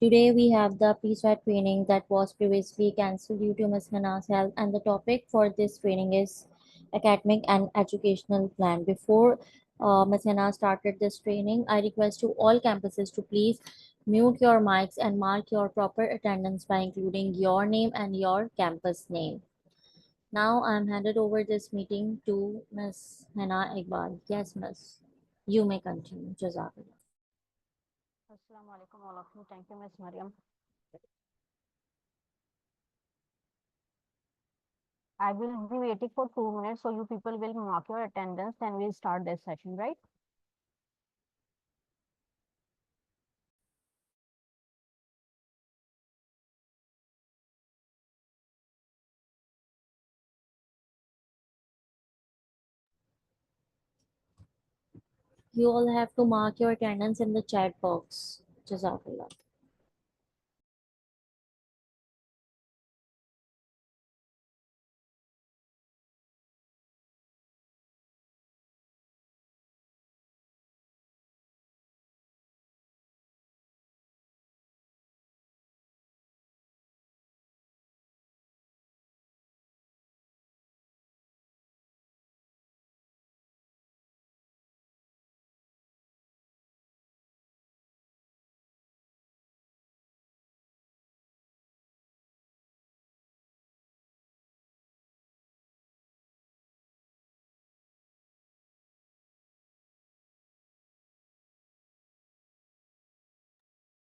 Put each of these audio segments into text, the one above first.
Today we have the PSWAT training that was previously cancelled due to Ms. Hana's health, and the topic for this training is academic and educational plan. Before Ms. Hana started this training, I request to all campuses to please mute your mics and mark your proper attendance by including your name and your campus name. Now I'm handed over this meeting to Ms. Hana Iqbal. Yes, Ms. You may continue. Jazakallah. Assalamu alaikum all of you. Thank you, Ms. Mariam. I will be waiting for 2 minutes, so you people will mark your attendance, then we'll start this session, right? You all have to mark your attendance in the chat box. Jazakallah.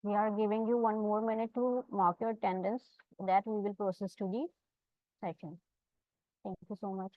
We are giving you 1 more minute to mark your attendance, that we will process to the session. Thank you so much.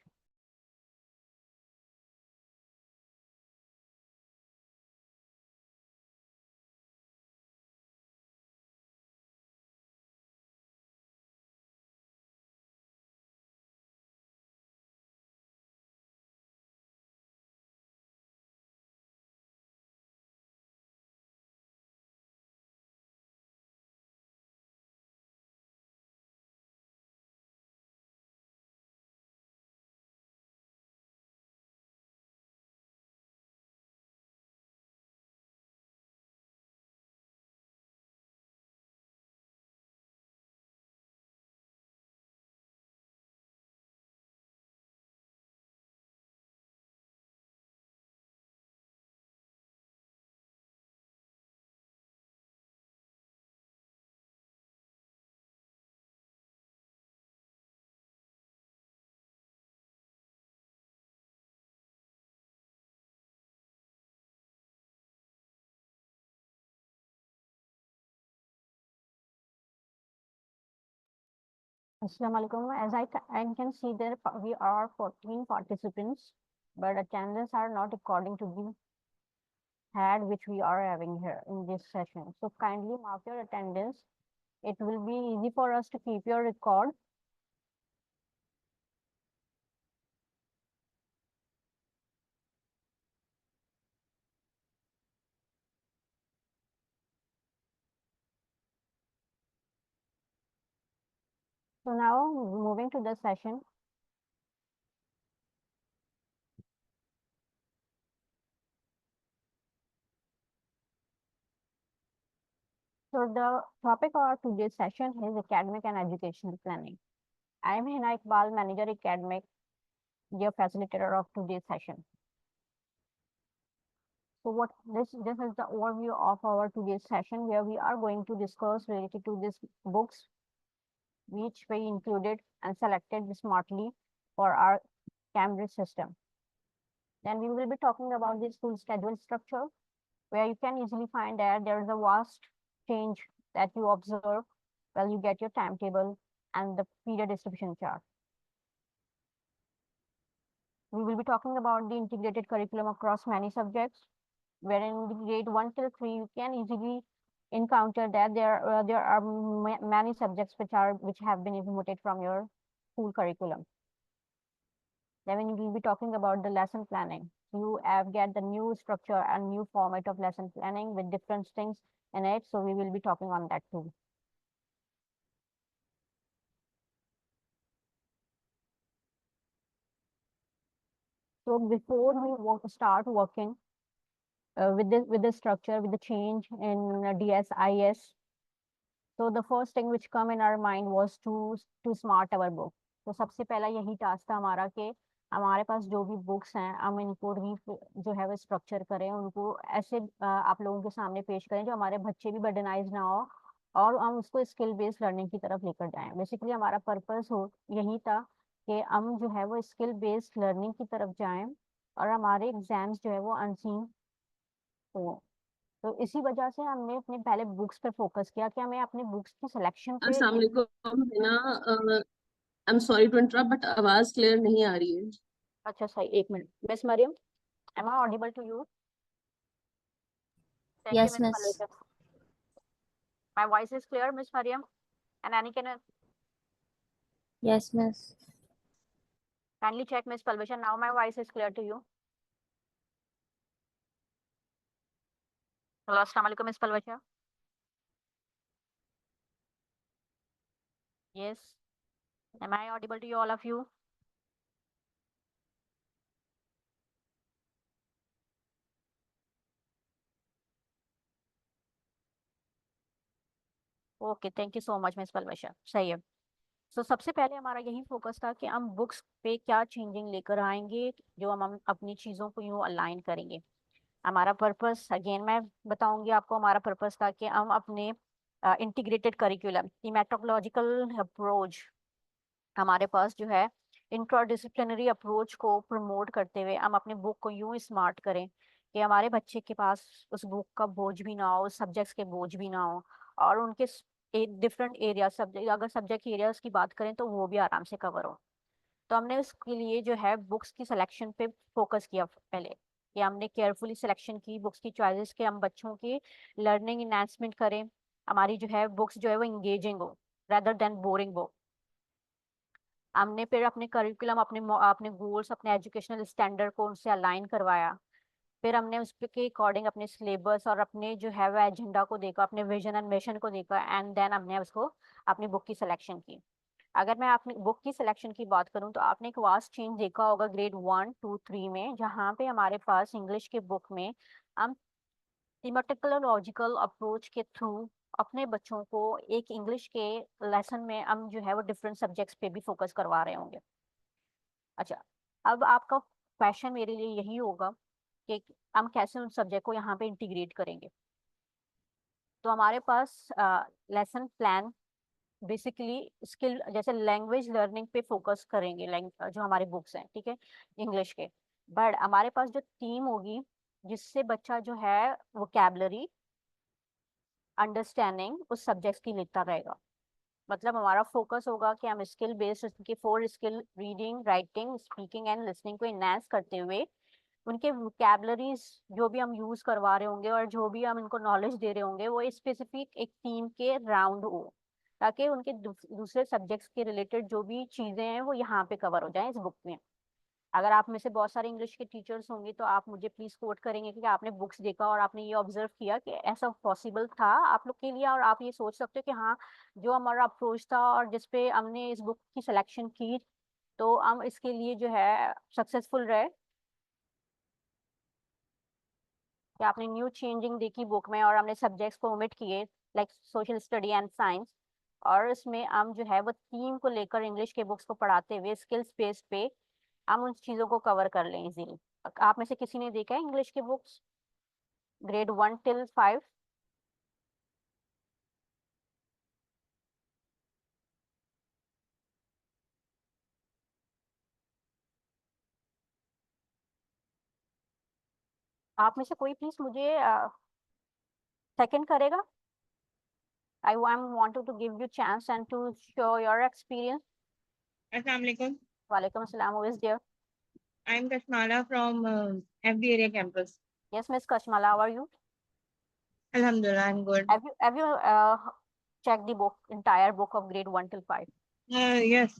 Assalamu alaikum. As I can see there, we are 14 participants, but attendance are not according to the head which we are having here in this session. So kindly mark your attendance. It will be easy for us to keep your record. So now moving to the session. So the topic of our today's session is academic and educational planning. I am Hina Iqbal, Manager Academic, your facilitator of today's session. So this is the overview of our today's session, where we are going to discuss related to these books which we included and selected smartly for our Cambridge system. Then we will be talking about the school schedule structure, where you can easily find that there is a vast change that you observe while you get your timetable and the period distribution chart. We will be talking about the integrated curriculum across many subjects, wherein in the grade 1 till 3, you can easily encounter that there are many subjects which have been omitted from your school curriculum. Then we will be talking about the lesson planning. You get the new structure and new format of lesson planning with different things in it. So we will be talking on that too. So before we start working with the structure, with the change in DSIS, so the first thing which come in our mind was to smart our book. तो सबसे पहला यही task था हमारा कि हमारे पास जो भी बुक्स हैं हम इनको री जो है वो स्ट्रक्चर करें, उनको ऐसे आप लोगों के सामने पेश करें जो हमारे बच्चे भी बर्डनाइज ना हो और हम उसको स्किल बेस्ड लर्निंग की तरफ लेकर जाएं। बेसिकली हमारा पर्पस हो यही था कि हम जो है वो स्किल बेस्ड लर्निंग की तरफ जाएं और हमारे एग्जाम्स जो है वो अनसीन हो। तो इसी वजह से हमने अपने पहले बुक्स पे फोकस किया कि हमें अपने बुक्स की सिलेक्शन पे अस्सलाम वालेकुम है ना। I am sorry to interrupt but आवाज क्लियर नहीं आ रही है। अच्छा सही, एक minute. Miss Mariam, am I audible to you? Thank you Yes, miss miss. Malaysia. My voice is clear miss Mariam and any can Yes, miss. kindly check Miss Palvisha, now my voice is clear to you? Hello, assalamu alaikum Miss Palvisha. Yes, am I audible to you, all of you? Okay, thank you so much miss Palwasha. सही है। तो सबसे पहले हमारा यही focus था कि हम बुक्स पे क्या चेंजिंग लेकर आएंगे जो हम अपनी चीज़ों को यूँ अलाइन करेंगे। हमारा पर्पस अगेन मैं बताऊंगी आपको, हमारा पर्पस था कि हम अपने इंटीग्रेटेड करिकुलम मेथोडोलॉजिकल अप्रोच हमारे पास जो है इंट्राडिसिप्लिनरी अप्रोच को प्रमोट करते हुए हम अपने बुक को यूं स्मार्ट करें कि हमारे बच्चे के पास उस बुक का बोझ भी ना हो, उस सब्जेक्ट्स के बोझ भी ना हो और उनके डिफरेंट एरिया सब्जेक्ट, अगर सब्जेक्ट एरियाज की बात करें तो वो भी आराम से कवर हो। तो हमने उसके लिए जो है बुक्स की सिलेक्शन पे फोकस किया पहले कि हमने केयरफुली सिलेक्शन की बुक्स की चॉइसेस के हम बच्चों की लर्निंग इनहेंसमेंट करें, हमारी जो है बुक्स जो है वो इंगेजिंग हो रेदर देन बोरिंग हो। हमने फिर अपने करिकुलम अपने गोल्स अपने एजुकेशनल स्टैंडर्ड को उनसे अलाइन करवाया। फिर हमने उस के अकॉर्डिंग अपने सिलेबस और अपने जो है वो एजेंडा को देखा, अपने विजन एंड मिशन को देखा एंड देन हमने उसको अपनी बुक की सिलेक्शन की। अगर मैं अपनी बुक की सिलेक्शन की बात करूं तो आपने एक वास्ट चेंज देखा होगा ग्रेड 1 2 3 में, जहाँ पे हमारे पास इंग्लिश के बुक में हम थीमेटिकल लॉजिकल अप्रोच के थ्रू अपने बच्चों को एक इंग्लिश के लेसन में हम जो है वो डिफरेंट सब्जेक्ट्स पे भी फोकस करवा रहे होंगे। अच्छा, अब आपका क्वेश्चन मेरे लिए यही होगा कि हम कैसे उन सब्जेक्ट को यहाँ पे इंटीग्रेट करेंगे। तो हमारे पास लेसन प्लान बेसिकली स्किल जैसे लैंग्वेज लर्निंग पे फोकस करेंगे, जो हमारे बुक्स हैं ठीक है इंग्लिश के, बट हमारे पास जो थीम होगी जिससे बच्चा जो है वोकैबुलरी अंडरस्टैंडिंग उस सब्जेक्ट्स की लेता रहेगा। मतलब हमारा फोकस होगा कि हम स्किल बेस्ड उनके 4 skill reading writing speaking and listening को इनहेंस करते हुए उनके वोकैबुलरीज जो भी हम यूज करवा रहे होंगे और जो भी हम इनको नॉलेज दे रहे होंगे वो स्पेसिफिक एक थीम के राउंड हो, ताकि उनके दूसरे सब्जेक्ट्स के रिलेटेड जो भी चीजें हैं वो यहाँ पे कवर हो जाएं इस बुक में। अगर आप में से बहुत सारे इंग्लिश के टीचर्स होंगे तो आप मुझे प्लीज कोट करेंगे कि आपने बुक्स देखा और आपने ये ऑब्जर्व किया कि ऐसा पॉसिबल था आप लोग के लिए और आप ये सोच सकते हो कि हाँ जो हमारा अप्रोच था और जिसपे हमने इस बुक की सिलेक्शन की तो हम इसके लिए जो है सक्सेसफुल रहे। कि आपने न्यू चेंजिंग देखी बुक में और हमने सब्जेक्ट्स को ओमिट किए like social study and science, और इसमें हम जो है वो थीम को लेकर इंग्लिश के बुक्स को पढ़ाते हुए स्किल स्पेस पे हम उन चीज़ों को कवर कर लें इजीली। आप में से किसी ने देखा है इंग्लिश के बुक्स ग्रेड 1 till 5? आप में से कोई प्लीज मुझे सेकंड करेगा? I want to give you chance and to show your experience. Assalamu alaikum. वालेकुम अस्सलाम, who is there? I am Kashmala from FD area campus. Yes miss Kashmala, how are you? Alhamdulillah, I'm good. Have you checked the book entire book of grade 1 till 5? Yes,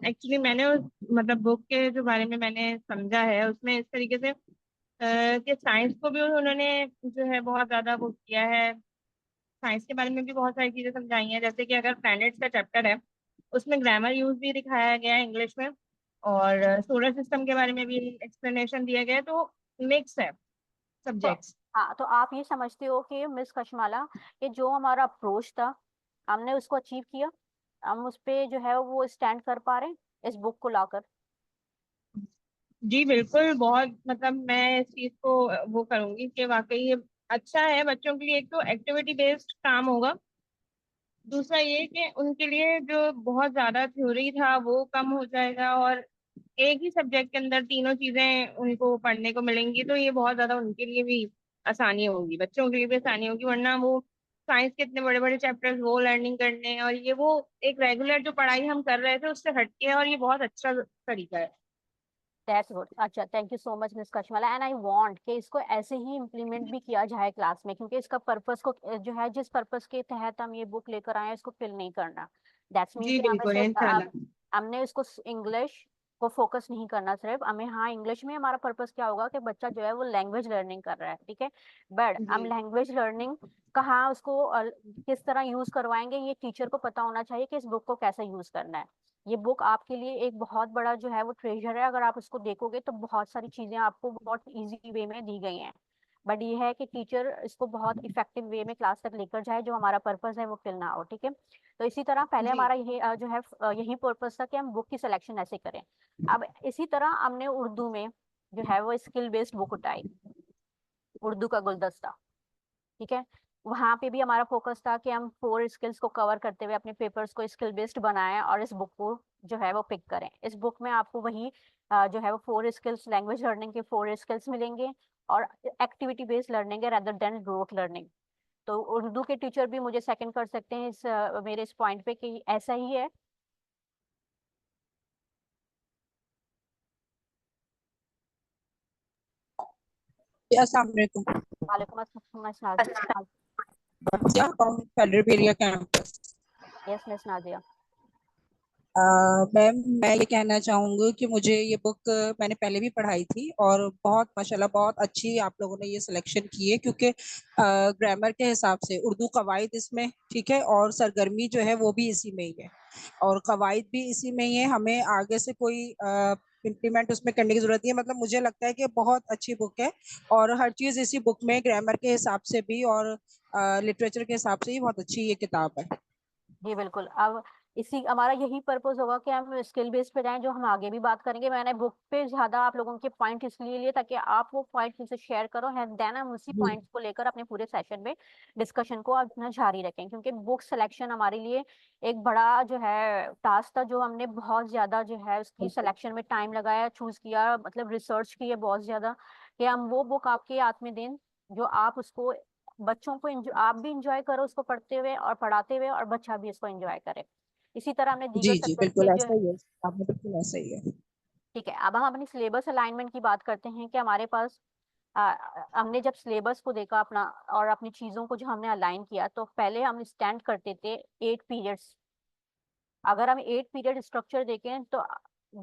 actually मैंने उस मतलब book के जो बारे में मैंने समझा है उसमें इस तरीके से कि साइंस को भी उन्होंने जो है बहुत ज्यादा वो किया है। साइंस के बारे में भी बहुत सारी चीजें समझाई हैं, जैसे कि अगर प्लैनेट्स का चैप्टर है उसमें ग्रामर यूज भी दिखाया गया है इंग्लिश में, और सोलर सिस्टम के बारे में भी एक्सप्लेनेशन दिया गया है, तो मिक्स है सब्जेक्ट्स। हाँ, तो आप ये समझते हो कि मिस कशमाला कि जो हमारा अप्रोच था हमने उसको अचीव किया, हम उस पे जो है वो स्टैंड कर पा रहे हैं इस बुक को लाकर? जी बिल्कुल, बहुत मतलब मैं इस चीज को वो करूंगी कि वाकई ये अच्छा है बच्चों के लिए। एक तो एक्टिविटी बेस्ड काम होगा, दूसरा ये कि उनके लिए जो बहुत ज्यादा थ्योरी था वो कम हो जाएगा, और एक ही सब्जेक्ट के अंदर तीनों चीजें उनको पढ़ने को मिलेंगी, तो ये बहुत ज्यादा उनके लिए भी आसानी होगी, बच्चों के लिए भी आसानी होगी। वरना वो साइंस के इतने बड़े बड़े चैप्टर्स वो लर्निंग करने हैं, और ये वो एक रेगुलर जो पढ़ाई हम कर रहे थे उससे हटके है, और ये बहुत अच्छा तरीका है। That's good. अच्छा, thank you so much miss Kashmala, and I want कि इसको ऐसे ही इम्प्लीमेंट भी किया जाए क्लास में, क्योंकि इसका पर्पस को जो है जिस पर्पस के तहत हम ये बुक लेकर आए हैं इसको फिल नहीं करना। दैट्स मीन जी कि हमें बिल्कुल, इंशाल्लाह। सिर्फ हमने इसको इंग्लिश को फोकस नहीं करना सिर्फ हमें। हाँ, इंग्लिश में हमारा पर्पस क्या होगा कि बच्चा जो है वो लैंग्वेज लर्निंग कर रहा है, ठीक है, बट हम जी लैंग्वेज लर्निंग कहाँ उसको किस तरह यूज करवाएंगे, ये टीचर को पता होना चाहिए कि इस बुक को कैसे यूज करना है। ये बुक आपके लिए एक बहुत बड़ा जो है वो ट्रेजर है, अगर आप उसको देखोगे तो बहुत सारी चीजें आपको बहुत इजी वे में दी गई हैं, बट ये है कि टीचर इसको बहुत इफेक्टिव वे में क्लास तक लेकर जाए, जो हमारा पर्पस है वो फिल ना हो, ठीक है। तो इसी तरह पहले जी हमारा ये जो है यही पर्पस था कि हम बुक की सिलेक्शन ऐसे करें। अब इसी तरह हमने उर्दू में जो है वो स्किल बेस्ड बुक उठाई, उर्दू का गुलदस्ता, ठीक है। वहां पे भी हमारा फोकस था कि हम 4 स्किल्स को कवर करते हुए अपने पेपर्स को स्किल बेस्ड बनाएं और इस बुक को जो है वो पिक करें। इस बुक में आपको वही जो है वो 4 स्किल्स, लैंग्वेज लर्निंग के 4 स्किल्स मिलेंगे और एक्टिविटी बेस्ड लर्निंग है रेदर देन रोट लर्निंग। तो उर्दू के टीचर भी मुझे सेकंड कर सकते हैं इस मेरे इस पॉइंट पे कि ऐसा ही है। अस्सलाम वालेकुम। वालेकुम अस्सलाम। क्या federal area campus. Yes miss Nazia. Ma'am मैं ये कहना चाहूँगी कि मुझे ये बुक मैंने पहले भी पढ़ाई थी और बहुत माशाल्लाह बहुत अच्छी आप लोगों ने ये सिलेक्शन की है, क्योंकि ग्रामर के हिसाब से उर्दू कवायद इसमें ठीक है और सरगर्मी जो है वो भी इसी में ही है और कवायद भी इसी में ही है। हमें आगे से कोई इम्प्लीमेंट उसमें करने की जरूरत नहीं है। मतलब मुझे लगता है कि बहुत अच्छी बुक है और हर चीज़ इसी बुक में ग्रामर के हिसाब से भी और लिटरेचर के हिसाब से ही बहुत अच्छी ये किताब है। जी बिल्कुल। अब इसी हमारा यही पर्पस होगा कि हम स्किल बेस पे जाएं, जो हम आगे भी बात करेंगे। मैंने बुक पे ज्यादा आप लोगों के पॉइंट इसलिए लिए ताकि आप वो पॉइंट मुझसे शेयर करो, एंड देन हम उसी जी पॉइंट्स को लेकर अपने पूरे सेशन में डिस्कशन को अपना जारी रखें, क्योंकि बुक सिलेक्शन हमारे लिए एक बड़ा जो है टास्क था, जो हमने बहुत ज्यादा जो है उसकी सिलेक्शन में टाइम लगाया, चूज किया, मतलब रिसर्च की है बहुत ज्यादा, कि हम वो बुक आपके हाथ में दें जो आप उसको बच्चों को आप भी इंजॉय करो उसको पढ़ते हुए और पढ़ाते हुए, और बच्चा भी इसको एंजॉय करे। इसी तरह हमने जी दीगर जी सब्जेक्ट बिल्कुल के जो ऐसा ही है। आपने बिल्कुल ऐसा ही है। ठीक है, अब हम अपनी सिलेबस अलाइनमेंट की बात करते हैं कि हमारे पास हमने जब सिलेबस को देखा अपना और अपनी चीजों को जो हमने अलाइन किया, तो पहले हम स्टैंड करते थे 8 पीरियड्स। अगर हम 8 पीरियड स्ट्रक्चर देखें तो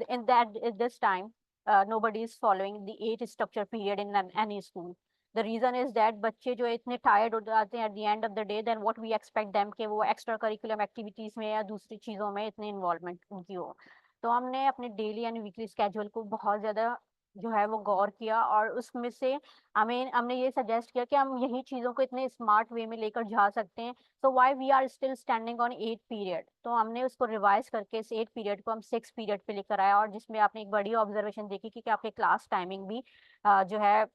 in that this time nobody is following the 8 structure period in any school. The reason is that बच्चे जो इतने टायर्ड हो जाते हैं at the end of the day, then what we expect them कि वो एक्स्ट्रा करिकुलम एक्टिविटीज में या दूसरी चीजों में इतने इन्वॉल्वमेंट उनकी हो। तो हमने अपने डेली एंड वीकली स्केड्यूल को बहुत ज्यादा जो है वो गौर किया, और उसमें से हमने ये सजेस्ट किया कि हम यही चीजों को इतने स्मार्ट वे में लेकर जा सकते हैं। So why we are still standing on 8 period, तो हमने उसको रिवाइज करके इस 8 पीरियड को हम 6 पीरियड पे लेकर आया, और जिसमें आपने एक बड़ी ऑब्जर्वेशन देखी कि आपके क्लास टाइमिंग भी जो है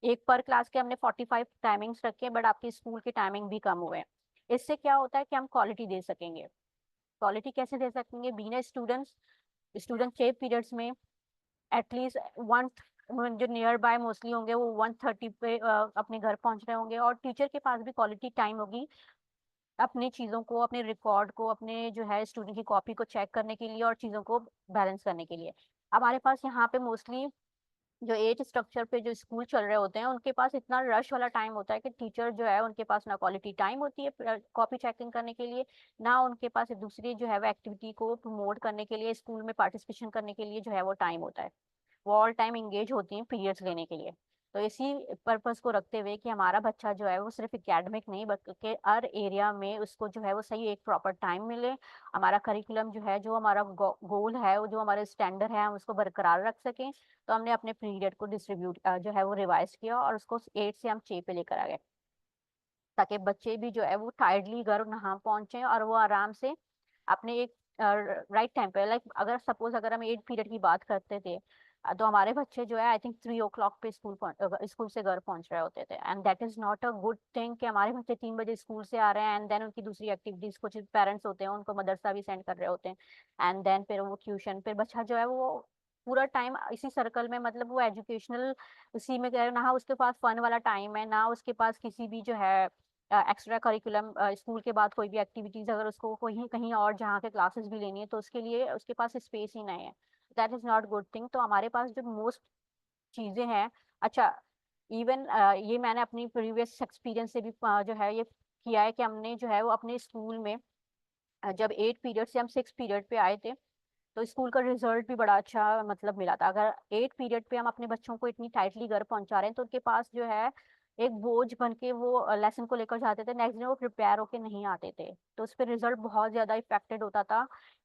एक पर क्लास के हमने 45 टाइमिंग्स रखे, बट आपकी स्कूल की टाइमिंग भी कम हुए। इससे क्या होता है कि हम क्वालिटी दे सकेंगे। क्वालिटी कैसे दे सकेंगे? बीइंग स्टूडेंट्स, स्टूडेंट 6 पीरियड्स में एटलीस्ट वन जो नियर बाय मोस्टली होंगे वो 1:30 पे अपने घर पहुंच रहे होंगे, और टीचर के पास भी क्वालिटी टाइम होगी अपनी चीज़ों को, अपने रिकॉर्ड को, अपने जो है स्टूडेंट की कॉपी को चेक करने के लिए और चीज़ों को बैलेंस करने के लिए। हमारे पास यहाँ पे मोस्टली जो 8 स्ट्रक्चर पे जो स्कूल चल रहे होते हैं उनके पास इतना रश वाला टाइम होता है कि टीचर जो है उनके पास ना क्वालिटी टाइम होती है कॉपी चेकिंग करने के लिए, ना उनके पास दूसरी जो है वो एक्टिविटी को प्रमोट करने के लिए, स्कूल में पार्टिसिपेशन करने के लिए जो है वो टाइम होता है। वो ऑल टाइम एंगेज होती हैं पीरियड्स लेने के लिए। तो इसी पर्पस को रखते हुए कि हमारा बच्चा जो है वो सिर्फ एकेडमिक नहीं बल्कि हर एरिया में उसको जो है वो सही एक प्रॉपर टाइम मिले, हमारा करिकुलम जो है, जो हमारा गोल है, वो जो हमारे स्टैंडर्ड है, हम उसको बरकरार रख सकें। तो हमने अपने पीरियड को डिस्ट्रीब्यूट जो है वो रिवाइज किया और उसको 8 से हम 6 पे लेकर आ गए, ताकि बच्चे भी जो है वो टायर्डली घर नहा पहुंचे और वो आराम से अपने एक राइट टाइम पे, लाइक अगर सपोज अगर हम 8 पीरियड की बात करते थे, तो हमारे बच्चे जो है आई थिंक 3 o'clock पे स्कूल से घर पहुंच रहे होते थे, and that is not a good thing कि हमारे बच्चे 3 बजे स्कूल से आ रहे हैं एंड देन उनकी दूसरी एक्टिविटीज, कुछ पेरेंट्स होते हैं उनको मदरसा भी सेंड कर रहे होते हैं, एंड देन फिर वो ट्यूशन, फिर बच्चा जो है वो पूरा टाइम इसी सर्कल में, मतलब वो एजुकेशनल उसी में गए, ना उसके पास फन वाला टाइम है, ना उसके पास किसी भी जो है एक्स्ट्रा करिकुलम स्कूल के बाद कोई भी एक्टिविटीज अगर उसको कहीं कहीं और जहाँ के क्लासेस भी लेनी है तो उसके लिए उसके पास स्पेस ही नहीं है। That is not good thing. तो हमारे पास जो मोस्ट चीजें हैं, अच्छा इवन ये मैंने अपनी प्रीवियस एक्सपीरियंस से भी जो है ये किया है कि हमने जो है वो अपने स्कूल में जब 8 पीरियड से हम 6 पीरियड पे आए थे, तो स्कूल का रिजल्ट भी बड़ा अच्छा मतलब मिला था। अगर 8 पीरियड पे हम अपने बच्चों को इतनी टाइटली घर पहुंचा रहे हैं तो उनके पास जो है एक बोझ बन के वो लेसन को लेकर जाते थे, नेक्स्ट डे वो प्रिपेयर होके नहीं आते थे, तो उस पर रिजल्ट बहुत ज्यादा इफेक्टेड होता था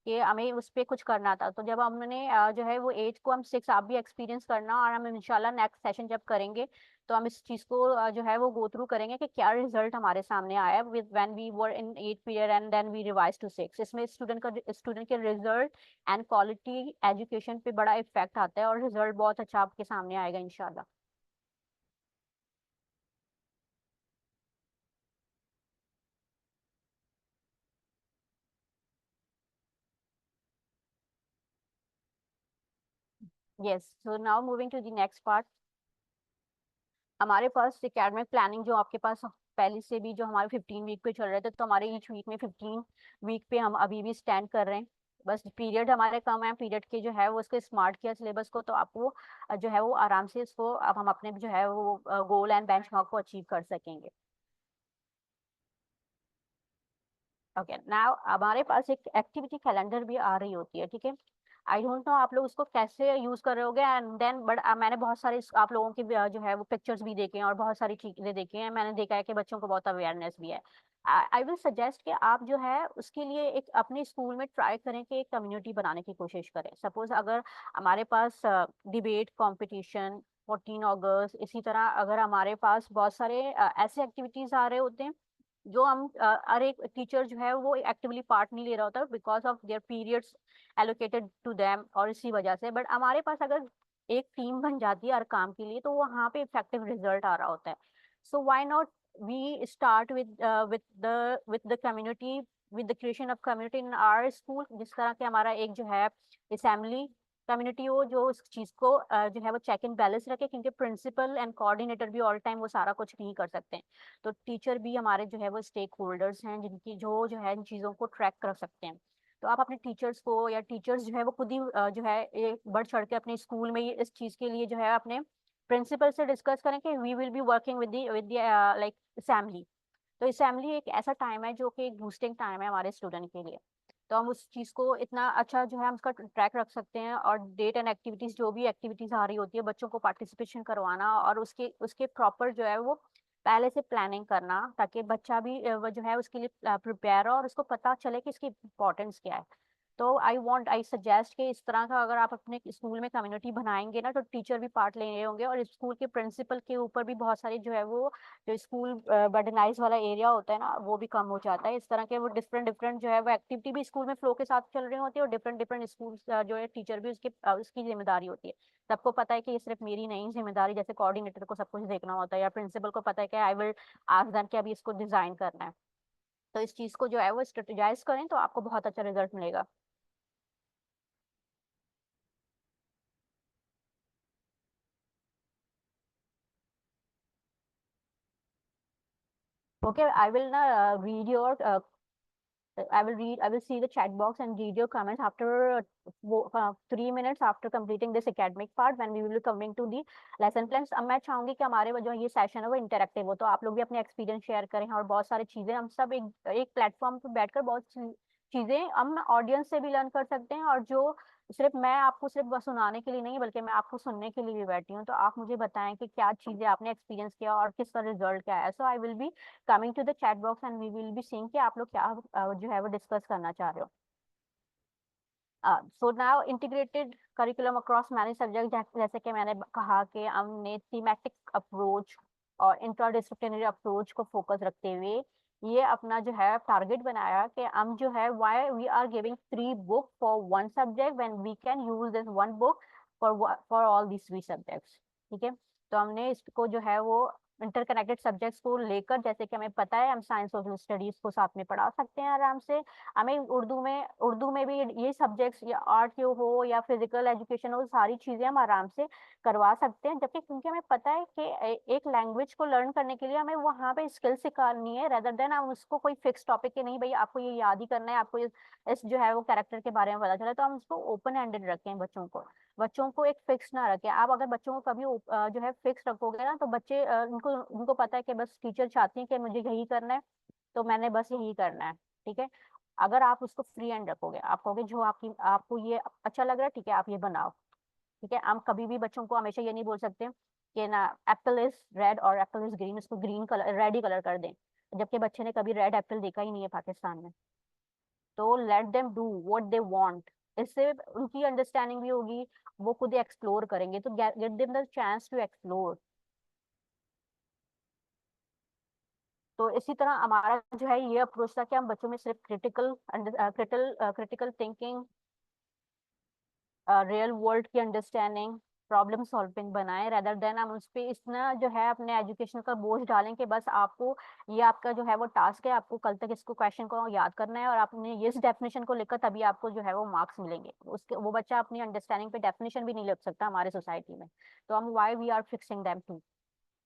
कि हमें उस पर कुछ करना था। तो जब हमने जो है वो 8 को हम 6, आप भी एक्सपीरियंस करना और हम इंशाल्लाह नेक्स्ट सेशन जब करेंगे तो हम इस चीज को जो है वो गो थ्रू करेंगे कि क्या रिजल्ट हमारे सामने आया with when we were in 8 period and then we revise to 6। इसमें स्टूडेंट के रिजल्ट एंड क्वालिटी एजुकेशन पे बड़ा इफेक्ट आता है और रिजल्ट बहुत अच्छा आपके सामने आएगा इंशाल्लाह। Yes, so now moving to the next part. हमारे पास एकेडमिक प्लानिंग जो आपके पास पहले से भी जो हमारे 15 वीक पे चल रहे थे, तो हमारे ईच वीक में 15 वीक पे हम अभी भी स्टैंड कर रहे हैं। बस पीरियड हमारे कम है, पीरियड के जो है वो उसको स्मार्ट किया सिलेबस को, तो आपको जो है वो आराम से इसको अब हम अपने जो है वो गोल एंड बेंचमार्क को अचीव कर सकेंगे। ओके, नाउ हमारे पास एक एक्टिविटी कैलेंडर भी आ रही होती है, ठीक है। आई डोंट नो आप लोग उसको कैसे यूज कर रहे होगे, एंड देन बट मैंने बहुत सारे आप लोगों की जो है वो पिक्चर्स भी देखे हैं और बहुत सारी चीजें देखी हैं, मैंने देखा है कि बच्चों को बहुत अवेयरनेस भी है। आई विल सजेस्ट कि आप जो है उसके लिए एक अपने स्कूल में ट्राई करें कि एक कम्युनिटी बनाने की कोशिश करें। सपोज अगर हमारे पास डिबेट कॉम्पिटिशन 14 अगस्त, इसी तरह अगर हमारे पास बहुत सारे ऐसे एक्टिविटीज आ रहे होते हैं जो हम हर एक टीचर जो है वो एक्टिवली पार्ट नहीं ले रहा होता because of their periods allocated to them, और इसी वजह से, बट हमारे पास अगर एक टीम बन जाती है हर काम के लिए तो वहाँ पे इफेक्टिव रिजल्ट आ रहा होता है। So why not we start with the community, with the creation of community in our school. जिस तरह के हमारा एक जो है असेंबली कम्युनिटी हो जो उस चीज को जो है वो चेक एंड बैलेंस रखे, क्योंकि प्रिंसिपल एंड कोऑर्डिनेटर भी ऑल टाइम वो सारा कुछ नहीं कर सकते हैं। तो टीचर भी हमारे जो है वो स्टेक होल्डर्स हैं जिनकी जो है इन चीज़ों को ट्रैक कर सकते हैं। तो आप अपने टीचर्स को, या टीचर्स जो है वो खुद ही जो है एक बढ़ चढ़ के अपने स्कूल में इस चीज़ के लिए जो है अपने प्रिंसिपल से डिस्कस करें कि we will be working with like assembly. तो असेंबली एक ऐसा टाइम है जो कि एक बूस्टिंग टाइम है हमारे स्टूडेंट के लिए। तो हम उस चीज़ को इतना अच्छा जो है हम उसका ट्रैक रख सकते हैं, और डेट एंड एक्टिविटीज जो भी एक्टिविटीज आ रही होती है बच्चों को पार्टिसिपेशन करवाना और उसके उसके प्रॉपर जो है वो पहले से प्लानिंग करना, ताकि बच्चा भी वो जो है उसके लिए प्रिपेयर हो और उसको पता चले कि इसकी इम्पोर्टेंस क्या है। तो आई सजेस्ट कि इस तरह का अगर आप अपने स्कूल में कम्युनिटी बनाएंगे ना, तो टीचर भी पार्ट ले रहे होंगे और स्कूल के प्रिंसिपल के ऊपर भी बहुत सारे जो है वो जो स्कूल बर्डनाइज वाला एरिया होता है ना वो भी कम हो जाता है। इस तरह के वो डिफरेंट डिफरेंट जो है वो एक्टिविटी भी स्कूल में फ्लो के साथ चल रही होती है, और डिफरेंट डिफरेंट स्कूल जो है टीचर भी उसके उसकी जिम्मेदारी होती है। सबको पता है कि ये सिर्फ मेरी नहीं जिम्मेदारी, जैसे कोऑर्डिनेटर को सब कुछ देखना होता है या प्रिंसिपल को पता है कि आई विल आस्क देम कि अभी इसको डिजाइन करना है। तो इस चीज को जो है वो स्ट्रेटेजाइज करें तो आपको बहुत अच्छा रिजल्ट मिलेगा। Okay, I will read your I will see the chat box and read your comments after 3 minutes after completing this academic part when we will be coming to the lesson plans। अब मैं चाहूंगी कि हमारे जो ये session है वो interactive हो, तो आप लोग भी अपने एक्सपीरियंस शेयर करें और बहुत सारी चीजें हम सब एक प्लेटफॉर्म पर बैठकर बहुत चीजें हम ऑडियंस से भी लर्न कर सकते हैं, और जो सिर्फ मैं आपको सिर्फ बस सुनाने के लिए नहीं बल्कि मैं आपको सुनने के लिए भी बैठी हूँ। तो आप मुझे बताएं कि क्या चीजें आपने एक्सपीरियंस किया और किसका रिजल्ट क्या है। So I will be coming to the chat box and we will be seeing कि आप लोग क्या जो है वो डिस्कस करना चाह रहे हो। So now integrated curriculum across many subject, जैसे कि मैंने कहा कि हमने थीमेटिक अप्रोच और इंट्राडिसिप्लिनरी अप्रोच को फोकस रखते हुए ये अपना जो है टारगेट बनाया कि हम जो है why we are giving 3 book for 1 subject when we can use this 1 book for all these 3 subjects. ठीक है, तो हमने इसको जो है वो इंटरकनेक्टेड सब्जेक्ट्स को लेकर, जैसे कि हमें पता है हम साइंस सोशल स्टडीज को साथ में पढ़ा सकते हैं आराम से, हमें उर्दू में भी ये सब्जेक्ट्स या आर्ट हो या फिजिकल एजुकेशन हो, सारी चीजें हम आराम से करवा सकते हैं। जबकि क्योंकि हमें पता है कि एक लैंग्वेज को लर्न करने के लिए हमें वहाँ पे स्किल सिखानी है, रेदर देन हम उसको कोई फिक्स टॉपिक के नहीं भाई आपको ये याद ही करना है, आपको इस जो है वो कैरेक्टर के बारे में पता चला, तो हम उसको ओपन हैंडेड रखें बच्चों को एक फिक्स ना रखें। आप अगर बच्चों को कभी जो है फिक्स रखोगे ना तो बच्चे उनको पता है कि बस टीचर चाहती है कि मुझे यही करना है तो मैंने बस यही करना है। ठीक है, अगर आप उसको फ्री हैंड रखोगे, आप कहोगे जो आपको ये अच्छा लग रहा है ठीक है आप ये बनाओ। ठीक है, हम कभी भी बच्चों को हमेशा ये नहीं बोल सकते कि ना एप्पल इज रेड और एप्पल इज ग्रीन, उसको ग्रीन कलर रेड ही कलर कर दें, जबकि बच्चे ने कभी रेड एप्पल देखा ही नहीं है पाकिस्तान में। तो let them do what they want, इससे उनकी अंडरस्टैंडिंग भी होगी, वो खुद एक्सप्लोर करेंगे, तो get them the chance to explore. तो इसी तरह हमारा जो है ये अप्रोच था कि हम बच्चों में सिर्फ क्रिटिकल थिंकिंग, रियल वर्ल्ड की अंडरस्टैंडिंग, प्रॉब्लम सॉल्विंग बनाए, रेदर देन हम उस पे इतना जो है अपने एजुकेशन का बोझ डालें कि बस आपको ये आपका जो है वो टास्क है, आपको कल तक इसको क्वेश्चन को याद करना है और आपने इस डेफिनेशन को लेकर तभी आपको जो है वो मार्क्स मिलेंगे। उसके वो बच्चा अपनी अंडरस्टैंडिंग पे डेफिनेशन भी नहीं लिख सकता हमारे सोसाइटी में। तो हम why we are fixing them to,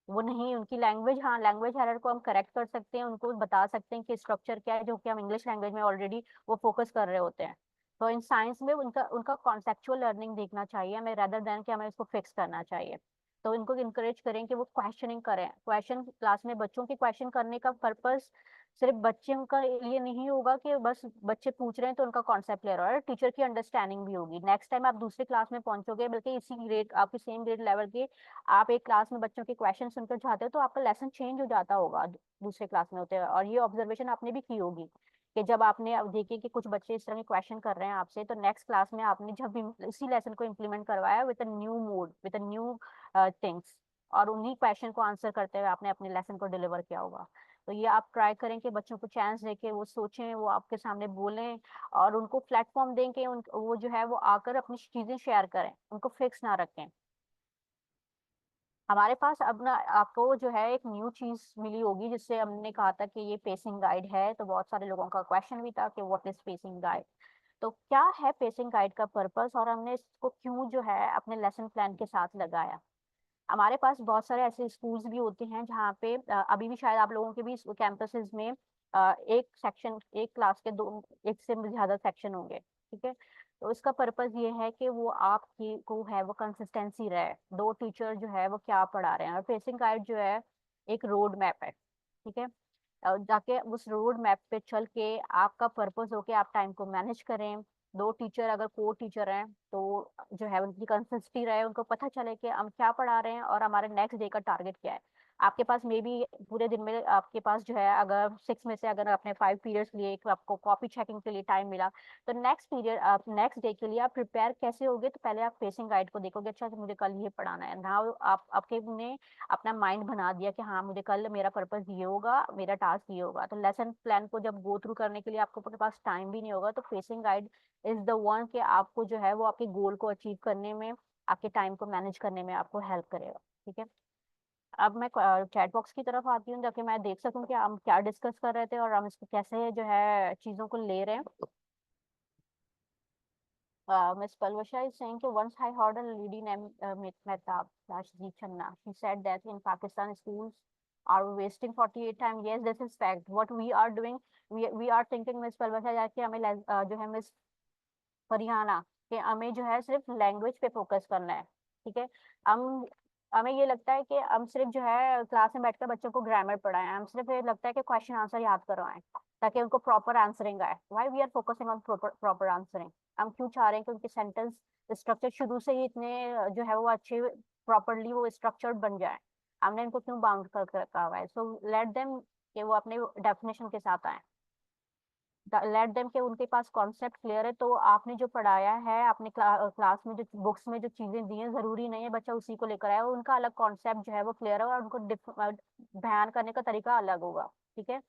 वो नहीं उनकी लैंग्वेज, हाँ लैंग्वेज एरर को हम करेक्ट कर सकते हैं, उनको बता सकते हैं कि स्ट्रक्चर क्या है जो कि हम इंग्लिश लैंग्वेज में ऑलरेडी वो फोकस कर रहे होते हैं। तो इन साइंस में उनका उनका कॉन्सेप्चुअल लर्निंग देखना चाहिए हमें, रेदर देन कि हमें इसको फिक्स करना चाहिए। तो इनको इनकरेज करें कि वो क्वेश्चनिंग करें। क्वेश्चन क्लास में बच्चों के क्वेश्चन करने का पर्पस सिर्फ बच्चों का ये नहीं होगा कि बस बच्चे पूछ रहे हैं तो उनका कॉन्सेप्ट ले रहा है, टीचर की अंडरस्टैंडिंग भी होगी। नेक्स्ट टाइम आप दूसरी क्लास में पहुंचोगे, बल्कि इसी ग्रेड आपके सेम ग्रेड लेवल के आप एक क्लास में बच्चों के क्वेश्चन सुनकर जाते हो तो आपका लेसन चेंज हो जाता होगा दूसरे क्लास में होते हैं। और ये ऑब्जर्वेशन आपने भी की होगी कि जब आपने अब देखिए कि कुछ बच्चे इस तरह के क्वेश्चन कर रहे हैं आपसे, तो नेक्स्ट क्लास में आपने जब इसी लेसन को इम्प्लीमेंट करवाया with a new mode with a new things, और उन्हीं क्वेश्चन को आंसर करते हुए आपने अपने लेसन को डिलीवर किया होगा। तो ये आप ट्राई करें कि बच्चों को चांस देके वो सोचें, वो आपके सामने बोलें, और उनको प्लेटफॉर्म दें कि वो जो है वो आकर अपनी चीजें शेयर करें, उनको फिक्स ना रखें। हमारे पास अब ना आपको जो है एक न्यू चीज मिली होगी जिससे हमने कहा था कि ये पेसिंग गाइड है, तो बहुत सारे लोगों का क्वेश्चन भी था कि व्हाट इज पेसिंग गाइड। तो क्या है पेसिंग गाइड का पर्पस और हमने इसको क्यों जो है अपने लेसन प्लान के साथ लगाया। हमारे पास बहुत सारे ऐसे स्कूल्स भी होते हैं जहाँ पे अभी भी शायद आप लोगों के भी कैंपसेस में एक सेक्शन, एक क्लास के दो, एक से भी ज्यादा सेक्शन होंगे। ठीक है, तो इसका पर्पस ये है कि वो आपकी को है वो कंसिस्टेंसी रहे, दो टीचर जो है वो क्या पढ़ा रहे हैं। और पेसिंग गाइड जो है एक रोड मैप है। ठीक है, जाके उस रोड मैप पे चल के आपका पर्पस हो के आप टाइम को मैनेज करें। दो टीचर अगर को टीचर हैं तो जो है उनकी कंसिस्टेंसी रहे, उनको पता चले कि हम क्या पढ़ा रहे हैं और हमारे नेक्स्ट डे का टारगेट क्या है। आपके पास मे बी पूरे दिन में आपके पास जो है अगर 6 में से अगर आपने 5 पीरियड्स लिए, आपको कॉपी चेकिंग के लिए टाइम मिला, तो नेक्स्ट पीरियड आप नेक्स्ट डे के लिए आप प्रिपेयर कैसे होगे, तो पहले आप पेसिंग गाइड को देखोगे, अच्छा मुझे कल ये पढ़ाना है ना, आप आपके ने अपना माइंड बना दिया कि हाँ मुझे कल मेरा पर्पस ये होगा, मेरा टास्क ये होगा। तो लेसन प्लान को जब गो थ्रू करने के लिए आपके पास टाइम भी नहीं होगा, तो pacing guide is the one कि आपको जो है वो आपके गोल को अचीव करने में, आपके टाइम को मैनेज करने में आपको हेल्प करेगा। ठीक है, अब मैं चैट बॉक्स की तरफ आती हूँ ताकि मैं देख सकूं कि हम क्या डिस्कस कर रहे थे और हम इसको कैसे जो है चीजों को ले रहे हैं। Miss Palvasha is saying that once I heard a lady named Mehtab Rashidi Channa. She said that in Pakistan schools are wasting 48 time. Yes, this is fact. What we are doing, we are thinking Miss Palvasha कि हमें जो है Miss फरियाना कि हमें जो है सिर्फ language पे फोकस करना है। ठीक है, हम हमें ये लगता है कि हम सिर्फ जो है क्लास में बैठकर बच्चों को ग्रामर पढ़ाएं, हम सिर्फ ये लगता है कि क्वेश्चन आंसर याद करवाएं। ताकि उनको प्रॉपर आंसरिंग आए। Why we are focusing on proper answering, हम क्यों चाह रहे हैं कि उनके सेंटेंस स्ट्रक्चर शुरू से ही इतने जो है वो अच्छे प्रॉपरली वो स्ट्रक्चर्ड बन जाए, हमने इनको क्यों बाउंड कर रखा हुआ है। सो लेट देम कि वो अपने डेफिनेशन के साथ आए, लेट देम के उनके पास कॉन्सेप्ट क्लियर है। तो आपने जो पढ़ाया है अपने क्लास में, जो बुक्स में जो चीजें दी हैं, जरूरी नहीं है बच्चा उसी को लेकर आए, उनका अलग कॉन्सेप्ट जो है वो क्लियर है और उनको बयान करने का तरीका अलग होगा, ठीक है।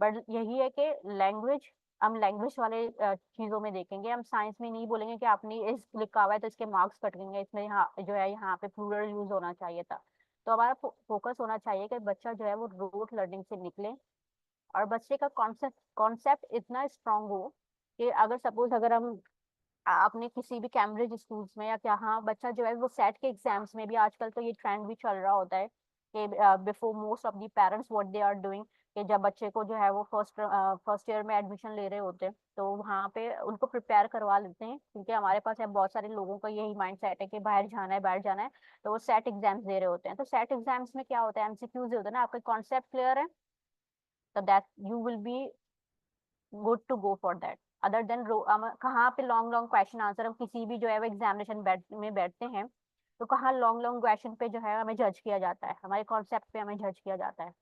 बट यही है कि लैंग्वेज, हम लैंग्वेज वाले चीजों में देखेंगे, हम साइंस में नहीं बोलेंगे कि आपने इस लिखा हुआ है तो इसके मार्क्स कटेंगे, इसमें यहाँ जो है यहाँ पे प्लूरल यूज होना चाहिए था। तो हमारा फोकस होना चाहिए कि बच्चा जो है वो रूट लर्निंग से निकले और बच्चे का कॉन्सेप्ट कॉन्सेप्ट इतना स्ट्रांग हो कि अगर सपोज अगर हम अपने किसी भी कैम्ब्रिज स्कूल्स में या क्या, हाँ बच्चा जो है वो सेट के एग्जाम्स में भी, आजकल तो ये ट्रेंड भी चल रहा होता है कि before most of the parents what they are doing, कि जब बच्चे को जो है वो फर्स्ट ईयर में एडमिशन ले रहे होते हैं तो वहाँ पे उनको प्रिपेयर करवा लेते हैं, क्योंकि हमारे पास अब बहुत सारे लोगों का यही माइंड सेट है कि बाहर जाना है बाहर जाना है, तो वो सेट एग्जाम्स दे रहे होते हैं। तो सेट एग्जाम्स में क्या होता है, एमसीक्यूज होता है ना, आपका कॉन्सेप्ट क्लियर है तो that you will be good to go for that. Other than कहाँ पे लॉन्ग लॉन्ग क्वेश्चन आंसर, हम किसी भी जो है वो एग्जामिनेशन में बैठते हैं तो कहाँ लॉन्ग लॉन्ग क्वेश्चन पे जो है हमें जज किया जाता है, हमारे कॉन्सेप्ट पे हमें जज किया जाता है।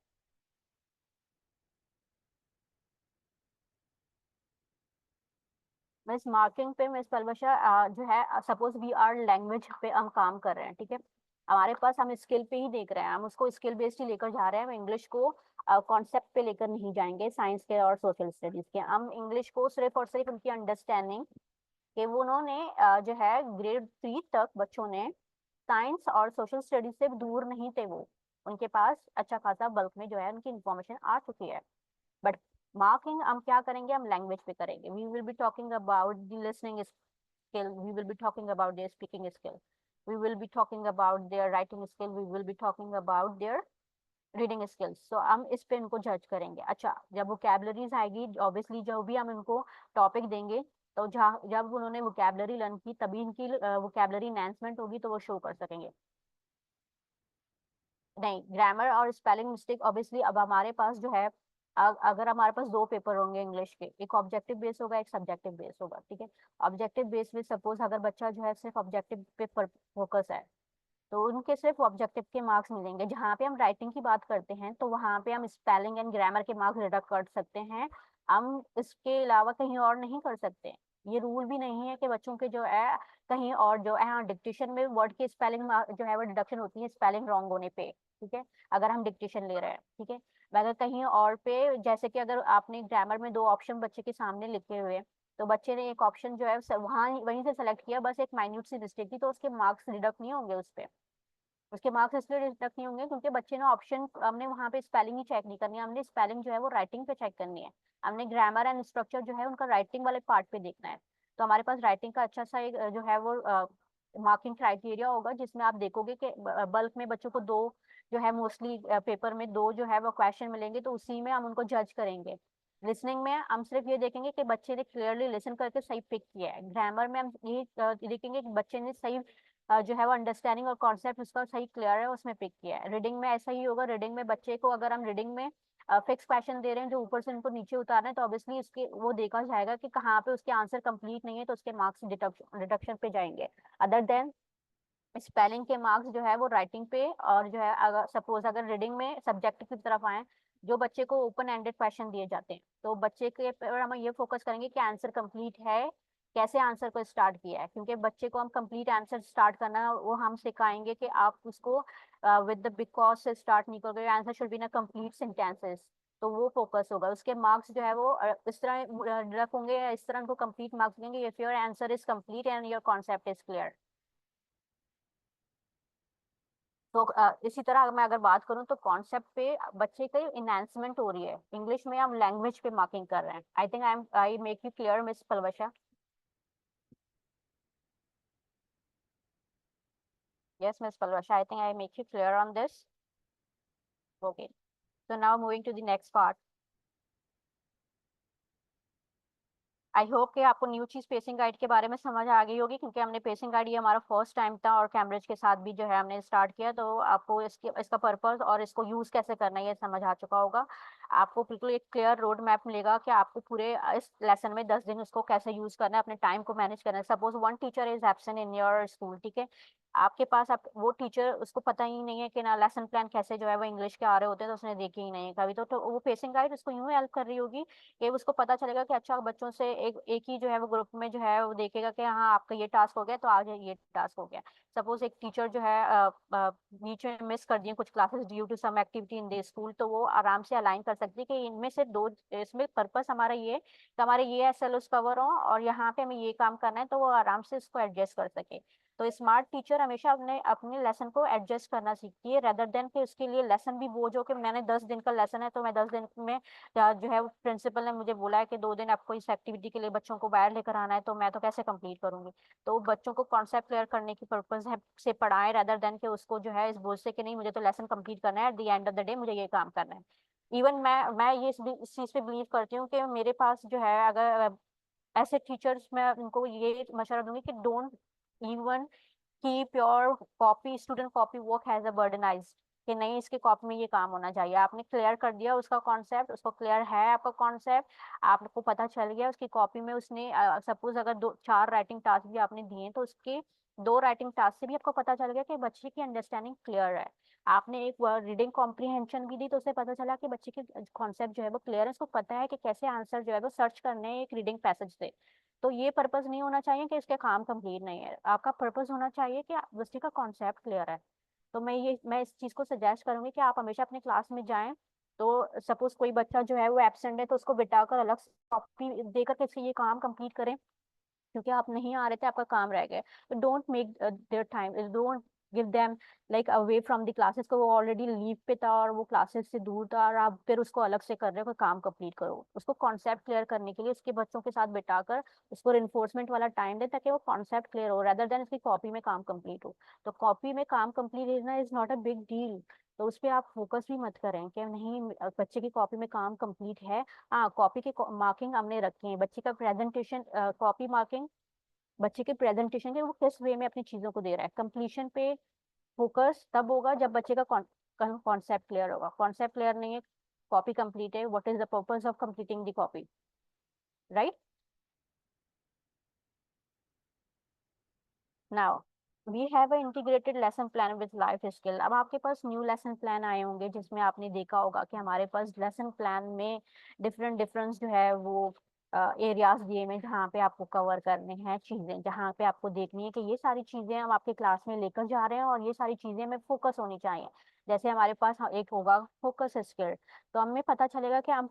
मिस मार्किंग पे मिस पलवशा जो है सपोज वी आर लैंग्वेज पे हम काम कर रहे हैं, ठीक है, हमारे पास हम स्किल पे ही देख रहे हैं, हम उसको स्किल बेस्ड ही लेकर जा रहे हैं, हम इंग्लिश को कॉन्सेप्ट पे लेकर नहीं जाएंगे साइंस के और सोशल स्टडीज के। हम इंग्लिश को सिर्फ और सिर्फ उनकी अंडरस्टैंडिंग कि वो उन्होंने जो है ग्रेड 3 तक बच्चों ने साइंस और सोशल स्टडीज से दूर नहीं थे, वो उनके पास अच्छा खासा बल्क में जो है उनकी इंफॉर्मेशन आ चुकी है। बट मार्किंग हम क्या करेंगे, हम लैंग्वेज पे करेंगे, we will be talking about the listening skill, we will be talking about their speaking skill, we will be talking about their writing skill, we will be talking about their reading skills. तो हम इस पे इनको जज करेंगे। अच्छा, जब vocabularies आएगी ऑब्वियसली, जो भी हम इनको टॉपिक देंगे तो जब उन्होंने वोकैबलरी लर्न की तभी इनकी वोकैबलरी एनहांसमेंट होगी तो वो शो कर सकेंगे। नहीं, ग्रामर और स्पेलिंग मिस्टेक ऑब्वियसली अब हमारे पास जो है, अगर हमारे पास दो पेपर होंगे इंग्लिश के, एक ऑब्जेक्टिव बेस होगा एक सब्जेक्टिव बेस होगा, ठीक है। ऑब्जेक्टिव बेस में सपोज अगर बच्चा जो है सिर्फ ऑब्जेक्टिव पे फोकस है तो उनके सिर्फ ऑब्जेक्टिव के मार्क्स मिलेंगे। जहाँ पे हम राइटिंग की बात करते हैं तो वहाँ पे हम स्पेलिंग एंड ग्रामर के मार्क्स डिडक्ट कर सकते हैं, हम इसके अलावा कहीं और नहीं कर सकते। ये रूल भी नहीं है कि बच्चों के जो है कहीं और जो है, हाँ डिक्टेशन में वर्ड की स्पेलिंग जो है वो डिडक्शन होती है स्पेलिंग रॉन्ग होने पे, ठीक है, अगर हम डिक्टेशन ले रहे हैं, ठीक है। अगर कहीं और पे, जैसे कि अगर आपने ग्रामर में दो ऑप्शन बच्चे के सामने लिखे हुए तो बच्चे ने एक ऑप्शन जो है वहाँ वहीं से सेलेक्ट किया, बस एक माइन्यूट सी मिस्टेक थी तो उसके मार्क्स डिडक्ट नहीं होंगे उस पर, उसके मार्क्स इसलिए डिडक्ट नहीं होंगे क्योंकि बच्चे ने ऑप्शन, हमने वहाँ पे स्पेलिंग ही चेक नहीं करनी है, हमने स्पेलिंग जो है वो राइटिंग पे चेक करनी है, हमने ग्रामर एंड स्ट्रक्चर जो है उनका राइटिंग वाले पार्ट पे देखना है। तो हमारे पास राइटिंग का अच्छा सा एक जो है वो मार्किंग क्राइटेरिया होगा जिसमें आप देखोगे कि बल्क में बच्चों को दो जो है मोस्टली पेपर में दो जो है वो क्वेश्चन मिलेंगे तो उसी में हम उनको जज करेंगे। लिसनिंग में हम सिर्फ ये देखेंगे कि बच्चे ने क्लियरली लिसन करके सही पिक किया है, ग्रामर में हम ये देखेंगे कि बच्चे ने सही जो है वो अंडरस्टैंडिंग और कॉन्सेप्ट उसका सही क्लियर है उसमें पिक किया है। रीडिंग में ऐसा ही होगा, रीडिंग में बच्चे को अगर हम रीडिंग में फिक्स क्वेश्चन दे रहे हैं जो ऊपर से उनको नीचे उतारना है तो ऑब्वियसली इसके वो देखा जाएगा कि कहाँ पे उसके आंसर कंप्लीट नहीं है तो उसके मार्क्स डिडक्शन पे जाएंगे। अदर देन स्पेलिंग के मार्क्स जो है वो राइटिंग पे, और जो है अगर सपोज अगर रीडिंग में सब्जेक्ट की तरफ आए, जो बच्चे को ओपन एंडेड क्वेश्चन दिए जाते हैं तो बच्चे के पर हम ये फोकस करेंगे कि आंसर कंप्लीट है, कैसे आंसर को स्टार्ट किया है, क्योंकि बच्चे को हम कंप्लीट आंसर स्टार्ट करना वो हम सिखाएंगे कि आप उसको विद द बिकॉज से स्टार्ट नहीं करोगे, आंसर शुड बी ना कंप्लीट सेंटेंसेस, तो वो फोकस होगा। उसके मार्क्स जो है वो इस तरह रखोगे या इस तरह उनको कंप्लीट मार्क्स देंगे, if your answer is complete and your concept is clear. तो इसी तरह मैं अगर बात करूं तो कॉन्सेप्ट पे बच्चे की इनहेंसमेंट हो रही है, इंग्लिश में हम लैंग्वेज पे मार्किंग कर रहे हैं। I think I make you clear miss Palwasha? Yes, Miss Palvasha, I think I make you clear on this. Okay. So now moving to the next part. I hope कि आपको new चीज pacing guide के बारे में समझ आ गई होगी, क्योंकि हमने पेसिंग गाइड ये हमारा फर्स्ट टाइम था और कैम्ब्रिज के साथ भी जो है हमने स्टार्ट किया, तो आपको इसका पर्पस और इसको यूज कैसे करना है ये समझ आ चुका होगा। आपको बिल्कुल एक क्लियर रोड मैप मिलेगा कि आपको पूरे इस लेसन में 10 दिन उसको कैसे यूज करना है, अपने टाइम को मैनेज करना है। Suppose one teacher is absent in your school, ठीक है, आपके पास आप वो टीचर उसको पता ही नहीं है कि ना लेसन प्लान कैसे जो है वो इंग्लिश के आ रहे होते हैं, तो उसने देखे ही नहीं है कभी, तो वो पेसिंग गाइड उसको यूं हेल्प कर रही होगी कि उसको पता चलेगा कि अच्छा बच्चों से एक ही जो है वो ग्रुप में जो है वो देखेगा कि हाँ आपका ये टास्क हो गया तो आज ये टास्क हो गया। सपोज एक टीचर जो है बीच में मिस कर दिए कुछ classes due to some activity in the school, तो वो आराम से अलाइन कर सकती है कि इनमें से दो, इसमें पर्पस हमारा ये कि हमारे ये एसएलओस कवर हो और यहाँ पे हमें ये काम करना है, तो वो आराम से इसको एडजस्ट कर सके। तो स्मार्ट टीचर हमेशा अपने अपने लेसन को एडजस्ट करना सीखती है, रेदर देन कि उसके लिए लेसन भी बोझ हो कि मैंने 10 दिन का लेसन है तो मैं 10 दिन में जो है प्रिंसिपल ने मुझे बोला है कि 2 दिन आपको इस एक्टिविटी के लिए बच्चों को बाहर लेकर आना है, तो मैं तो कैसे कंप्लीट करूंगी। तो बच्चों को कॉन्सेप्ट क्लियर करने की पर्पज है से पढ़ाएं, रेदर देन कि उसको जो है इस बोझ से कि नहीं मुझे तो लेसन कंप्लीट करना है, at the end of the day मुझे ये काम करना है। इवन मैं ये इस चीज पे बिलीव करती हूँ कि मेरे पास जो है अगर ऐसे टीचर्स, मैं उनको ये मशवरा दूंगी कि don't even keep your copy student copy work has a burdenised, कि नहीं इसके कॉपी में ये काम होना चाहिए। आपने क्लियर कर दिया उसका कॉन्सेप्ट, उसको क्लियर है आपका कॉन्सेप्ट, आपको पता चल गया उसकी कॉपी में उसने सपोज अगर 2-4 राइटिंग टास्क भी आपने दिए तो उसके 2 राइटिंग टास्क से भी आपको पता चल गया कि बच्चे की अंडरस्टैंडिंग क्लियर है। आपने एक रीडिंग कॉम्प्रिहेंशन भी दी तो उससे पता चला कि बच्चे के कॉन्सेप्ट जो है वो क्लियर है, उसको पता है कि कैसे आंसर जो है वो सर्च करने हैं एक रीडिंग पैसेज से। तो ये पर्पस नहीं होना चाहिए कि इसके काम कंप्लीट नहीं है, आपका पर्पस होना चाहिए कि बच्चे का कॉन्सेप्ट क्लियर है। तो मैं इस चीज को सजेस्ट करूंगी कि आप हमेशा अपने क्लास में जाएं, तो सपोज कोई बच्चा जो है वो एब्सेंट है तो उसको बिठाकर अलग से कॉपी देकर के इसके ये काम कंप्लीट करें, क्योंकि आप नहीं आ रहे थे आपका काम रह गया। तो don't make their time, don't give them like away from the classes, को वो ऑलरेडी लीव पे था और वो क्लासेस से दूर था और आप फिर उसको अलग से कर रहे हो कोई काम कंप्लीट करो। उसको कॉन्सेप्ट क्लियर करने के लिए उसके बच्चों के साथ बिठाकर उसको रिन्फोर्समेंट वाला टाइम दे ताकि वो कॉन्सेप्ट क्लियर हो, रेदर देन उसकी कॉपी में काम कंप्लीट हो। तो कॉपी में काम कंप्लीट होना is not a big deal, तो उस पर आप फोकस भी मत करें कि नहीं बच्चे की कॉपी में काम कंप्लीट है। हाँ, कॉपी की मार्किंग हमने रखी है, बच्चे का प्रेजेंटेशन कॉपी मार्किंग बच्चे के प्रेजेंटेशन के वो किस वे में अपनी चीजों को दे रहा है, कंप्लीशन पे फोकस तब होगा जब बच्चे का कॉन्सेप्ट क्लियर होगा। कॉन्सेप्ट क्लियर नहीं है, कॉपी कंप्लीट है, what is the purpose of completing the copy, right. Now we have a integrated lesson plan with life skill. अब आपके पास न्यू लेसन प्लान आए होंगे जिसमें आपने देखा होगा कि हमारे पास लेसन प्लान में डिफरेंट डिफरेंस जो है वो एरियाज दिए हुए हैं जहाँ पे आपको कवर करने हैं चीजें, जहाँ पे आपको देखनी है कि ये सारी चीजें हम आपके क्लास में लेकर जा रहे हैं और ये सारी चीजें हमें फोकस होनी चाहिए। जैसे हमारे पास एक होगा फोकस स्किल, तो हमें पता चलेगा कि हम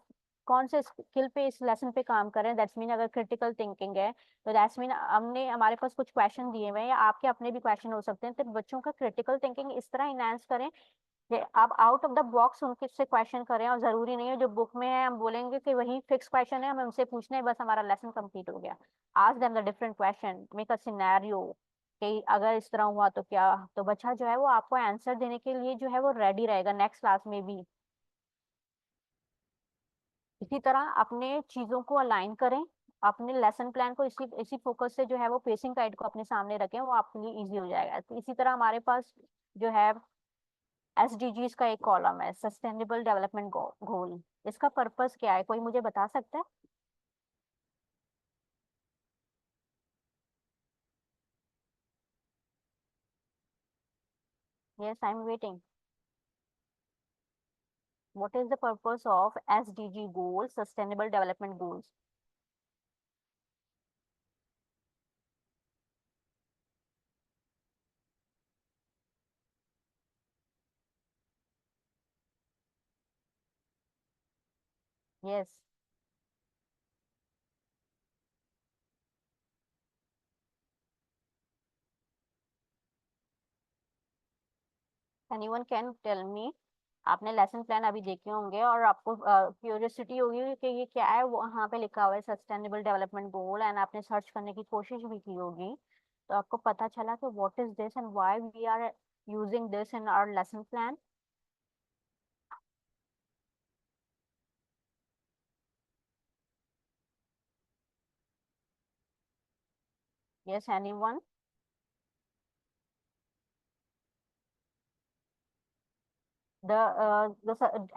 कौन से स्किल पे इस लेसन पे काम कर रहे हैं। दैट्स मीन अगर क्रिटिकल थिंकिंग है तो दैट्स मीन हमने हमारे पास कुछ क्वेश्चन दिए हुए हैं या आपके अपने भी क्वेश्चन हो सकते हैं, तो बच्चों का क्रिटिकल थिंकिंग इस तरह इनहेंस करें कि आप आउट ऑफ द बॉक्स उनके से क्वेश्चन करें, और जरूरी नहीं है जो बुक में है हम बोलेंगे कि वही फिक्स क्वेश्चन है हमें उनसे पूछना है बस हमारा लेसन कंप्लीट हो गया। Ask them the different question, make a scenario कि अगर इस तरह हुआ तो क्या, तो बच्चा जो है वो आपको आंसर देने के लिए जो है वो रेडी रहेगा नेक्स्ट क्लास में भी। इसी तरह अपने चीजों को अलाइन करें, अपने लेसन प्लान को इसी इसी फोकस से जो है वो पेसिंग गाइड को अपने सामने रखें, वो आपके लिए इजी हो जाएगा। तो इसी तरह हमारे पास जो है एसडीजीज का एक कॉलम है, सस्टेनेबल डेवलपमेंट गोल। इसका पर्पस क्या है, कोई मुझे बता सकता है? Yes, I am waiting. What is the purpose of SDG goal, sustainable development goals? Yes, anyone can tell me? आपने लेसन प्लान अभी देखे होंगे और आपको क्यूरियोसिटी होगी कि ये क्या है, वहाँ पे लिखा हुआ है सस्टेनेबल डेवलपमेंट गोल, एंड आपने सर्च करने की कोशिश भी की होगी, तो आपको पता चला कि what is this and why we are using this in our lesson plan. Yes, anyone? The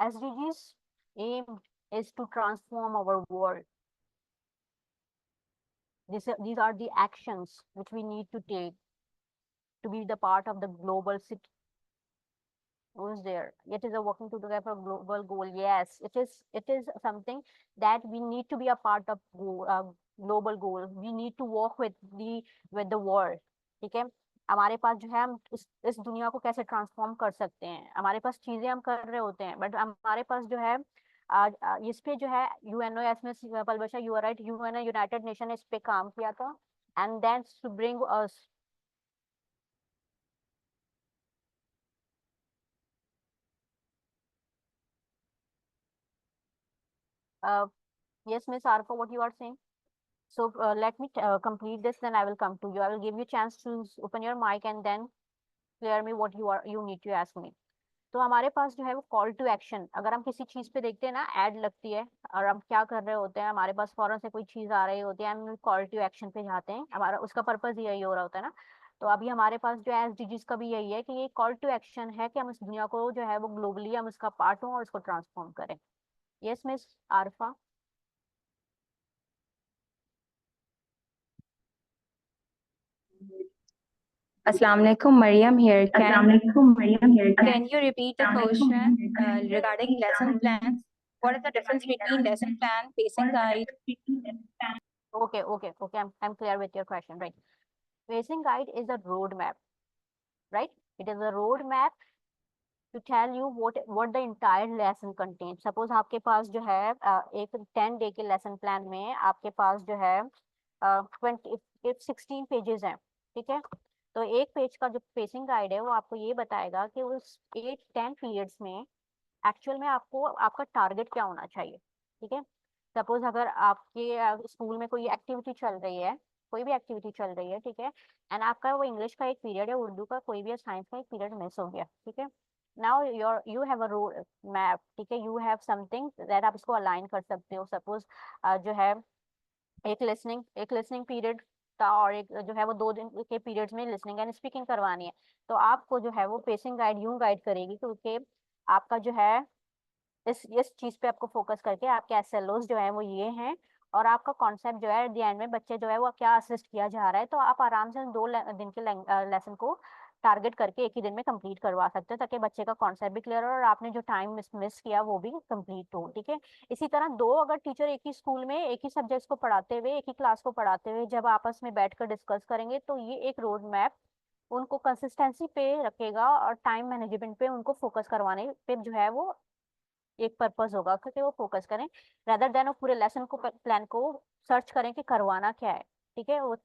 SDGs aim is to transform our world. These are the actions which we need to take to be the part of the global city. Who's there? It is a working together global goal. Yes, it is. It is something that we need to be a part of global goal. We need to work with the world. ठीक है, हमारे पास जो है हम इस दुनिया को कैसे ट्रांसफॉर्म कर सकते हैं. हमारे पास चीजें हम कर रहे होते हैं, बट हमारे पास जो है इस पे जो है यूएनओ इसमें Palwasha you are right, UNO United Nation ने इस पे काम किया था, and then to bring us yes, Miss Arfa, what you are saying? So let me complete this, then I will come to you. I will give you chance to open your mic and then clear me what you need to ask me. तो हमारे पास जो है वो call to action, अगर हम किसी चीज पे देखते हैं ना, एड लगती है और हम क्या कर रहे होते हैं, हमारे पास फौरन से कोई चीज आ रही होती है, हम कॉल टू एक्शन पे जाते हैं. हमारा उसका पर्पज यही हो रहा होता है ना. तो अभी हमारे पास जो है एसडीजीज का भी यही है कि ये कॉल टू एक्शन है कि हम इस दुनिया को जो है वो ग्लोबली हम इसका पार्ट हों और इसको ट्रांसफॉर्म करें. Yes miss Arfa. Assalamu alaikum, Mariam here. Can you repeat the question regarding lesson plans? What is the difference between lesson plan, pacing guide? Okay. I'm clear with your question, right? Pacing guide is a roadmap, right? It is a roadmap to tell you what the entire lesson contains. Suppose आपके पास जो है एक 10 day के lesson plan में आपके पास जो है 16 pages हैं, ठीक है. तो एक पेज का जो पेसिंग गाइड है वो आपको ये बताएगा कि उस 8-10 पीरियड्स में एक्चुअल में आपको आपका टारगेट क्या होना चाहिए, ठीक है. सपोज अगर आपके स्कूल में कोई एक्टिविटी चल रही है, कोई भी एक्टिविटी चल रही है, ठीक है, एंड आपका वो इंग्लिश का एक पीरियड है, उर्दू का कोई भी साइंस का एक पीरियड मिस हो गया, ठीक है. Now you have a road map, ठीक है, यू हैव समथिंग दैट आप इसको अलाइन कर सकते हो. सपोज जो है एक लिसनिंग पीरियड था और एक जो है वो 2 दिन के पीरियड्स में लिसनिंग एंड स्पीकिंग करवानी है. तो आपको जो है वो पेसिंग गाइड यूं गाइड करेगी क्योंकि आपका जो है इस चीज पे आपको फोकस करके आपके एसएलओस जो है वो ये हैं और आपका कॉन्सेप्ट जो है द एंड में बच्चे जो है वो क्या असिस्ट किया जा रहा है. तो आप आराम से 2 दिन के लेसन को टारगेट करके एक ही दिन में कंप्लीट करवा सकते हो ताकि बच्चे का कॉन्सेप्ट भी क्लियर हो और आपने जो टाइम मिस किया वो भी कंप्लीट हो, ठीक है. इसी तरह 2 अगर टीचर एक ही स्कूल में एक ही सब्जेक्ट्स को पढ़ाते हुए एक ही क्लास को पढ़ाते हुए जब आपस में बैठकर डिस्कस करेंगे तो ये एक रोड मैप उनको कंसिस्टेंसी पे रखेगा और टाइम मैनेजमेंट पे उनको फोकस करवाने पे जो है वो एक पर्पस होगा क्योंकि वो फोकस करें रादर देन वो पूरे लेसन को प्लान को सर्च करें कि करवाना क्या है, ठीक है. वो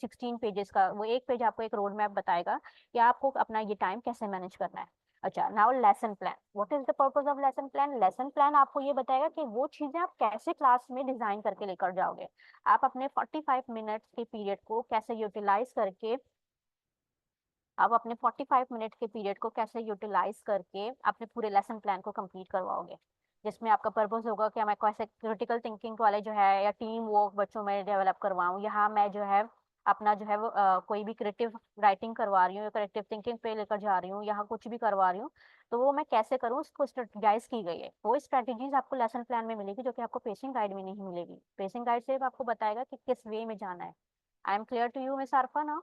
16 पेजेस का वो एक पेज आपको एक रोड मैप बताएगा कि आपको अपना ये टाइम कैसे मैनेज करना है. अच्छा, now lesson plan. What is the purpose of lesson plan? Lesson plan आपको ये बताएगा कि वो चीजें आप कैसे क्लास में डिजाइन करके लेकर जाओगे. आप अपने 45 मिनट्स के पीरियड को कैसे यूटिलाइज करके आप अपने 45 मिनट के पीरियड को कैसे यूटिलाइज करके अपने पूरे लेसन प्लान को कंप्लीट करवाओगे, जिसमें आपका पर्पस होगा कि मैं कैसे क्रिटिकल थिंकिंग वाले जो है या टीम वर्क बच्चों में डेवलप करवाऊँ. यहाँ मैं जो है अपना जो है वो कोई भी क्रिएटिव राइटिंग करवा रही हूँ या क्रिएटिव थिंकिंग पे लेकर जा रही हूँ, यहाँ कुछ भी करवा रही हूँ, तो वो मैं कैसे करूँ उसको स्ट्रेटेजाइज की गई है. वो स्ट्रेटेजीज आपको लेसन प्लान में मिलेगी जो कि आपको पेसिंग गाइड में नहीं मिलेगी. पेसिंग गाइड से आपको बताएगा कि किस वे में जाना है. I am clear to you miss Arfa ना?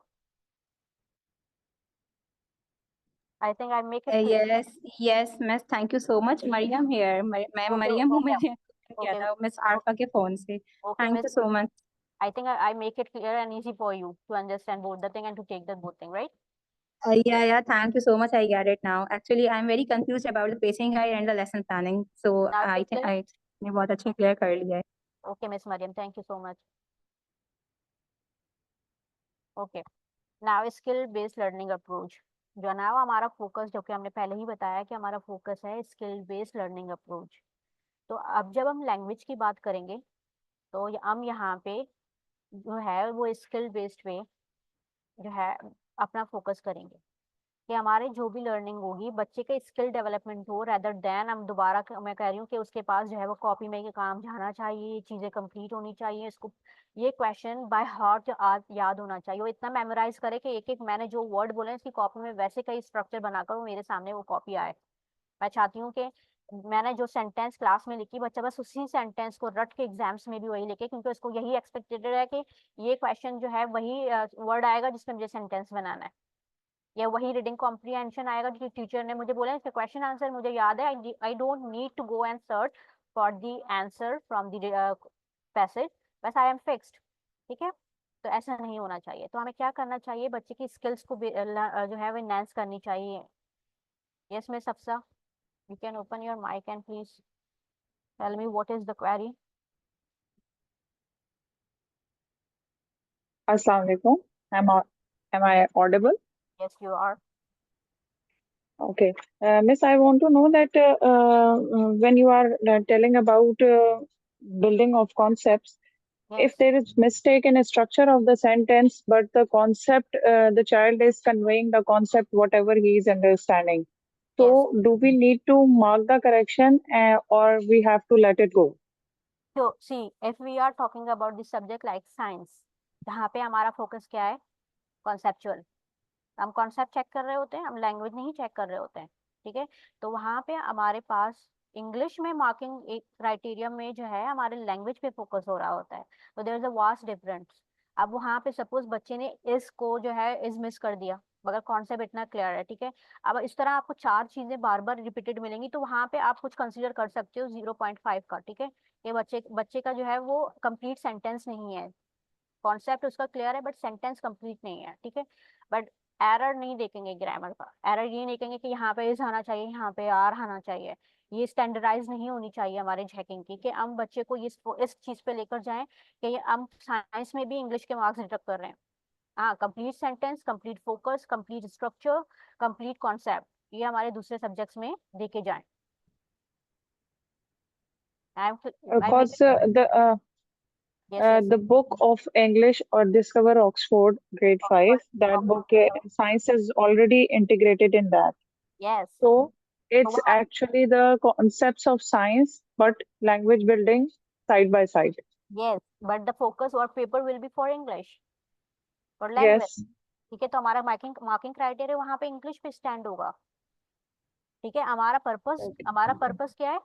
I think I make it clear. Yes, miss. Thank you so much. Mariam here. मैं Okay, Mariam हूँ. okay, मैंने किया okay, था मिस आरफा के फोन से. okay, Thank Miss. you so much. I think I make it clear and easy for you to understand both the thing and to take the both thing, right? Yeah. Thank you so much. I get it now. Actually, I'm very confused about the pacing guide and the lesson planning. So Now I it's think clear? ने बहुत अच्छे clear कर लिया है. Okay, Miss Mariam, thank you so much. Okay, now skill based learning approach. जो ना वो हमारा फोकस जो कि हमने पहले ही बताया कि हमारा फोकस है स्किल बेस्ड लर्निंग अप्रोच. तो अब जब हम लैंग्वेज की बात करेंगे तो हम यहाँ पे जो है वो स्किल बेस्ड वे जो है अपना फोकस करेंगे. कि हमारे जो भी लर्निंग होगी बच्चे का स्किल डेवलपमेंट हो, रेदर देन मैं कह रही हूँ कि उसके पास जो है वो कॉपी में काम जाना चाहिए, चीजें कंप्लीट होनी चाहिए, इसको ये क्वेश्चन बाय हार्ट याद होना चाहिए, वो इतना मेमोराइज करे कि एक एक मैंने जो वर्ड बोले हैं इसकी कॉपी में वैसे कई स्ट्रक्चर बनाकर वो मेरे सामने वो कॉपी आए। मैं चाहती हूँ कि मैंने जो सेंटेंस क्लास में लिखी बच्चा बस उसी सेंटेंस को रट के एग्जाम्स में भी वही लिखे, क्योंकि उसको यही एक्सपेक्टेड है कि ये क्वेश्चन जो है वही वर्ड आएगा जिसमें मुझे सेंटेंस बनाना है, या वही रीडिंग कॉम्प्रिहेंशन आएगा जो टीचर ने मुझे बोला इसका क्वेश्चन आंसर मुझे याद है, I don't need to go and search for the answer from the passage, बस आई एम फिक्स्ड। ठीक है, तो ऐसा नहीं होना चाहिए। तो हमें क्या करना चाहिए, बच्चे की स्किल्स को जो है वो एनहांस करनी चाहिए। Yes miss अफसा, you can open your mic and please tell me what is the query. Assalamu alaikum. Am I audible? Yes, you are. Okay. Miss, I want to know that when you are telling about building of concepts, Yes, if there is mistake in a structure of the sentence, but the concept, the child is conveying the concept, whatever he is understanding. So, do we need to mark the correction or we have to let it go? so see, if we are talking about the subject like science, जहाँ पे हमारा focus क्या है, conceptual, हम concept check कर रहे होते हैं, हम लैंग्वेज नहीं चेक कर रहे होते हैं। ठीक है, तो वहाँ पे हमारे पास इंग्लिश में मार्किंग एक क्राइटेरिया में जो है हमारे लैंग्वेज पे फोकस हो रहा होता है, तो there is a vast difference. अब वहाँ पे सपोज बच्चे ने इस को जो है इस मिस कर दिया, मगर कॉन्सेप्ट इतना क्लियर है। ठीक है, अब इस तरह आपको चार चीजें बार बार रिपीटेड मिलेंगी, तो वहाँ पे आप कुछ कंसीडर कर सकते हो 0.5 का। ठीक है, ये बच्चे का जो है वो कंप्लीट सेंटेंस नहीं है, कॉन्सेप्ट उसका क्लियर है बट सेंटेंस कंप्लीट नहीं है। ठीक है, बट एरर नहीं देखेंगे, ग्रामर का एरर ये नहीं कहेंगे कि यहाँ पे इस आना चाहिए, यहाँ पे आर आना चाहिए। ये स्टैंडर्डाइज नहीं होनी चाहिए हमारे चेकिंग की, कि हम बच्चे को इस चीज पे लेकर जाएं कि हम साइंस में भी इंग्लिश के मार्क्स डिडक्ट कर रहे हैं। हाँ, complete sentence, complete focus, complete structure, complete concept, ये हमारे दूसरे सब्जेक्ट्स में देके जाएं। Because the book of English or Discover Oxford grade 5, that book science is already integrated in that. Yes. So it's actually the concepts of science but language building side by side. Yes, but the focus or paper will be for English or language. Yes. ठीक है, तो हमारा marking criteria वहाँ पे English पे stand होगा। ठीक है, हमारा पर्पस क्या है,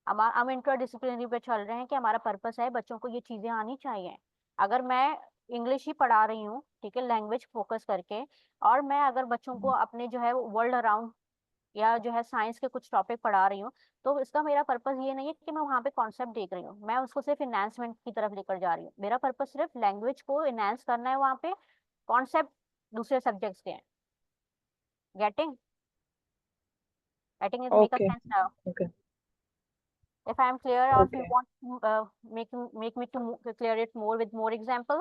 हम इंटरडिसिप्लिनरी पे चल रहे हैं कि हमारा पर्पस है बच्चों को ये चीजें आनी चाहिए। अगर मैं इंग्लिश ही पढ़ा रही हूँ, ठीक है, लैंग्वेज फोकस करके, और मैं अगर बच्चों को अपने जो है वर्ल्ड अराउंड या जो है साइंस के कुछ टॉपिक पढ़ा रही हूँ, तो इसका मेरा पर्पस ये नहीं है कि मैं वहाँ पे कॉन्सेप्ट देख रही हूँ, मैं उसको सिर्फ इनहांसमेंट की तरफ लेकर जा रही हूँ। मेरा पर्पस सिर्फ लैंग्वेज को इनहांस करना है, वहाँ पे कॉन्सेप्ट दूसरे सब्जेक्ट्स के हैं। Getting is make a Okay. Sense now? Okay. If I am clear, or if you Okay. want to make me to clear it more with more example.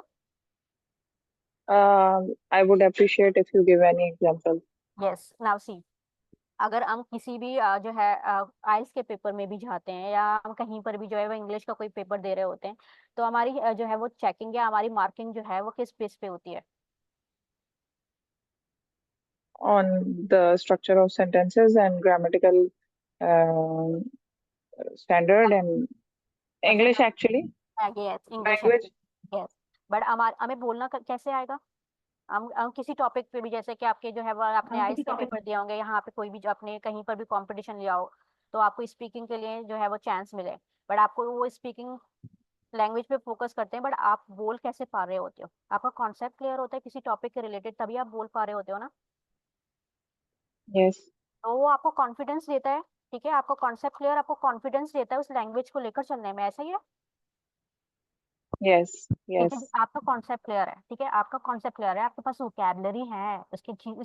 I would appreciate if you give any example. Yes, now see, अगर हम किसी भी जो है आइल्स के paper में भी जाते हैं, या हम कहीं पर भी जो है वो इंग्लिश का कोई पेपर दे रहे होते हैं, तो हमारी जो है वो चेकिंग या हमारी मार्किंग जो है वो किस बेस पे होती है? On the structure of sentences and grammatical standard and English actually. Yes, English Language. yes, but हमें बोलना कैसे आएगा? हम किसी टॉपिक पे भी, जैसे कि आपके जो है वो आपने आइल्स के पेपर दिए होंगे, यहाँ पे कोई भी जो आपने कहीं पर भी कंपटीशन लिया हो, तो आपको स्पीकिंग के लिए जो है वो चांस मिले, बट आपको वो स्पीकिंग लैंग्वेज पे फोकस करते हैं, बट आप बोल कैसे पा रहे होते हो? आपका कॉन्सेप्ट क्लियर होता है किसी टॉपिक के रिलेटेड, तभी आप बोल पा रहे होते हो ना। Yes. तो वो आपको कॉन्फिडेंस देता है। ठीक है, आपका कॉन्सेप्ट क्लियर आपको कॉन्फिडेंस देता है उस लैंग्वेज को लेकर चलने में, ऐसा ही है? Yes. Yes. ठीक है, आपका कॉन्सेप्ट क्लियर है, ठीक है, आपका कॉन्सेप्ट क्लियर है, आपके पास वोकैबुलरी है इस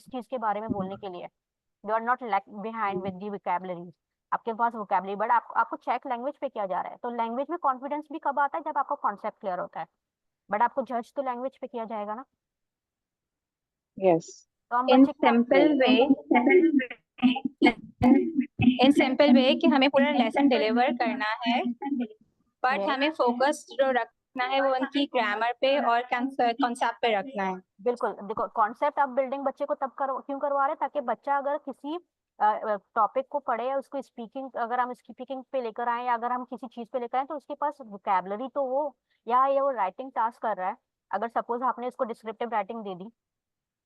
चीज के बारे में बोलने के लिए। You are not lag behind with the vocabulary, आपके पास वोकैबुलरी, बट आपको चेक लैंग्वेज पे किया जा रहा है। तो लैंग्वेज में कॉन्फिडेंस भी कब आता है? जब आपका कॉन्सेप्ट क्लियर होता है, बट आपको जज तो लैंग्वेज पे किया जाएगा ना। Yes. तो हम In बच्चे को simple way कि हमें पूरा लेसन डिलीवर करना है, बट Yes. हमें फोकस जो रखना है, वो उनकी ग्रामर पे और कॉन्सेप्ट पे रखना है। बिल्कुल, देखो कॉन्सेप्ट आप बिल्डिंग बच्चे को तब क्यों करवा रहे हैं, ताकि बच्चा अगर किसी टॉपिक को पढ़े या उसको स्पीकिंग, अगर हम स्पीकिंग पे लेकर आए या अगर हम किसी चीज पे लेकर आए तो उसके पास वोकैबुलरी तो हो, या ये वो राइटिंग टास्क कर रहा है। अगर सपोज आपने इसको डिस्क्रिप्टिव राइटिंग दे दी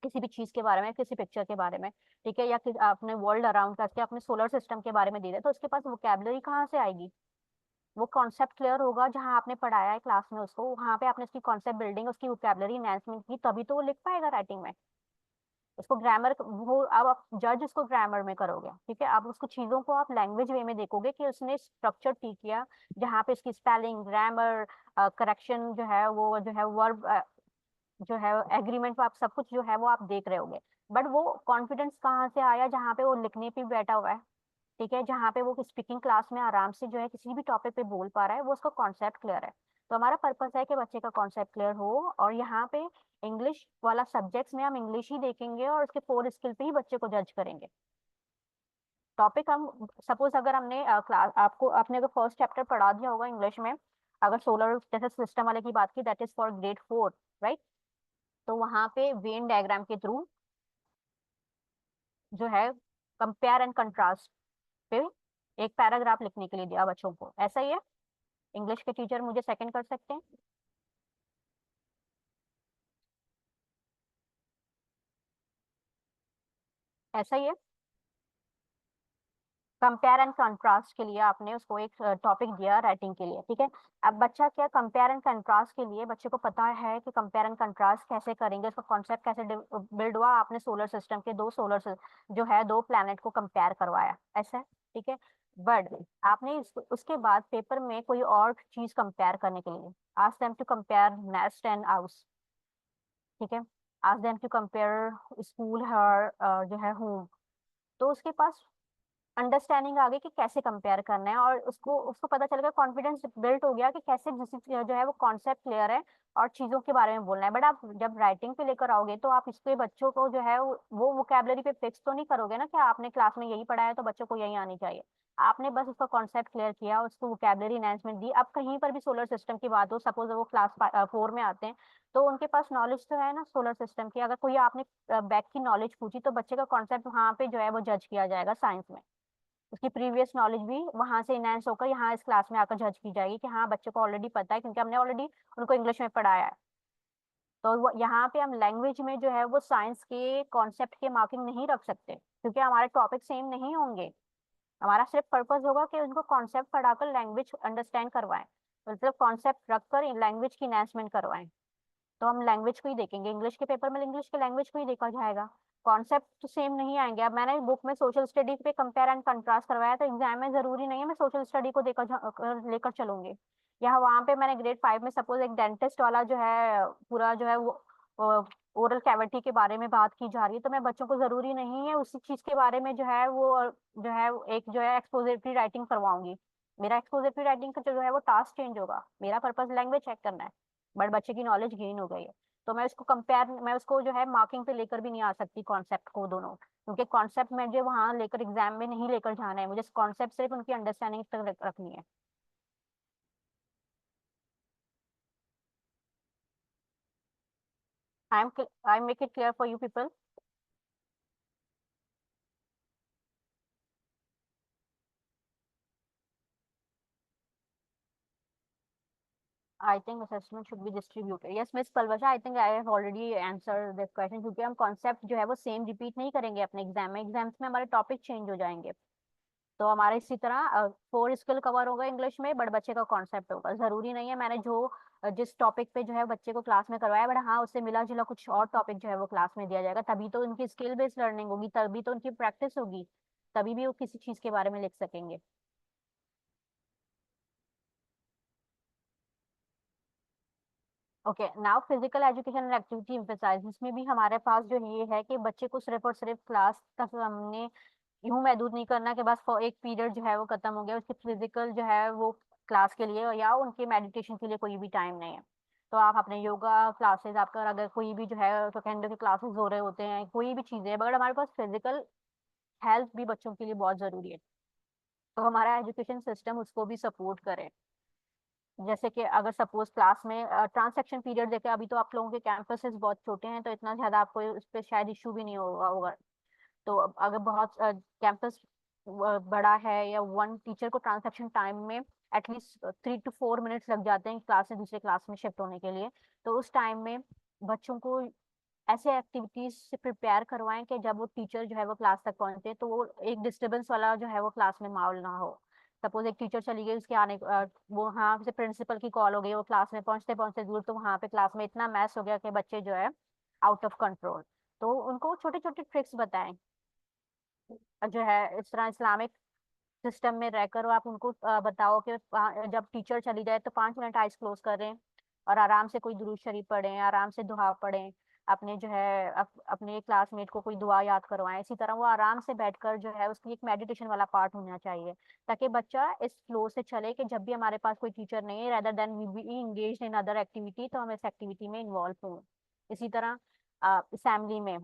किसी भी चीज के बारे में, किसी पिक्चर के बारे में, ठीक है, या आपने वर्ल्ड अराउंड करके अपने सोलर सिस्टम के बारे में दे दिया, तो उसके पास वोकैबुलरी कहाँ से आएगी? वो कॉन्सेप्ट क्लियर होगा जहां आपने पढ़ाया है क्लास में उसको, वहां पे आपने उसकी कॉन्सेप्ट बिल्डिंग, उसकी वोकैबुलरी एनहांसमेंट की, तभी तो वो लिख पाएगा राइटिंग में। उसको ग्रामर, वो अब आप जज उसको ग्रामर में करोगे, ठीक है, आप उसको चीजों को आप लैंग्वेज वे में देखोगे कि उसने स्ट्रक्चर ठीक किया, जहाँ पे इसकी स्पेलिंग, ग्रामर, करेक्शन जो है, वो जो है वर्ब जो है, एग्रीमेंट, आप सब कुछ जो है वो आप देख रहे होगे। बट वो कॉन्फिडेंस कहाँ से आया? जहाँ पे वो लिखने पे बैठा हुआ है, ठीक है, जहाँ पे वो स्पीकिंग क्लास में आराम से जो है किसी भी टॉपिक पे बोल पा रहा है, वो उसका कॉन्सेप्ट क्लियर है। तो हमारा पर्पस है कि बच्चे का कॉन्सेप्ट क्लियर हो, और यहाँ पे इंग्लिश वाला सब्जेक्ट्स में हम इंग्लिश ही देखेंगे और उसके 4 स्किल पे ही बच्चे को जज करेंगे। टॉपिक हम सपोज अगर हमने क्लास आपको, आपने अगर फर्स्ट चैप्टर पढ़ा दिया होगा इंग्लिश में, अगर सोलर जैसे सिस्टम वाले की बात की, that is for grade 4, right? तो वहां पे वेन डायग्राम के थ्रू जो है कंपेयर एंड कंट्रास्ट पे एक पैराग्राफ लिखने के लिए दिया बच्चों को, ऐसा ही है। इंग्लिश के टीचर मुझे सेकंड कर सकते हैं? ऐसा ही है। कंपेयर एंड कंट्रास्ट के लिए आपने उसको एक टॉपिक दिया राइटिंग के लिए, ठीक है। अब बच्चा क्या, कंपेयर एंड कंट्रास्ट के लिए बच्चे को पता है कि कंपेयर एंड कंट्रास्ट कैसे करेंगे, उसका कॉन्सेप्ट कैसे बिल्ड हुआ। आपने सोलर सिस्टम के जो है 2 प्लैनेट को कंपेयर करवाया, ऐसा है, ठीक है। बट आपने उसके बाद पेपर में कोई और चीज कंपेयर करने के लिए ask them to compare nest and house, ठीक है, ask them to compare school हर जो है होम। तो उसके पास अंडरस्टैंडिंग आ गई कि कैसे कंपेयर करना है, और उसको उसको पता चल गया, कॉन्फिडेंस बिल्ट हो गया कि कैसे जो है वो कॉन्सेप्ट क्लियर है और चीजों के बारे में बोलना है। बट आप जब राइटिंग पे लेकर आओगे तो आप इसके बच्चों को जो है वो वोकैबुलरी पे फिक्स तो नहीं करोगे ना कि आपने क्लास में यही पढ़ाया तो बच्चों को यही आनी चाहिए। आपने बस उसका कॉन्सेप्ट क्लियर किया, उसको वोकैबुलरी एनहांसमेंट दी। अब कहीं पर भी सोलर सिस्टम की बात हो, सपोज वो क्लास 4 में आते हैं, तो उनके पास नॉलेज तो है ना सोलर सिस्टम की। अगर कोई आपने बैक की नॉलेज पूछी तो बच्चे का कॉन्सेप्ट वहाँ पे जो है वो जज किया जाएगा साइंस में। उसकी प्रीवियस नॉलेज भी वहां से इनहेंस होकर यहाँ इस क्लास में आकर जज की जाएगी कि हाँ बच्चे को ऑलरेडी पता है, क्योंकि हमने ऑलरेडी उनको इंग्लिश में पढ़ाया है। तो यहाँ पे हम लैंग्वेज में जो है वो साइंस के कॉन्सेप्ट के मार्किंग नहीं रख सकते, क्योंकि हमारे टॉपिक सेम नहीं होंगे। हमारा सिर्फ पर्पस होगा कि उनको कॉन्सेप्ट पढ़ाकर लैंग्वेज अंडरस्टैंड करवाएं, मतलब कॉन्सेप्ट रखकर लैंग्वेज की इनहेंसमेंट करवाएं। तो हम लैंग्वेज को ही देखेंगे, इंग्लिश के पेपर में इंग्लिश के लैंग्वेज को ही देखा जाएगा, कॉन्सेप्ट तो सेम नहीं आएंगे। अब मैंने बुक में सोशल स्टडी पे कंपेयर एंड कंट्रास्ट करवाया, तो एग्जाम में जरूरी नहीं है मैं सोशल स्टडी को लेकर चलूंगी। या वहां पे मैंने ग्रेड 5 में सपोज एक डेंटिस्ट वाला जो है पूरा जो है वो ओरल कैविटी के बारे में बात की जा रही है, तो मैं बच्चों को जरूरी नहीं है उसी चीज के बारे में जो है वो जो है एक जो है एक्सपोजिटरी राइटिंग करवाऊंगी। मेरा एक्सपोजिटरी राइटिंग का जो है वो टास्क चेंज होगा, मेरा पर्पज लैंग्वेज चेक करना है, बट बच्चे की नॉलेज गेन हो गई है। तो मैं उसको जो है मार्किंग पे लेकर भी नहीं आ सकती कॉन्सेप्ट को दोनों, क्योंकि कॉन्सेप्ट में जो वहां लेकर एग्जाम में नहीं लेकर जाना है, मुझे कॉन्सेप्ट सिर्फ उनकी अंडरस्टैंडिंग तक रखनी है। I make it clear for you people? I think assessment should be distributed. Yes, Miss Palvasha, I think I have already answered this question, क्योंकि हम कॉन्सेप्ट जो है वो सेम रिपीट नहीं करेंगे अपने एग्जाम में, एग्जाम्स में हमारे टॉपिक चेंज हो जाएंगे। तो हमारे इसी तरह 4 स्किल कवर होगा इंग्लिश में, बट बच्चे का कॉन्सेप्ट होगा। जरूरी नहीं है मैंने जो जिस टॉपिक पे जो है बच्चे को क्लास में करवाया, बट हाँ उससे मिला जुला कुछ और टॉपिक जो है वो क्लास में दिया जाएगा, तभी तो उनकी स्किल बेस्ड लर्निंग होगी, तभी तो उनकी प्रैक्टिस होगी, तभी भी वो किसी चीज के बारे में लिख सकेंगे। Okay, now physical education and activity emphasize. इसमें भी हमारे पास जो ये है कि बच्चे को सिर्फ और सिर्फ क्लास तक हमने यूं महदूद नहीं करना कि बस एक पीरियड जो है वो खत्म हो गया, उसके फिजिकल जो है वो क्लास के लिए या उनके मेडिटेशन के लिए कोई भी टाइम नहीं है। तो आप अपने योगा क्लासेस, आपका अगर कोई भी जो है सेकेंडरी के क्लासेस हो रहे होते हैं, कोई भी चीजें, मगर हमारे पास फिजिकल हेल्थ भी बच्चों के लिए बहुत जरूरी है, तो हमारा एजुकेशन सिस्टम उसको भी सपोर्ट करे। जैसे कि अगर सपोज क्लास में ट्रांसैक्शन पीरियड देखे, अभी तो आप लोगों के कैंपसेस बहुत छोटे हैं तो इतना ज्यादा आपको उस पर शायद इशू भी नहीं होगा। तो अगर बहुत कैंपस बड़ा है या वन टीचर को ट्रांसैक्शन टाइम में एटलीस्ट 3 to 4 मिनट्स लग जाते हैं क्लास से दूसरे क्लास में शिफ्ट होने के लिए, तो उस टाइम में बच्चों को ऐसे एक्टिविटीज से प्रिपेयर करवाएं कि जब वो टीचर जो है वो क्लास तक पहुंचे तो वो एक डिस्टरबेंस वाला जो है वो क्लास में माहौल ना हो। सपोज एक टीचर चली गई, उसके आने वो वहाँ से प्रिंसिपल की कॉल हो गई, वो क्लास में पहुंचते पहुंचते दूर, तो वहाँ पे क्लास में इतना मैस हो गया कि बच्चे जो है आउट ऑफ कंट्रोल। तो उनको छोटे छोटे ट्रिक्स बताएं जो है इस तरह इस्लामिक सिस्टम में रहकर, आप उनको बताओ कि जब टीचर चली जाए तो 5 मिनट आइज क्लोज करें और आराम से कोई दुरूद शरीफ पढ़ें, आराम से दुआ पढ़ें, अपने जो है अपने क्लासमेट को कोई दुआ याद करवाएं। इसी तरह वो आराम से बैठकर जो है उसकी एक मेडिटेशन वाला पार्ट होना चाहिए, ताकि बच्चा इस फ्लो से चले कि जब भी हमारे पास कोई टीचर नहीं है, rather than we be engage in other activity, तो हम इस एक्टिविटी में इन्वॉल्व हों। इसी तरह असेंबली में,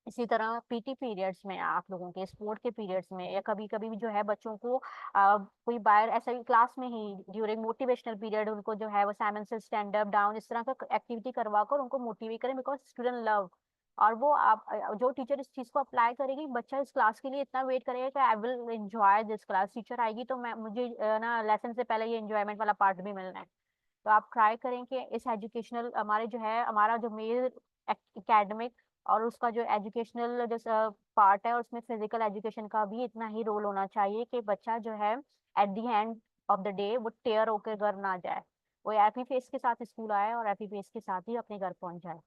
इसी तरह पीटी पीरियड्स में, आप लोगों के स्पोर्ट के पीरियड्स में, या कभी कभी भी जो है बच्चों को कोई बाहर ऐसा ही क्लास में ही ड्यूरिंग मोटिवेशनल पीरियड उनको जो है वो साइमन से स्टैंड अप डाउन इस तरह का एक्टिविटी करवा कर उनको मोटिवेट करें, बिकॉज स्टूडेंट लव। और वो आप जो टीचर इस चीज को अप्लाई करेगी, बच्चा इस क्लास के लिए इतना वेट करेगा कि I will enjoy this class, teacher आएगी तो मैं मुझे ना लेसन से पहले ये एंजॉयमेंट वाला पार्ट भी मिलना है। तो आप ट्राई करें कि इस एजुकेशनल हमारे जो है हमारा जो मेन एकेडमिक और उसका जो एजुकेशनल जो पार्ट है उसमें फिजिकल एजुकेशन का भी इतना ही रोल होना चाहिए कि बच्चा जो है at the end of the day वो टेयर होकर घर ना जाए, वो हैप्पी फेस के साथ स्कूल आए और हैप्पी फेस के साथ ही अपने घर पहुंच जाए।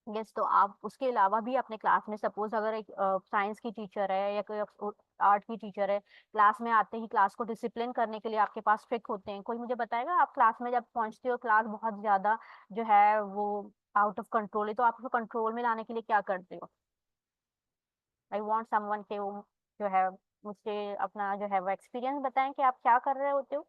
यस, तो आप उसके अलावा भी अपने क्लास में सपोज अगर एक साइंस की टीचर है या कोई आर्ट की टीचर है, क्लास में आते ही क्लास को डिसिप्लिन करने के लिए आपके पास ट्रिक होते हैं, कोई मुझे बताएगा? आप क्लास में जब पहुंचते हो क्लास बहुत ज्यादा जो है वो आउट ऑफ कंट्रोल है, तो आप उसको कंट्रोल में लाने के लिए क्या करते हो? आई वांट समवन के वो जो है मुझसे अपना जो है वो एक्सपीरियंस बताएं कि आप क्या कर रहे होते हो।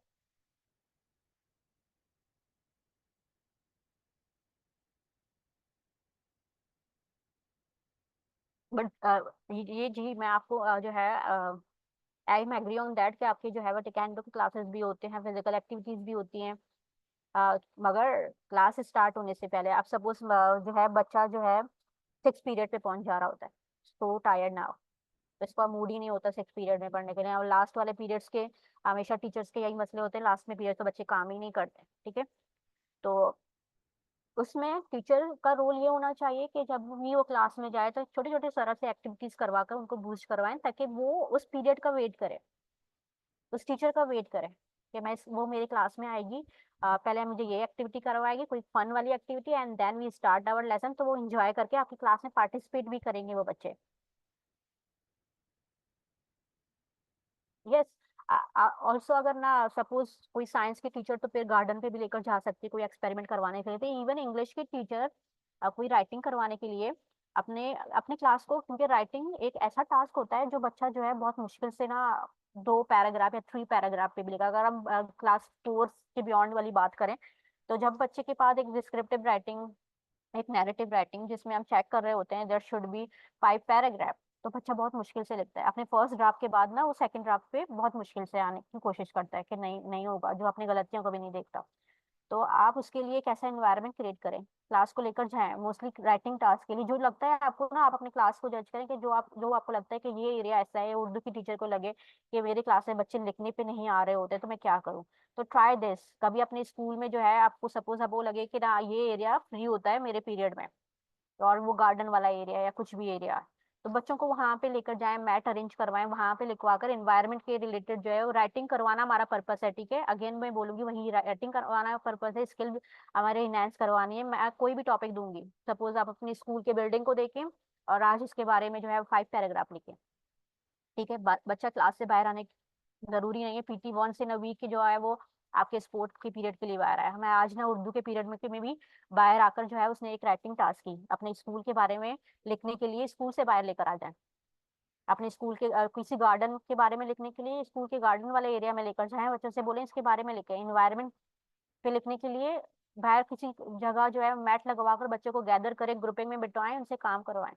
बट ये जी मैं आपको जो है I am agree on that कि आपके जो है वो टेक्वांडो की क्लासेस भी होते हैं, फिजिकल एक्टिविटीज भी होती हैं, मगर क्लास स्टार्ट होने से पहले आप सपोज जो है बच्चा जो है 6 पीरियड पे पहुंच जा रहा होता है, सो टायर्ड ना हो, तो इसका मूड ही नहीं होता 6 पीरियड में पढ़ने के लिए, और लास्ट वाले पीरियड्स के हमेशा टीचर्स के यही मसले होते हैं, लास्ट में पीरियड तो बच्चे काम ही नहीं करते, ठीक है। तो उसमें टीचर का रोल ये होना चाहिए कि जब भी वो क्लास में जाए तो छोटे छोटे तरह से एक्टिविटीज करवा कर उनको बूस्ट करवाएं, ताकि वो उस पीरियड का वेट करे, उस टीचर का वेट करे कि वो मेरे क्लास में आएगी, पहले मुझे ये एक्टिविटी करवाएगी, कोई फन वाली activity, and then we start our lesson, तो वो एंजॉय करके आपकी क्लास में पार्टिसिपेट भी करेंगे वो बच्चे। यस, ऑल्सो अगर ना सपोज कोई साइंस की टीचर तो फिर गार्डन पे भी लेकर जा सकती है कोई एक्सपेरिमेंट करवाने के लिए, तो इवन इंग्लिश की टीचर कोई राइटिंग करवाने के लिए अपने अपने क्लास को, क्योंकि राइटिंग एक ऐसा टास्क होता है जो बच्चा जो है बहुत मुश्किल से ना 2 पैराग्राफ या 3 पैराग्राफ पे भी लिखा, अगर हम क्लास 4 के बियॉन्ड वाली बात करें, तो जब बच्चे के पास एक डिस्क्रिप्टिव राइटिंग, एक नैरेटिव राइटिंग जिसमें हम चेक कर रहे होते हैं देयर शुड बी 5 पैराग्राफ, तो बच्चा बहुत मुश्किल से लिखता है, अपने फर्स्ट ड्राफ्ट के बाद ना वो सेकंड ड्राफ्ट पे बहुत मुश्किल से आने की कोशिश करता है कि नहीं नहीं होगा, जो अपनी गलतियों को भी नहीं देखता। तो आप उसके लिए एक ऐसा एनवायरनमेंट क्रिएट करें, क्लास को लेकर जाएं, मोस्टली राइटिंग टास्क के लिए जो लगता है आपको ना, आप अपनी क्लास को जज करें कि जो आपको लगता है कि ये एरिया ऐसा है, उर्दू की टीचर को लगे कि मेरे क्लास में बच्चे लिखने पे नहीं आ रहे होते तो मैं क्या करूं। तो ट्राई दिस, कभी अपने स्कूल में जो है आपको सपोज अब वो लगे कि ना ये एरिया फ्री होता है मेरे पीरियड में, और वो गार्डन वाला एरिया या कुछ भी एरिया, तो बच्चों को वहां पे लेकर जाएं, मैट अरेंज करवाएं, वहां पे लिखवा कर एनवायरनमेंट के रिलेटेड जो है वो राइटिंग करवाना हमारा पर्पस है, ठीक है। अगेन मैं बोलूंगी वही राइटिंग करवाना पर्पस है, स्किल हमारे इनहेंस करवानी है। मैं कोई भी टॉपिक दूंगी, सपोज आप अपनी स्कूल के बिल्डिंग को देखें और आज इसके बारे में जो है 5 पैराग्राफ लिखें, ठीक है। बच्चा क्लास से बाहर आने जरूरी नहीं है PT once in a week की जो है वो आपके स्पोर्ट के पीरियड के लिए बाहर आया, हमें आज ना उर्दू के पीरियड में भी बाहर आकर जो है उसने एक राइटिंग टास्क की अपने स्कूल के बारे में लिखने के लिए, स्कूल से बाहर लेकर आ जाए, अपने स्कूल के किसी गार्डन के बारे में लिखने के लिए स्कूल के गार्डन वाले एरिया में लेकर जाएं, बच्चों से बोलें इसके बारे में लिखें, इन्वायरमेंट पे लिखने के लिए बाहर किसी जगह जो है मैट लगवा कर बच्चों को गैदर करें, ग्रुपिंग में बिठवाएं, उनसे काम करवाएं।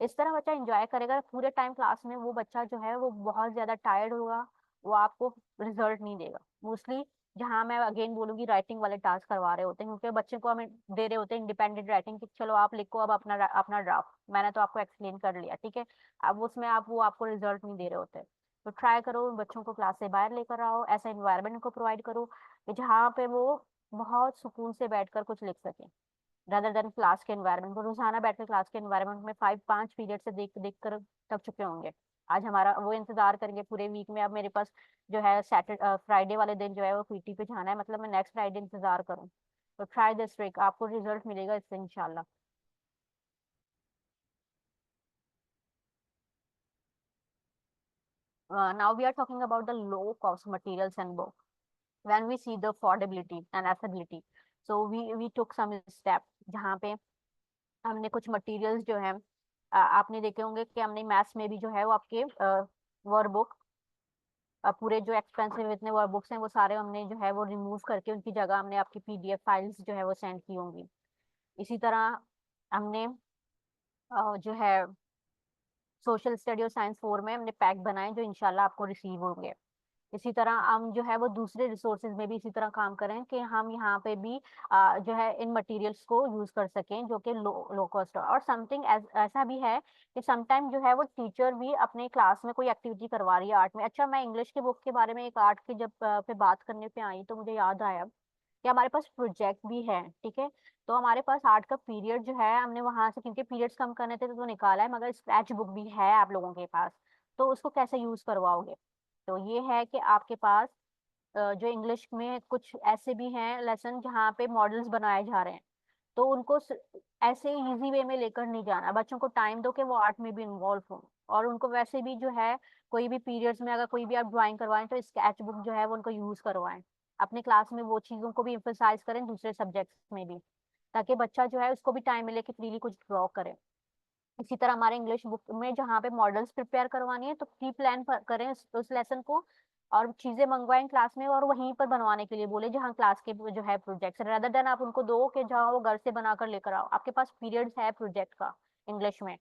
इस तरह बच्चा एंजॉय करेगा पूरे टाइम क्लास में, वो बच्चा जो है वो बहुत ज्यादा टायर्ड होगा, वो आपको रिजल्ट नहीं देगा। मोस्टली जहाँ मैं अगेन बोलूंगी राइटिंग वाले टास्क करवा रहे होते हैं, क्योंकि बच्चे को हमें दे रहे होते हैं इंडिपेंडेंट राइटिंग कि चलो आप लिखो अब अपना अपना ड्राफ्ट, मैंने तो आपको एक्सप्लेन कर लिया, ठीक है। अब उसमें आप वो आपको रिजल्ट नहीं दे रहे होते, तो ट्राई करो उन बच्चों को क्लास से बाहर लेकर आओ, ऐसा इन्वायरमेंट को प्रोवाइड करो कि जहाँ पे वो बहुत सुकून से बैठकर कुछ लिख सके, रादर देन क्लास के एनवायरनमेंट को। रोजाना बैठकर क्लास के एनवायरनमेंट में 5 पीरियड से देख देख कर थक चुके होंगे, आज हमारा वो इंतजार करेंगे पूरे वीक में। अब मेरे पास जो है सैटरडे फ्राइडे वाले दिन जो है वो पीटी पे जाना है, मतलब मैं नेक्स्ट फ्राइडे इंतजार करूँ। तो ट्राई दिस ट्रिक, आपको रिजल्ट मिलेगा इससे इंशाल्लाह। Now we are talking about the low cost materials and book. When we see the affordability and accessibility, so we took some step जहाँ पे हमने कुछ मटेरियल्स जो है आपने देखे होंगे कि हमने मैथ्स में भी जो है वो आपके वर्क बुक पूरे जो एक्सपेंसिव इतने वर्क बुक्स हैं वो सारे हमने जो है वो रिमूव करके उनकी जगह हमने आपकी पीडीएफ फाइल्स जो है वो सेंड की होंगी। इसी तरह हमने जो है सोशल स्टडी और साइंस 4 में हमने पैक बनाए जो इंशाल्लाह आपको रिसीव होंगे। इसी तरह हम जो है वो दूसरे रिसोर्सेज में भी इसी तरह काम करें कि हम यहाँ पे भी जो है इन मटेरियल्स को यूज कर सकें जो कि लो कॉस्ट है। और समथिंग ऐसा भी है कि समटाइम जो है वो टीचर भी अपने क्लास में कोई एक्टिविटी करवा रही है आर्ट में। अच्छा, मैं इंग्लिश की बुक के बारे में एक आर्ट की जब पे बात करने पे आई तो मुझे याद आया कि हमारे पास प्रोजेक्ट भी है, ठीक है। तो हमारे पास आर्ट का पीरियड जो है हमने वहां से, क्योंकि पीरियड्स कम करने थे तो निकाला है, मगर स्क्रैच बुक भी है आप लोगों के पास, तो उसको कैसे यूज करवाओगे। तो ये है कि आपके पास जो इंग्लिश में कुछ ऐसे भी हैं लेसन जहाँ पे मॉडल्स बनाए जा रहे हैं, तो उनको ऐसे इजी वे में लेकर नहीं जाना, बच्चों को टाइम दो कि वो आर्ट में भी इन्वॉल्व हो। और उनको वैसे भी जो है कोई भी पीरियड्स में अगर कोई भी आप ड्राइंग करवाएं तो स्केच बुक जो है वो उनको यूज करवाएं, अपनी क्लास में वो चीज़ों को भी इम्फेसाइज करें दूसरे सब्जेक्ट्स में भी, ताकि बच्चा जो है उसको भी टाइम मिले कि फ्रीली कुछ ड्रॉ करे। इसी तरह हमारे इंग्लिश बुक में जहाँ पे मॉडल्स प्रिपेयर करवानी है तो प्री प्लान करें उस लेसन को, और चीजें मंगवाएं क्लास में और वहीं पर बनवाने के लिए बोले जहाँ क्लास के जो है प्रोजेक्ट्स, रेदर देन आप उनको दो कि जहाँ वो घर से बनाकर लेकर आओ। आपके पास पीरियड्स है प्रोजेक्ट का इंग्लिश में,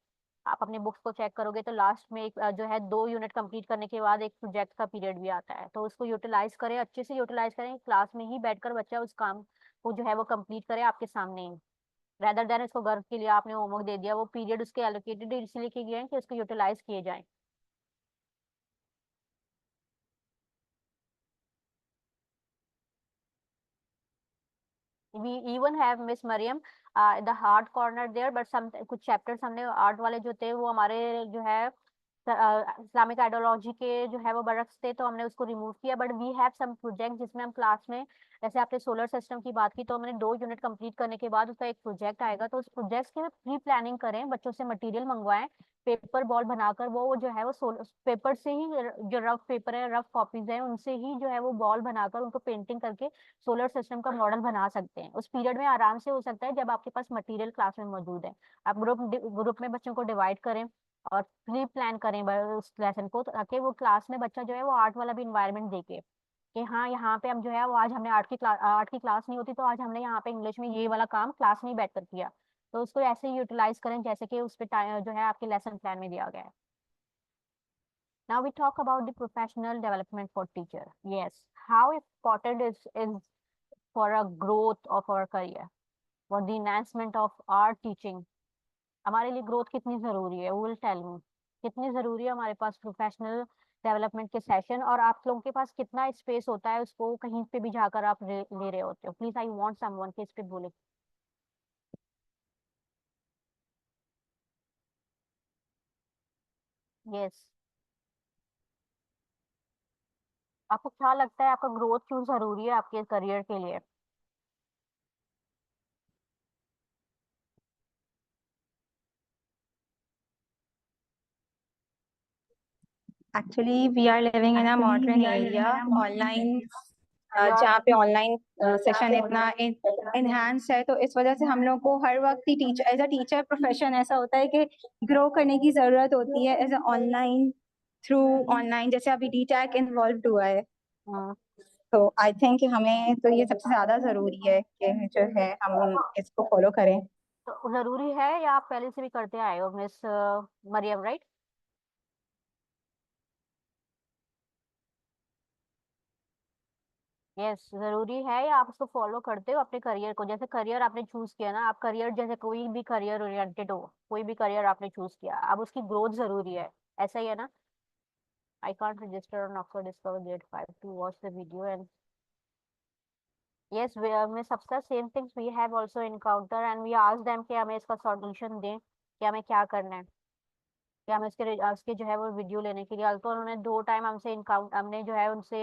आप अपने बुक्स को चेक करोगे तो लास्ट में एक जो है 2 यूनिट कंप्लीट करने के बाद एक प्रोजेक्ट का पीरियड भी आता है, तो उसको यूटिलाइज करें, अच्छे से यूटिलाइज करें, क्लास में ही बैठकर बच्चा उस काम को जो है वो कंप्लीट करे आपके सामने ही, रेदर देन इसको घर के लिए आपने होमवर्क दे दिया। वो पीरियड उसके एलोकेटेड इसलिए किए गए हैं कि उसको यूटिलाइज किए जाएं। We even have Miss Mariam the hard corner there, but some कुछ चैप्टर्स हमने आर्ट वाले जो थे वो हमारे जो है इस्लामिक आइडियोलॉजी के जो है वो बरक्स थे तो हमने उसको रिमूव किया। But we have some project जिसमें हम क्लास में, जैसे आपने सोलर सिस्टम की बात की, तो हमने 2 यूनिट कंप्लीट करने के बाद उसका एक प्रोजेक्ट आएगा, तो उस प्रोजेक्ट की प्री प्लानिंग करें, बच्चों से मटेरियल मंगवाएं, पेपर बॉल बनाकर वो जो है वो पेपर से ही, जो रफ पेपर है रफ कॉपीज है उनसे ही जो है वो बॉल बनाकर उनको पेंटिंग करके सोलर सिस्टम का मॉडल बना सकते हैं। उस पीरियड में आराम से हो सकता है जब आपके पास मटेरियल क्लास में मौजूद है। आप ग्रुप में बच्चों को डिवाइड करें और प्री प्लान करें उस लेसन को, ताकि वो क्लास में बच्चा जो है वो आर्ट वाला भी इन्वायरमेंट देखे कि हाँ यहाँ पे हम जो है वो आज हमने आर्ट की क्लास नहीं होती तो आज हमने यहाँ पे इंग्लिश में ये वाला काम क्लास में ही बैठ कर किया, तो उसको ऐसे ही यूटिलाइज करें जैसे कि उस पे जो है आपके लेसन प्लान में दिया गया है। Now we talk about the professional development for teacher. Yes, how important is for a growth of our career, for the enhancement of our teaching. हमारे लिए ग्रोथ कितनी जरूरी है, विल टेल मी कितनी जरूरी है हमारे पास प्रोफेशनल डेवलपमेंट के सेशन, और आप लोगों के पास कितना स्पेस होता है उसको कहीं पे भी जाकर आप ले रहे होते हो। प्लीज आई वांट समवन के इस पे बोले। यस, आपको क्या लगता है आपका ग्रोथ क्यों जरूरी है आपके करियर के लिए? Actually, we are living in a modern area, online जहाँ पे ऑनलाइन सेशन इतना इनहेंस है, तो इस वजह से हम लोग को हर वक्त ही teacher as a teacher profession ऐसा होता है कि ग्रो करने की जरूरत होती है as a online through online, जैसे अभी डीटैक इन्वॉल्व हुआ है। तो आई थिंक हमें तो ये सबसे ज्यादा जरूरी है कि जो है हम इसको फॉलो करें। तो जरूरी है या आप पहले से भी करते आए हो मिस मरियम, राइट? यस, जरूरी है या आप उसको फॉलो करते हो अपने करियर को? जैसे करियर आपने चूज किया ना, आप करियर जैसे कोई भी करियर ओरिएंटेड हो, कोई भी करियर आपने चूज किया, अब उसकी ग्रोथ जरूरी है, ऐसा ही है ना? I can't register on Oxford discover grade 5 to watch the video and yes में सबसे same things we have also encounter and we ask them कि हमें इसका सॉल्यूशन दें कि हमें क्या करना है, कि हमें उसके जो है वो वीडियो लेने के लिए। तो उन्होंने 2 टाइम हमने जो है उनसे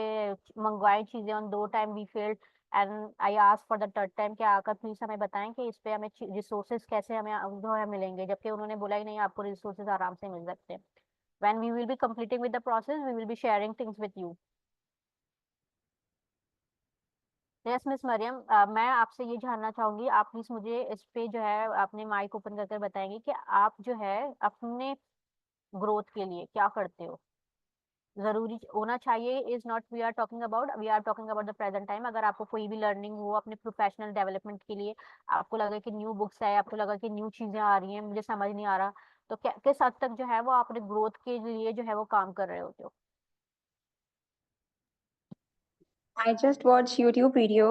मंगवाई चीजें, on 2 time we failed and I ask for the third time कि आकर प्लीज हमें बताएं कि इस पे हमें रिसोर्सेज कैसे हमें जो है मिलेंगे, जबकि उन्होंने बोला ही नहीं आपको रिसोर्सेज आराम से मिल सकते हैं। when we will be completing with the process we will be sharing things with you। Yes miss Mariam, मैं आपसे ये जानना चाहूंगी, आप प्लीज मुझे इस पे जो है आपने माइक ओपन करके बताएंगे कि आप जो है अपने ग्रोथ के लिए क्या करते हो? जरूरी होना चाहिए is not we are talking about, we are talking about the present time. अगर आपको कोई भी लर्निंग हो अपने प्रोफेशनल डेवलपमेंट के लिए, आपको लगा कि न्यू बुक्स है, आपको लगा कि न्यू चीजें आ रही हैं, मुझे समझ नहीं आ रहा, तो किस हद तक जो है वो अपने ग्रोथ के लिए जो है वो काम कर रहे होते हो? I just watch YouTube video.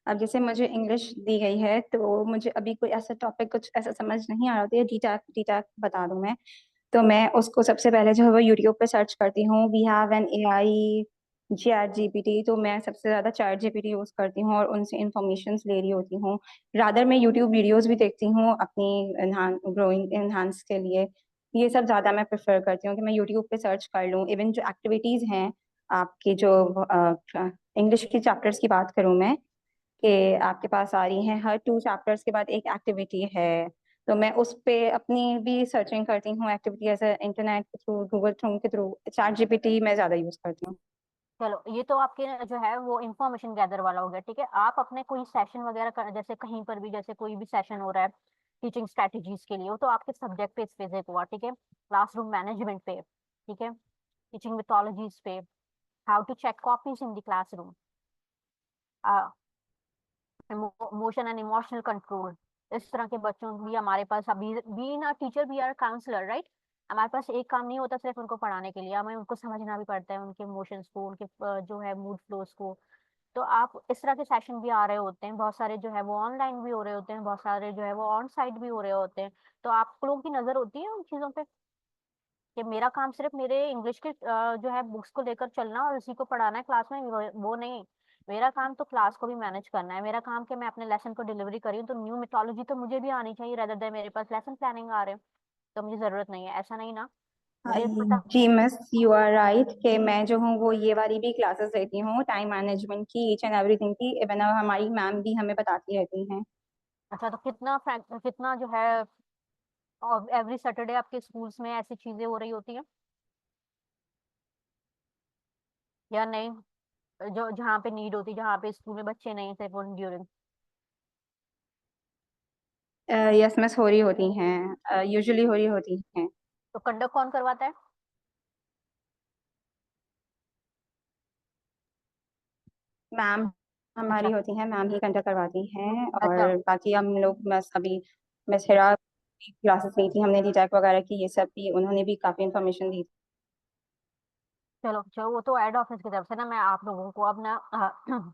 अब जैसे मुझे इंग्लिश दी गई है तो मुझे अभी कोई ऐसा टॉपिक कुछ ऐसा समझ नहीं आ रहा होता है, डी टैक बता दूं मैं, तो मैं उसको सबसे पहले जो है वो यूट्यूब पे सर्च करती हूँ। We have an AI chat GPT, तो मैं सबसे ज़्यादा चैट जीपीटी यूज़ करती हूँ और उनसे इंफॉर्मेशन ले रही होती हूँ। रादर मैं यूट्यूब वीडियोज़ भी देखती हूँ अपनी ग्रोइंग एनहांस के लिए। ये सब ज़्यादा मैं प्रेफर करती हूँ कि मैं यूट्यूब पे सर्च कर लूँ। इवन जो एक्टिविटीज़ हैं आपकी, जो इंग्लिश की चैप्टर्स की बात करूँ मैं, कि आपके पास आ रही हैं हर 2 चैप्टर्स के बाद एक एक्टिविटी है, तो मैं उस पे अपनी भी सर्चिंग करती हूँ एक्टिविटी, ऐसे इंटरनेट के थ्रू, गूगल थ्रू के थ्रू। चैट जीपीटी मैं ज़्यादा यूज़ करती हूँ। चलो, ये तो आपके जो है वो इंफॉर्मेशन गैदर वाला हो गया, ठीक है। आप अपने कोई सेशन वगैरह जैसे कहीं पर भी, जैसे कोई भी सेशन हो रहा है टीचिंग स्ट्रेटजीज के लिए, वो तो आपके सब्जेक्ट पे स्पेसिफिक हुआ, ठीक है। क्लासरूम मैनेजमेंट पे, ठीक है, टीचिंग मेथोलॉजीज पे, how to check copies in the classroom, emotion and emotional control, इस तरह के बच्चों भी हमारे पास अभी being a teacher we are counsellor, right. हमारे पास एक काम नहीं होता सिर्फ उनको पढ़ाने के लिए, हमें उनको समझना भी पड़ता है, उनके इमोशंस को, उनके जो है मूड फ्लोज को। तो आप इस तरह के सेशन भी आ रहे होते हैं, बहुत सारे जो है वो ऑनलाइन भी हो रहे होते हैं, बहुत सारे जो है वो ऑन साइट भी हो रहे होते हैं। तो आप लोगों की नजर होती है उन चीजों पे कि मेरा काम सिर्फ मेरे इंग्लिश के जो है बुक्स को लेकर चलना और उसी को पढ़ाना है क्लास में, वो नहीं। मेरा काम तो क्लास को भी मैनेज करना है, मेरा काम कि मैं अपने लेसन को डिलीवरी करी हूँ, तो न्यू मेथोलॉजी तो मुझे भी आनी चाहिए, रेदर देन मेरे पास लेसन प्लानिंग आ रहे हैं तो मुझे जरूरत नहीं है, ऐसा नहीं ना। मुझे पता। जी मिस, यू आर राइट कि मैं जो हूँ वो ये वाली भी क्लासेस देती हूँ, टाइम मैनेजमेंट की, ईच एंड एवरीथिंग की। इवन हमारी मैम भी हमें बताती रहती हैं। अच्छा, तो कितना जो है एवरी सैटरडे आपके स्कूल्स में ऐसी चीजें हो रही होती हैं या नहीं? जो जहाँ पे नीड होती है, जहाँ पे स्कूल में बच्चे नहीं थे ड्यूरिंग। यस मिस, हो रही होती हैं, यूजुअली हो रही होती हैं। तो कंडक्ट कौन करवाता है? मैम अच्छा। हमारी होती हैं, मैम ही कंडक्ट करवाती हैं। अच्छा, और बाकी हम लोग बस अभी मिस हिरा क्लासेस ली थी हमने, डीटैक वगैरह की, ये सब भी उन्होंने भी काफी इन्फॉर्मेशन दी। चलो चलो, वो तो हेड ऑफिस की तरफ से ना, मैं आप लोगों को अब ना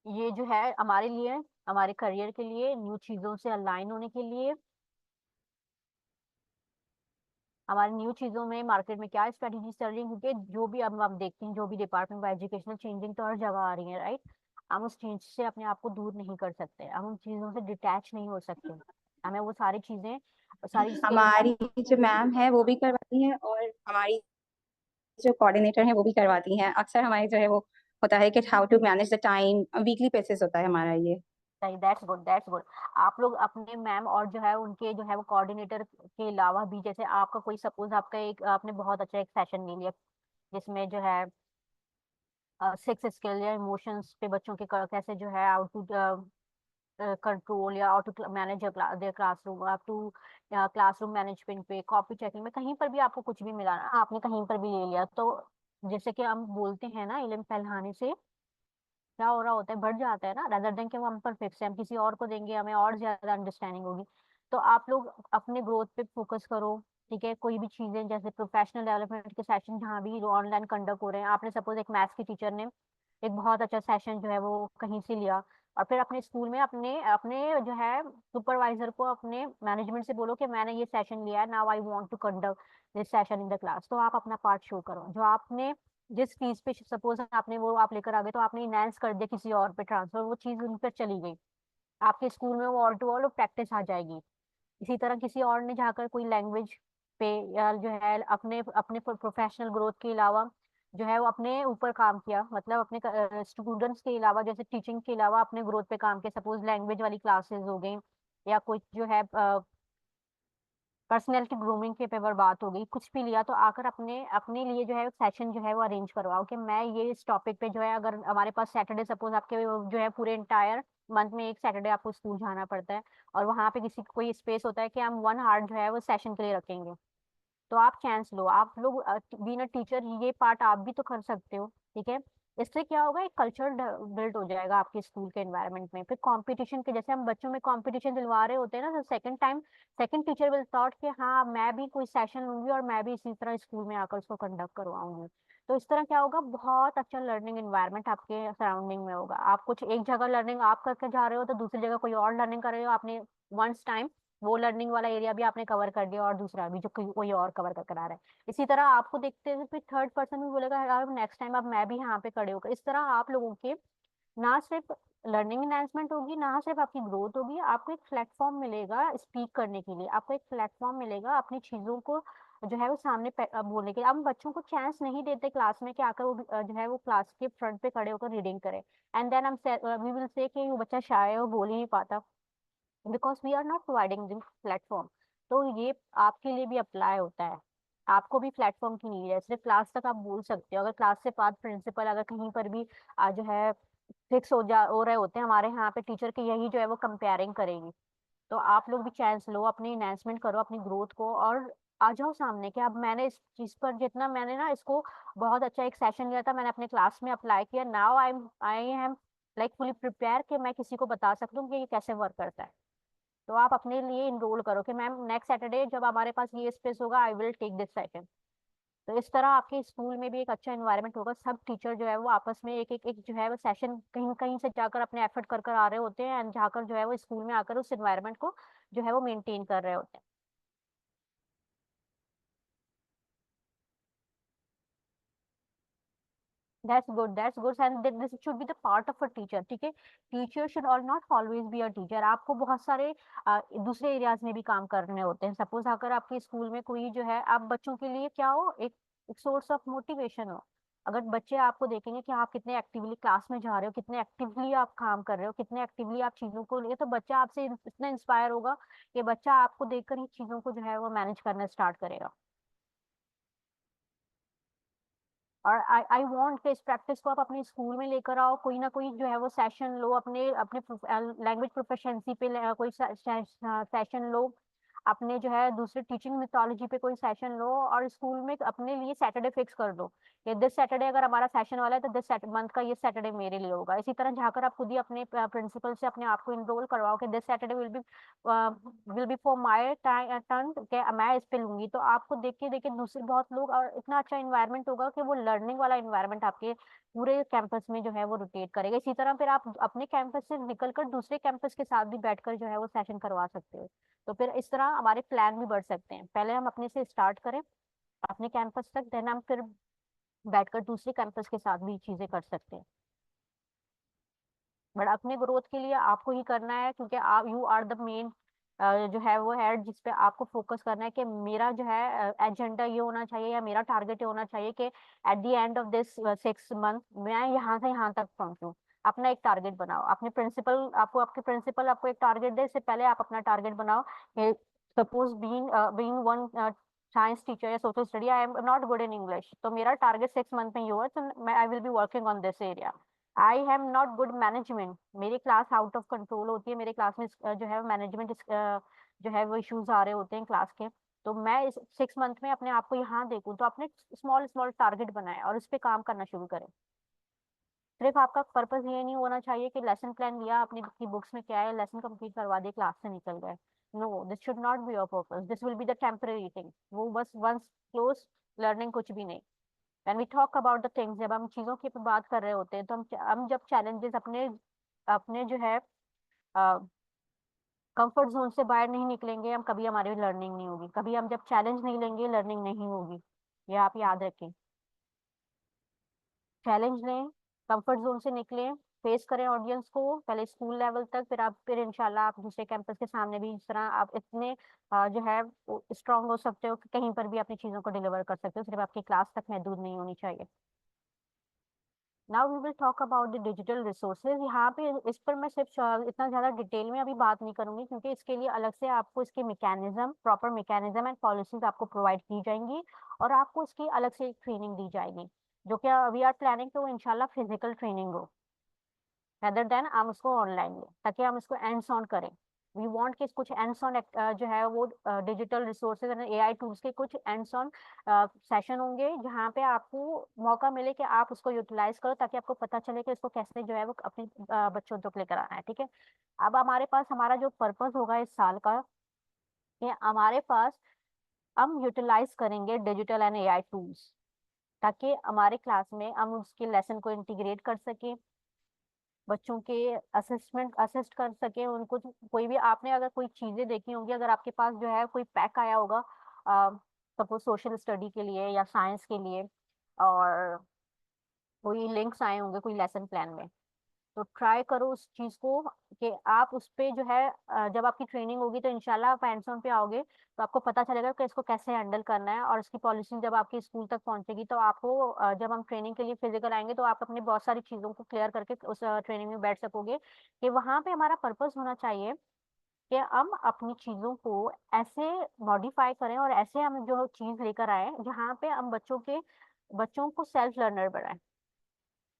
ये जो है हमारे लिए, हमारे करियर के लिए, न्यू चीजों से अलाइन होने के लिए, हमारी न्यू चीजों में मार्केट में क्या स्ट्रेटेजी चल रही है, क्योंकि जो भी अब आप देखते हैं, जो भी डिपार्टमेंट बाय एजुकेशनल चेंजिंग तो हर जगह आ रही है, राइट। हम उस चेंज से अपने आप को दूर नहीं कर सकते, हम उन चीजों से डिटैच नहीं हो सकते, हमें वो सारी चीजें, सारी स्किल्स। हमारी जो मैम है वो भी करवाती हैं, और हमारी जो कोऑर्डिनेटर है वो भी करवाती हैं। अक्सर हमारे जो है वो होता है कि how to manage the time, weekly basis होता है हमारा ये। सही, दैट्स गुड, दैट्स गुड। आप लोग अपने मैम और जो है उनके जो है वो कोऑर्डिनेटर के अलावा भी, जैसे आपका कोई सपोज आपका एक, आपने बहुत अच्छा एक सेशन ले लिया जिसमें जो है 6 स्किल या इमोशंस पे बच्चों के कैसे जो है आउट टू कंट्रोल या how to manage their classroom, up to classroom management पे, कॉपी चेकिंग में, कहीं पर भी आपको कुछ भी मिला ना, आपने कहीं पर भी ले लिया, तो जैसे कि हम बोलते हैं ना, इल्म फैलाने से क्या हो रहा होता है, बढ़ जाता है ना, रेदर देन कि वो हम पर फिक्स है, हम किसी और को देंगे हमें और ज्यादा अंडरस्टैंडिंग होगी। तो आप लोग अपने ग्रोथ पे फोकस करो, ठीक है। कोई भी चीजें जैसे प्रोफेशनल डेवलपमेंट के सेशन जहाँ भी ऑनलाइन कंडक्ट हो रहे हैं, आपने सपोज एक मैथ्स की टीचर ने एक बहुत अच्छा सेशन जो है वो कहीं से लिया, और फिर अपने स्कूल में अपने अपने जो है सुपरवाइजर को, अपने मैनेजमेंट से बोलो कि मैंने ये सेशन लिया है, now I want to conduct this session in the class. तो आप अपना पार्ट शो करो, जो आपने जिस चीज पे सपोज आपने वो आप लेकर आ गए, तो आपने इनहेंस कर दिया किसी और पे ट्रांसफर, वो चीज उन पर चली गई, आपके स्कूल में वो ऑल टू ऑल प्रैक्टिस आ जाएगी। इसी तरह किसी और ने जाकर कोई लैंग्वेज पे या जो है अपने अपने प्रोफेशनल ग्रोथ के अलावा जो है वो अपने ऊपर काम किया, मतलब अपने स्टूडेंट्स के अलावा, जैसे टीचिंग के अलावा अपने ग्रोथ पे काम किया, सपोज लैंग्वेज वाली क्लासेस हो गई, या कुछ जो है पर्सनैलिटी ग्रूमिंग के पेपर बात हो गई, कुछ भी लिया, तो आकर अपने अपने लिए जो है सेशन जो है वो अरेंज करवाओ कि मैं ये इस टॉपिक पे जो है, अगर हमारे पास सैटरडे सपोज आपके जो है पूरे इंटायर मंथ में एक सैटरडे आपको स्कूल जाना पड़ता है, और वहाँ पे किसी कोई स्पेस होता है कि हम 1 आवर जो है वो सेशन के लिए रखेंगे, तो आप चांस लो, आप लोग बीइंग अ टीचर ये पार्ट आप भी तो कर सकते हो, ठीक है। इससे क्या होगा, एक कल्चर बिल्ड हो जाएगा आपके स्कूल के एनवायरनमेंट में। फिर कंपटीशन के, जैसे हम बच्चों में कंपटीशन दिलवा रहे होते हैं ना, तो second time second teacher will thought कि हाँ मैं भी कोई सेशन लूंगी और मैं भी इसी तरह स्कूल में आकर उसको कंडक्ट करवाऊंगी। तो इस तरह क्या होगा, बहुत अच्छा लर्निंग एनवायरनमेंट आपके सराउंडिंग में होगा। आप कुछ एक जगह लर्निंग आप करके जा रहे हो, तो दूसरी जगह कोई और लर्निंग कर रहे हो, आपने वंस टाइम वो लर्निंग वाला एरिया भी आपने कवर कर दिया और दूसरा भी जो कोई और कवर कर आ रहा है। इसी तरह आपको देखते हुए फिर थर्ड पर्सन भी बोलेगा यार नेक्स्ट टाइम अब मैं भी यहाँ पे खड़े होकर, इस तरह आप लोगों के ना सिर्फ लर्निंग एनहांसमेंट होगी, ना सिर्फ आपकी ग्रोथ होगी, आपको एक प्लेटफॉर्म मिलेगा स्पीक करने के लिए, आपको एक प्लेटफॉर्म मिलेगा अपनी चीजों को जो है वो सामने बोलने के लिए। हम बच्चों को चांस नहीं देते क्लास में कि आकर वो जो है वो क्लास के फ्रंट पे खड़े होकर रीडिंग करे, एंड देन हम वी विल से कि वो बच्चा शाय है, वो बोल ही नहीं पाता, because we are not providing this platform. तो ये आपके लिए भी अप्लाई होता है, आपको भी प्लेटफॉर्म की नीड है। सिर्फ क्लास तक आप बोल सकते हो, अगर क्लास से बाद प्रिंसिपल अगर कहीं पर भी जो है फिक्स हो रहे होते हैं हमारे यहाँ पे टीचर के, यही जो है वो कंपेयरिंग करेगी। तो आप लोग भी चांस लो, अपनी इन्हेंसमेंट करो अपनी ग्रोथ को, और आ जाओ सामने कि अब मैंने इस चीज पर जितना मैंने ना इसको बहुत अच्छा एक सेशन लिया था, मैंने अपने क्लास में अप्लाई किया, now I am like fully prepare कि मैं किसी को बता सकता हूँ कि ये कैसे वर्क करता है। तो आप अपने लिए इनरोल करो कि मैम नेक्स्ट सैटरडे जब हमारे पास ये स्पेस होगा I will take this session. तो इस तरह आपके स्कूल में भी एक अच्छा एनवायरनमेंट होगा, सब टीचर जो है वो आपस में एक जो है वो सेशन कहीं कहीं से जाकर अपने एफर्ट कर कर आ रहे होते हैं, एंड जाकर जो है वो स्कूल में आकर उस एनवायरनमेंट को जो है वो मेंटेन कर रहे होते हैं। That's good and this should be the part of a teacher, ठीक है। Teacher should all not always be a teacher, आपको बहुत सारे दूसरे एरियाज में भी काम करने होते हैं। सपोज अगर आपके स्कूल में कोई जो है, आप बच्चों के लिए क्या हो, एक सोर्स ऑफ मोटिवेशन हो। अगर बच्चे आपको देखेंगे कि आप कितने एक्टिवली क्लास में जा रहे हो, कितने एक्टिवली आप काम कर रहे हो, कितने एक्टिवली आप चीजों को लिए, तो बच्चा आपसे इतना इंस्पायर होगा कि बच्चा आपको देखकर ही चीजों को जो है वो मैनेज करना स्टार्ट करेगा। और आई वांट कि इस प्रैक्टिस को आप अपने स्कूल में लेकर आओ, कोई ना कोई जो है वो सेशन लो, अपने अपने लैंग्वेज प्रोफिशिएंसी पे कोई सेशन लो, अपने जो है दूसरे टीचिंग मिथोलॉजी पे कोई सेशन लो, और स्कूल में अपने लिए सैटरडे फिक्स कर दो कि दिस सैटरडे अगर हमारा सेशन वाला है तो दिस मंथ का ये सैटरडे मेरे लिए होगा। इसी तरह जाकर आप खुद ही अपने प्रिंसिपल से अपने आप को इनरोल करवाओ कि this Saturday will be for my turn कि मैं इस पे लूंगी। तो आपको देख के देखे दूसरे बहुत लोग, और इतना अच्छा इन्वायरमेंट होगा कि वो लर्निंग वाला इन्वायरमेंट आपके पूरे कैंपस में जो है वो रोटेट करेगा। इसी तरह फिर आप अपने कैंपस से निकलकर दूसरे कैंपस के साथ भी बैठकर जो है वो सेशन करवा सकते हो। तो फिर इस तरह हमारे प्लान भी बढ़ सकते हैं, पहले हम अपने से स्टार्ट करें अपने कैंपस तक, देन हम फिर बैठकर दूसरे कैंपस के साथ भी चीजें कर सकते हैं। बट अपने ग्रोथ के लिए आपको ही करना है, क्योंकि आप यू आर द मेन जो है वो हेड, जिस पे आपको फोकस करना है कि मेरा जो है एजेंडा ये होना चाहिए या मेरा टारगेट ये होना चाहिए कि at the end of this 6 month मैं यहाँ से यहाँ तक पहुंचूं। अपना एक टारगेट बनाओ, अपने प्रिंसिपल आपको आपके प्रिंसिपल आपको एक टारगेट दे, इससे पहले आप अपना टारगेट बनाओ। Suppose being one science teacher या social study, I am not good in English, तो मेरा टारगेट 6 मंथ में ये हुआ, तो मैं आई will be working on this area. I have not good management, मेरी क्लास आउट ऑफ कंट्रोल होती है, मेरे क्लास में जो है मैनेजमेंट जो है वो इश्यूज आ रहे होते हैं क्लास के, तो मैं इस 6 मंथ में अपने आप को यहाँ देखूँ, तो अपने स्मॉल स्मॉल टारगेट बनाए और उस पर काम करना शुरू करें। सिर्फ आपका पर्पस ये नहीं होना चाहिए कि लेसन प्लान लिया आपने की बुक्स में क्या है, लेसन कंप्लीट करवा दिए, क्लास से निकल गए। No, this should not be your purpose, this will be the temporary thing. वो बस वंस क्लोज, लर्निंग कुछ भी नहीं। When we talk about the things, जब हम चीजों की बात कर रहे होते हैं तो हम जब चैलेंजेस अपने अपने जो है कंफर्ट जोन से बाहर नहीं निकलेंगे, हम कभी हमारी लर्निंग नहीं होगी। कभी हम जब चैलेंज नहीं लेंगे, लर्निंग नहीं होगी। ये आप याद रखें। चैलेंज लें, कंफर्ट जोन से निकलें, फेस करें ऑडियंस को, पहले स्कूल लेवल तक, फिर इंशाल्लाह आप दूसरे कैंपस के सामने भी इस तरह आप इतने जो है स्ट्रांग हो सकते हो कि कहीं पर भी अपनी चीजों को डिलीवर कर सकते हो, सिर्फ आपकी क्लास तक महदूद नहीं होनी चाहिए। Now we will talk about the digital resources. यहाँ पे इस पर मैं सिर्फ इतना ज़्यादा डिटेल में अभी बात नहीं करूंगी, क्योंकि इसके लिए अलग से आपको इसके mechanism, proper mechanism and policies आपको प्रोवाइड की जाएंगी, और आपको इसकी अलग से ट्रेनिंग दी जाएगी, जो कि वी आर प्लानिंग टू इंशाल्लाह फिजिकल ट्रेनिंग हो रेदर देन हम उसको ऑनलाइन लें, ताकि हम इसको एंड्स ऑन करें। वी वांट कि कुछ एंड्स ऑन जो है वो digital resources and AI tools के कुछ एंड्स ऑन सेशन होंगे, जहाँ पे आपको मौका मिले कि आप उसको यूटिलाइज करो, ताकि आपको पता चले कि इसको कैसे जो है वो अपने बच्चों तक लेकर आना है। ठीक है, अब हमारे पास हमारा जो पर्पस होगा इस साल का, कि हमारे पास हम यूटिलाइज करेंगे डिजिटल एंड एआई टूल्स, ताकि हमारे क्लास में हम उसके लेसन को इंटीग्रेट कर सकें, बच्चों के असेसमेंट असिस्ट कर सके उनको। कोई भी आपने अगर कोई चीजें देखी होंगी, अगर आपके पास जो है कोई पैक आया होगा सपोज सोशल स्टडी के लिए या साइंस के लिए, और कोई लिंक्स आए होंगे कोई लेसन प्लान में, तो ट्राई करो उस चीज को कि आप उस पे जो है जब आपकी ट्रेनिंग होगी तो इंशाल्लाह आप हैंड्स ऑन पे आओगे, तो आपको पता चलेगा कि इसको कैसे हैंडल करना है, और इसकी पॉलिसी जब आपकी स्कूल तक पहुंचेगी तो आपको जब हम ट्रेनिंग के लिए फिजिकल आएंगे तो आप अपनी बहुत सारी चीजों को क्लियर करके उस ट्रेनिंग में बैठ सकोगे। कि वहां पे हमारा पर्पस होना चाहिए कि हम अपनी चीजों को ऐसे मॉडिफाई करें और ऐसे हम जो चीज लेकर आए जहाँ पे हम बच्चों को सेल्फ लर्नर बनाएं,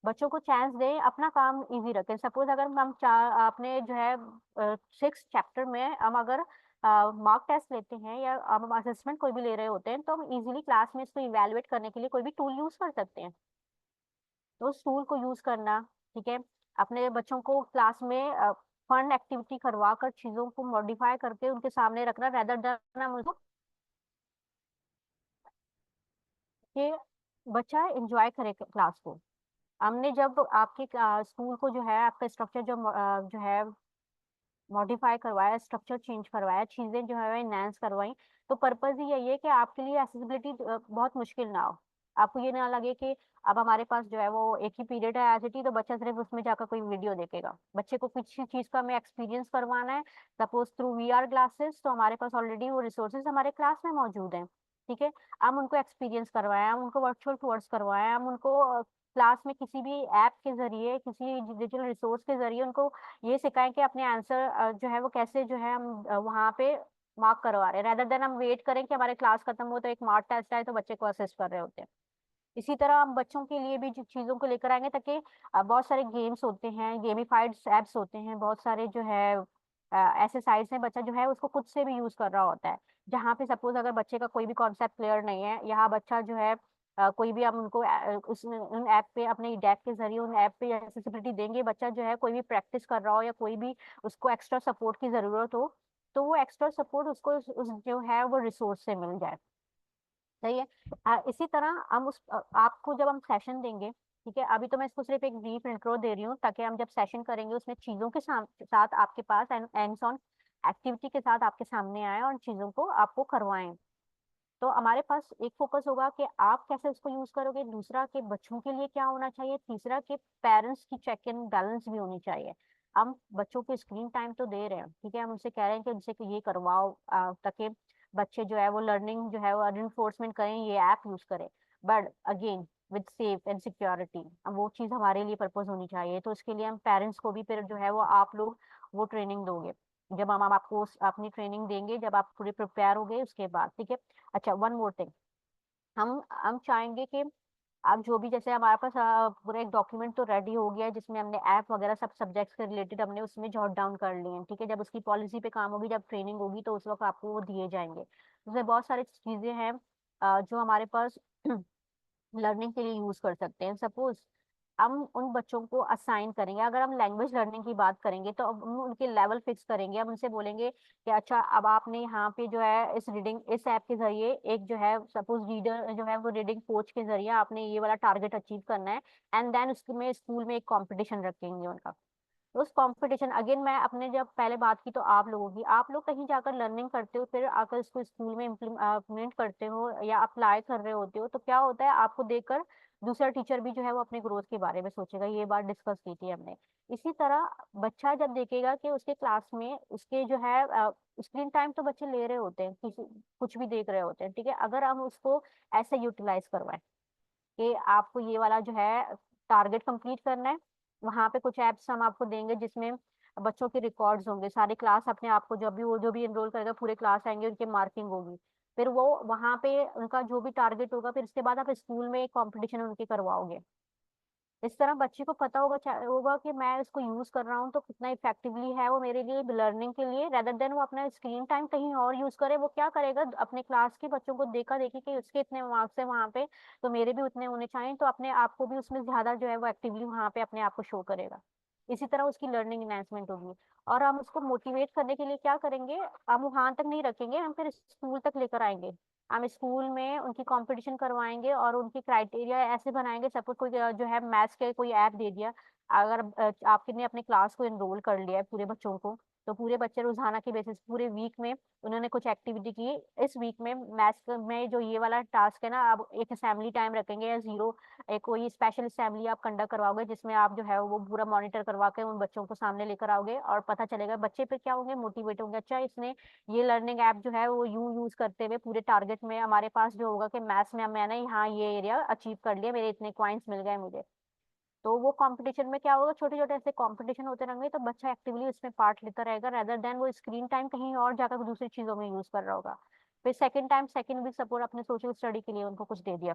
बच्चों को चांस दें, अपना काम इजी रखें। सपोज अगर हम आपने जो है 6 चैप्टर में हम अगर मार्क टेस्ट लेते हैं या हम असेसमेंट कोई भी ले रहे होते हैं, तो हम इजीली क्लास में इसको इवेलुएट करने के लिए कोई भी टूल यूज कर सकते हैं। तो उस टूल को यूज करना, ठीक है, अपने बच्चों को क्लास में फन एक्टिविटी करवा कर चीजों को मॉडिफाई करके उनके सामने रखना, रेदर देन हम उसको कि बच्चा एंजॉय करे क्लास को। हमने जब आपके स्कूल को जो है आपका स्ट्रक्चर जो है मॉडिफाई करवाया, स्ट्रक्चर चेंज करवाया, चीजें जो है इनहेंस करवाई, तो पर्पज ही यही है कि आपके लिए एसेसिबिलिटी बहुत मुश्किल ना हो। आपको ये ना लगे कि अब हमारे पास जो है वो एक ही पीरियड है एच तो बच्चा सिर्फ उसमें जाकर कोई वीडियो देखेगा। बच्चे को किसी चीज का हमें एक्सपीरियंस करवाना है, सपोज थ्रू वीआर ग्लासेस, तो हमारे पास ऑलरेडी वो रिसोर्सेज हमारे क्लास में मौजूद हैं। ठीक है, हम उनको एक्सपीरियंस करवाएं, हम उनको वर्चुअल टूर्स करवाएं, हम उनको क्लास में किसी भी ऐप के जरिए, किसी डिजिटल रिसोर्स के जरिए उनको ये सिखाएं कि अपने आंसर जो है वो कैसे जो है हम वहाँ पे मार्क करवा रहे हैं, रेदर देन हम वेट करें कि हमारे क्लास खत्म हो तो एक मार्क टेस्ट आए तो बच्चे को असिस्ट कर रहे होते हैं। इसी तरह हम बच्चों के लिए भी जो चीजों को लेकर आएंगे, ताकि बहुत सारे गेम्स होते हैं, गेमिफाइड एप्स होते हैं, बहुत सारे जो है ऐसे साइट्स हैं, बच्चा जो है उसको खुद से भी यूज कर रहा होता है, जहाँ पे सपोज अगर बच्चे का कोई भी कॉन्सेप्ट क्लियर नहीं है, यहाँ बच्चा जो है कोई भी हम उनको उन ऐप पे अपने डैक के जरिए उन ऐप पे एक्सेसिबिलिटी देंगे, बच्चा जो है कोई भी प्रैक्टिस कर रहा हो या कोई भी उसको एक्स्ट्रा सपोर्ट की जरूरत हो, तो वो एक्स्ट्रा सपोर्ट उसको उस जो है वो रिसोर्स से मिल जाए। सही है। इसी तरह हम आपको जब हम सेशन देंगे, ठीक है, अभी तो मैं इसको सिर्फ एक ब्रीफ इंट्रो दे रही हूँ, ताकि हम जब सेशन करेंगे उसमें चीजों के साथ आपके पास हैंड्स ऑन एक्टिविटी के साथ आपके सामने आए और चीजों को आपको करवाएं। तो हमारे पास एक फोकस होगा कि आप कैसे उसको यूज करोगे, दूसरा कि बच्चों के लिए क्या होना चाहिए, तीसरा कि पेरेंट्स की चेक एंड बैलेंस भी होनी चाहिए। हम बच्चों को स्क्रीन टाइम तो दे रहे हैं, ठीक है, हम उनसे कह रहे हैं कि उनसे कि ये करवाओ, ताकि बच्चे जो है वो लर्निंग जो है वो एनफोर्समेंट करें, ये ऐप यूज करें, but again with safe and security. वो चीज़ हमारे लिए पर्पज होनी चाहिए, तो इसके लिए हम पेरेंट्स को भी फिर जो है वो आप लोग वो ट्रेनिंग दोगे, जब हम आपको अपनी ट्रेनिंग देंगे, जब आप पूरे प्रिपेयर हो गए उसके बाद। ठीक है, अच्छा, वन मोर थिंग, हम चाहेंगे कि आप जो भी, जैसे हमारे पास पूरा एक डॉक्यूमेंट तो रेडी हो गया है जिसमें हमने ऐप वगैरह सब सब्जेक्ट्स के रिलेटेड हमने उसमें जॉट डाउन कर लिए हैं। ठीक है, जब उसकी पॉलिसी पे काम होगी, जब ट्रेनिंग होगी, तो उस वक्त आपको वो दिए जाएंगे। उसमें बहुत सारी चीजें हैं जो हमारे पास लर्निंग के लिए यूज कर सकते हैं। सपोज हम उन बच्चों को असाइन करेंगे। अगर हम लैंग्वेज लर्निंग की बात करेंगे तो अब हम उनके लेवल फिक्स करेंगे। हम उनसे बोलेंगे कि अच्छा अब आपने यहाँ पे जो है इस ऐप के जरिए एक जो है सपोज रीडर जो है वो रीडिंग कोच के जरिए आपने ये वाला टारगेट अचीव करना है। एंड देन उसमें स्कूल में एक कंपटीशन रखेंगे उनका। तो उस कंपटीशन अगेन मैं अपने जब पहले बात की तो आप लोगों की, आप लोग कहीं जाकर लर्निंग करते हो फिर आकर इसको स्कूल में इम्प्लीमेंट करते हो या अप्लाई कर रहे होते हो, तो क्या होता है आपको देखकर दूसरा टीचर भी जो है वो अपने ग्रोथ के बारे में सोचेगा। ये बात डिस्कस की थी हमने। इसी तरह बच्चा जब देखेगा कि उसके क्लास में उसके जो है स्क्रीन टाइम तो बच्चे ले रहे होते हैं, किसी कुछ भी देख रहे होते हैं, ठीक है, अगर हम उसको ऐसे यूटिलाइज करवाएं कि आपको ये वाला जो है टारगेट कंप्लीट करना है, वहां पे कुछ एप्स हम आपको देंगे जिसमें बच्चों के रिकॉर्ड्स होंगे, सारी क्लास अपने आप को जब भी वो जो भी एनरोल करेगा पूरे क्लास आएंगे, उनकी मार्किंग होगी। फिर वो वहां पे उनका जो भी टारगेट होगा फिर उसके बाद आप स्कूल में एक कॉम्पिटिशन उनके करवाओगे। इस तरह बच्चे को पता होगा कि मैं इसको यूज कर रहा हूँ तो कितना इफेक्टिवली है वो मेरे लिए लर्निंग के लिए, रेदर देन वो अपना स्क्रीन टाइम कहीं और यूज करे। वो क्या करेगा, अपने क्लास के बच्चों को देखा देखी कि उसके इतने मार्क्स है वहां पे तो मेरे भी उतने होने चाहिए, तो अपने आप को भी उसमें ज्यादा जो है वो एक्टिवली वहां पे अपने आप को शो करेगा। इसी तरह उसकी लर्निंग एनहांसमेंट होगी। और हम उसको मोटिवेट करने के लिए क्या करेंगे, हम वहां तक नहीं रखेंगे, हम फिर स्कूल तक लेकर आएंगे। हम स्कूल में उनकी कंपटीशन करवाएंगे और उनकी क्राइटेरिया ऐसे बनाएंगे। सपोज कोई जो है मैथ्स के कोई ऐप दे दिया, अगर आपने अपने क्लास को एनरोल कर लिया है पूरे बच्चों को, तो पूरे बच्चे रोजाना के बेसिस पूरे वीक में उन्होंने कुछ एक्टिविटी की। इस वीक में मैथ्स में जो ये वाला टास्क है ना, आप एक असेंबली टाइम रखेंगे या जीरो, एक कोई स्पेशल असेंबली आप कंडक्ट करवाओगे जिसमें आप जो है वो पूरा मॉनिटर करवा के उन बच्चों को सामने लेकर आओगे और पता चलेगा बच्चे पे क्या होंगे, मोटिवेट होंगे। अच्छा इसने ये लर्निंग ऐप जो है वो यूज करते हुए पूरे टारगेट में हमारे पास जो होगा कि मैथ्स में मैंने यहाँ ये एरिया अचीव कर लिया, मेरे इतने क्वाइंट्स मिल गए मुझे। तो वो कंपटीशन में क्या होगा, छोटे छोटे ऐसे कंपटीशन होते रहेंगे तो बच्चा एक्टिवली उसमें पार्ट लेता रहेगा, रेदर देन वो स्क्रीन टाइम कहीं और जाकर दूसरी चीजों में यूज कर रहा होगा। फिर सेकंड वीक सपोर्ट अपने सोशल स्टडी के लिए उनको कुछ दे दिया,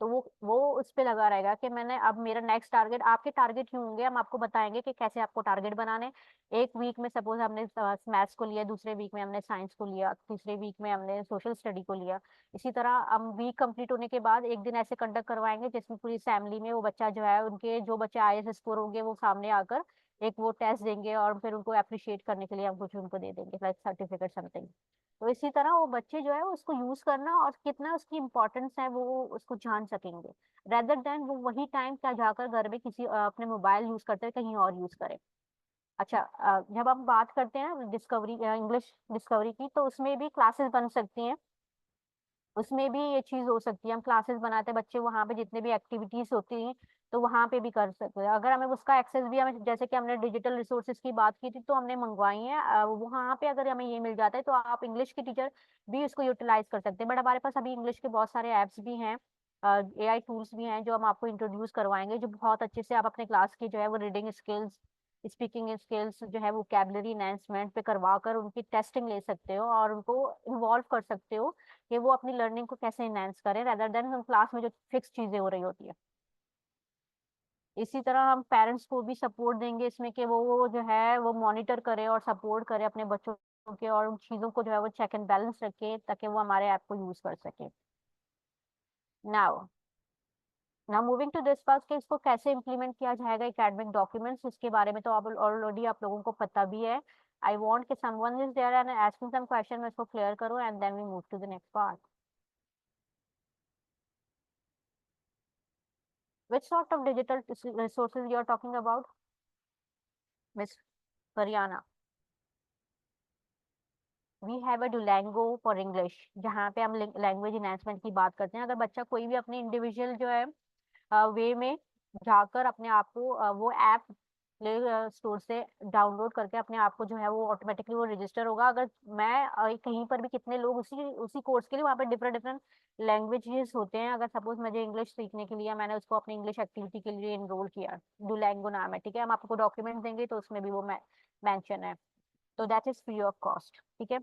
तो वो उस पे लगा रहेगा कि मैंने अब मेरा नेक्स्ट टारगेट, आपके टारगेट क्यों होंगे हम आपको बताएंगे कि कैसे आपको टारगेट बनाने। एक वीक में सपोज हमने मैथ्स को लिया, दूसरे वीक में हमने साइंस को लिया, तीसरे वीक में हमने सोशल स्टडी को लिया। इसी तरह हम वीक कंप्लीट होने के बाद एक दिन ऐसे कंडक्ट करवाएंगे जिसमें पूरी फैमिली में वो बच्चा जो है, उनके जो बच्चे IAS स्कोर होंगे वो सामने आकर एक वो टेस्ट देंगे और फिर उनको अप्रिशिएट करने के लिए हम कुछ उनको दे देंगे लाइक सर्टिफिकेट समथिंग। तो इसी तरह वो बच्चे जो है उसको यूज करना और कितना उसकी इम्पोर्टेंस है वो उसको जान सकेंगे, रेदर देन वो वही टाइम क्या जाकर घर में किसी अपने मोबाइल यूज करते हैं कहीं और यूज करें। अच्छा जब हम बात करते हैं डिस्कवरी इंग्लिश डिस्कवरी की, तो उसमें भी क्लासेस बन सकती हैं। उसमें भी ये चीज हो सकती है, हम क्लासेस बनाते हैं, बच्चे वहां पे जितने भी एक्टिविटीज होती हैं तो वहां पे भी कर सकते हैं। अगर हमें उसका एक्सेस भी, हमें जैसे कि हमने डिजिटल रिसोर्सेज की बात की थी तो हमने मंगवाई है, वहां पे अगर हमें ये मिल जाता है तो आप इंग्लिश की टीचर भी इसको यूटिलाइज कर सकते हैं। बट हमारे पास अभी इंग्लिश के बहुत सारे ऐप्स भी हैं, AI टूल्स भी हैं जो हम आपको इंट्रोड्यूस करवाएंगे, जो बहुत अच्छे से आप अपने क्लास की जो है वो रीडिंग स्किल्स, स्पीकिंग स्किल्स जो है वोकैबुलरी एनहांसमेंट पे करवा कर उनकी टेस्टिंग ले सकते हो और उनको इन्वॉल्व कर सकते हो कि वो अपनी लर्निंग को कैसे इनहेंस करें, रेदर देन हम क्लास में जो फिक्स चीजें हो रही होती है। इसी तरह हम पेरेंट्स को भी सपोर्ट देंगे इसमें कि वो जो है वो मॉनिटर करे और सपोर्ट करे अपने बच्चों के, और उन चीजों को जो है वो चेक एंड बैलेंस रखे ताकि वो हमारे ऐप को यूज कर सके। Now now moving to this part कि इसको कैसे इम्प्लीमेंट किया जाएगा एकेडमिक डॉक्यूमेंट्स, इसके बारे में तो अब ऑलरेडी आप लोगों को पता भी है। आई वांट कि someone is there and asking some question, मैं इसको क्लियर करूं and then we move to the next part. Which sort of digital resources you are talking about, Miss Mariana? We have a Duolingo for English, जहाँ पे हम language enhancement की बात करते हैं। अगर बच्चा कोई भी अपनी इंडिविजुअल जो है वे में जाकर अपने आप को वो ऐप प्ले स्टोर से डाउनलोड करके अपने आप को जो है वो ऑटोमेटिकली वो रजिस्टर होगा। अगर मैं कहीं पर भी कितने लोग उसी उसी कोर्स के लिए, वहाँ पे डिफरेंट डिफरेंट लैंग्वेजेस होते हैं। अगर सपोज मुझे इंग्लिश सीखने के लिए मैंने उसको अपनी इंग्लिश एक्टिविटी के लिए इनरोल किया, डुलैंगो नाम है, ठीक है, हम आपको डॉक्यूमेंट देंगे तो उसमें भी वो मेंशन है, तो that is free of cost, ठीक है।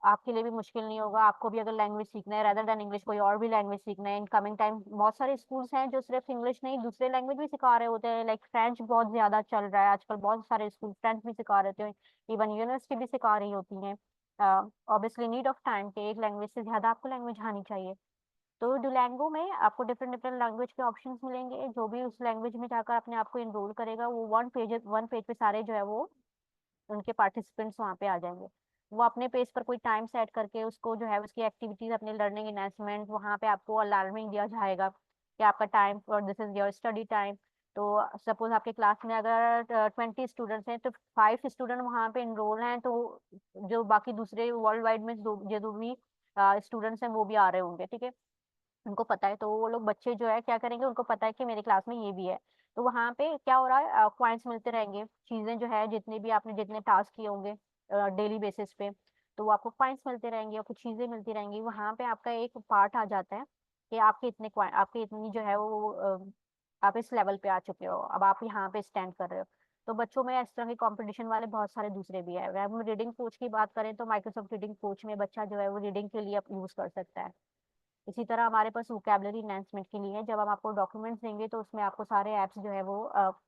आपके लिए भी मुश्किल नहीं होगा, आपको भी अगर लैंग्वेज सीखना है रेदर देन इंग्लिश कोई और भी लैंग्वेज सीखना है इन कमिंग टाइम। बहुत सारे स्कूल्स हैं जो सिर्फ इंग्लिश नहीं दूसरे लैंग्वेज भी सिखा रहे होते हैं, लाइक फ्रेंच बहुत ज्यादा चल रहा है आजकल, बहुत सारे स्कूल फ्रेंच भी सिखा रहे होते हैं, इवन यूनिवर्सिटी भी सिखा रही होती हैं। ऑब्वियसली नीड ऑफ टाइम कि एक लैंग्वेज से ज्यादा आपको लैंग्वेज आनी चाहिए। तो डुलैंगो में आपको डिफरेंट डिफरेंट लैंग्वेज के ऑप्शंस मिलेंगे। जो भी उस लैंग्वेज में जाकर अपने आप को इनरोल करेगा, वो वन पेज पे सारे जो है वो उनके पार्टिसिपेंट्स वहाँ पे आ जाएंगे। वो अपने पेज पर कोई टाइम सेट करके उसको जो है उसकी एक्टिविटीज, अपने लर्निंग एनहांसमेंट, वहाँ पे आपको अलार्मिंग दिया जाएगा कि आपका टाइम और this is your study time. तो सपोज आपके क्लास में अगर 20 स्टूडेंट्स हैं तो 5 स्टूडेंट वहाँ पे इनरोल हैं, तो जो बाकी दूसरे वर्ल्ड वाइड में जो भी स्टूडेंट्स हैं वो भी आ रहे होंगे, ठीक है। उनको पता है, तो वो लोग बच्चे जो है क्या करेंगे, उनको पता है कि मेरे क्लास में ये भी है। तो वहाँ पे क्या हो रहा है, पॉइंट्स मिलते रहेंगे, चीजें जो है जितने भी आपने जितने टास्क किए होंगे डेली बेसिस पे, तो वो आपको पॉइंट्स मिलते रहेंगे और कुछ चीजें मिलती रहेंगी। वहाँ पे आपका एक पार्ट आ जाता है कि आपके इतनी जो है वो आप इस लेवल पे आ चुके हो, अब आप यहाँ पे स्टैंड कर रहे हो। तो बच्चों में इस तरह के कंपटीशन वाले बहुत सारे दूसरे भी है। अगर हम रीडिंग कोच की बात करें तो माइक्रोसॉफ्ट रीडिंग कोच में बच्चा जो है वो रीडिंग के लिए यूज कर सकता है। इसी तरह हमारे पास वोकेबलरी एनहांसमेंट के लिए है। जब हम आपको डॉक्यूमेंट्स देंगे तो उसमें आपको सारे ऐप्स जो है वो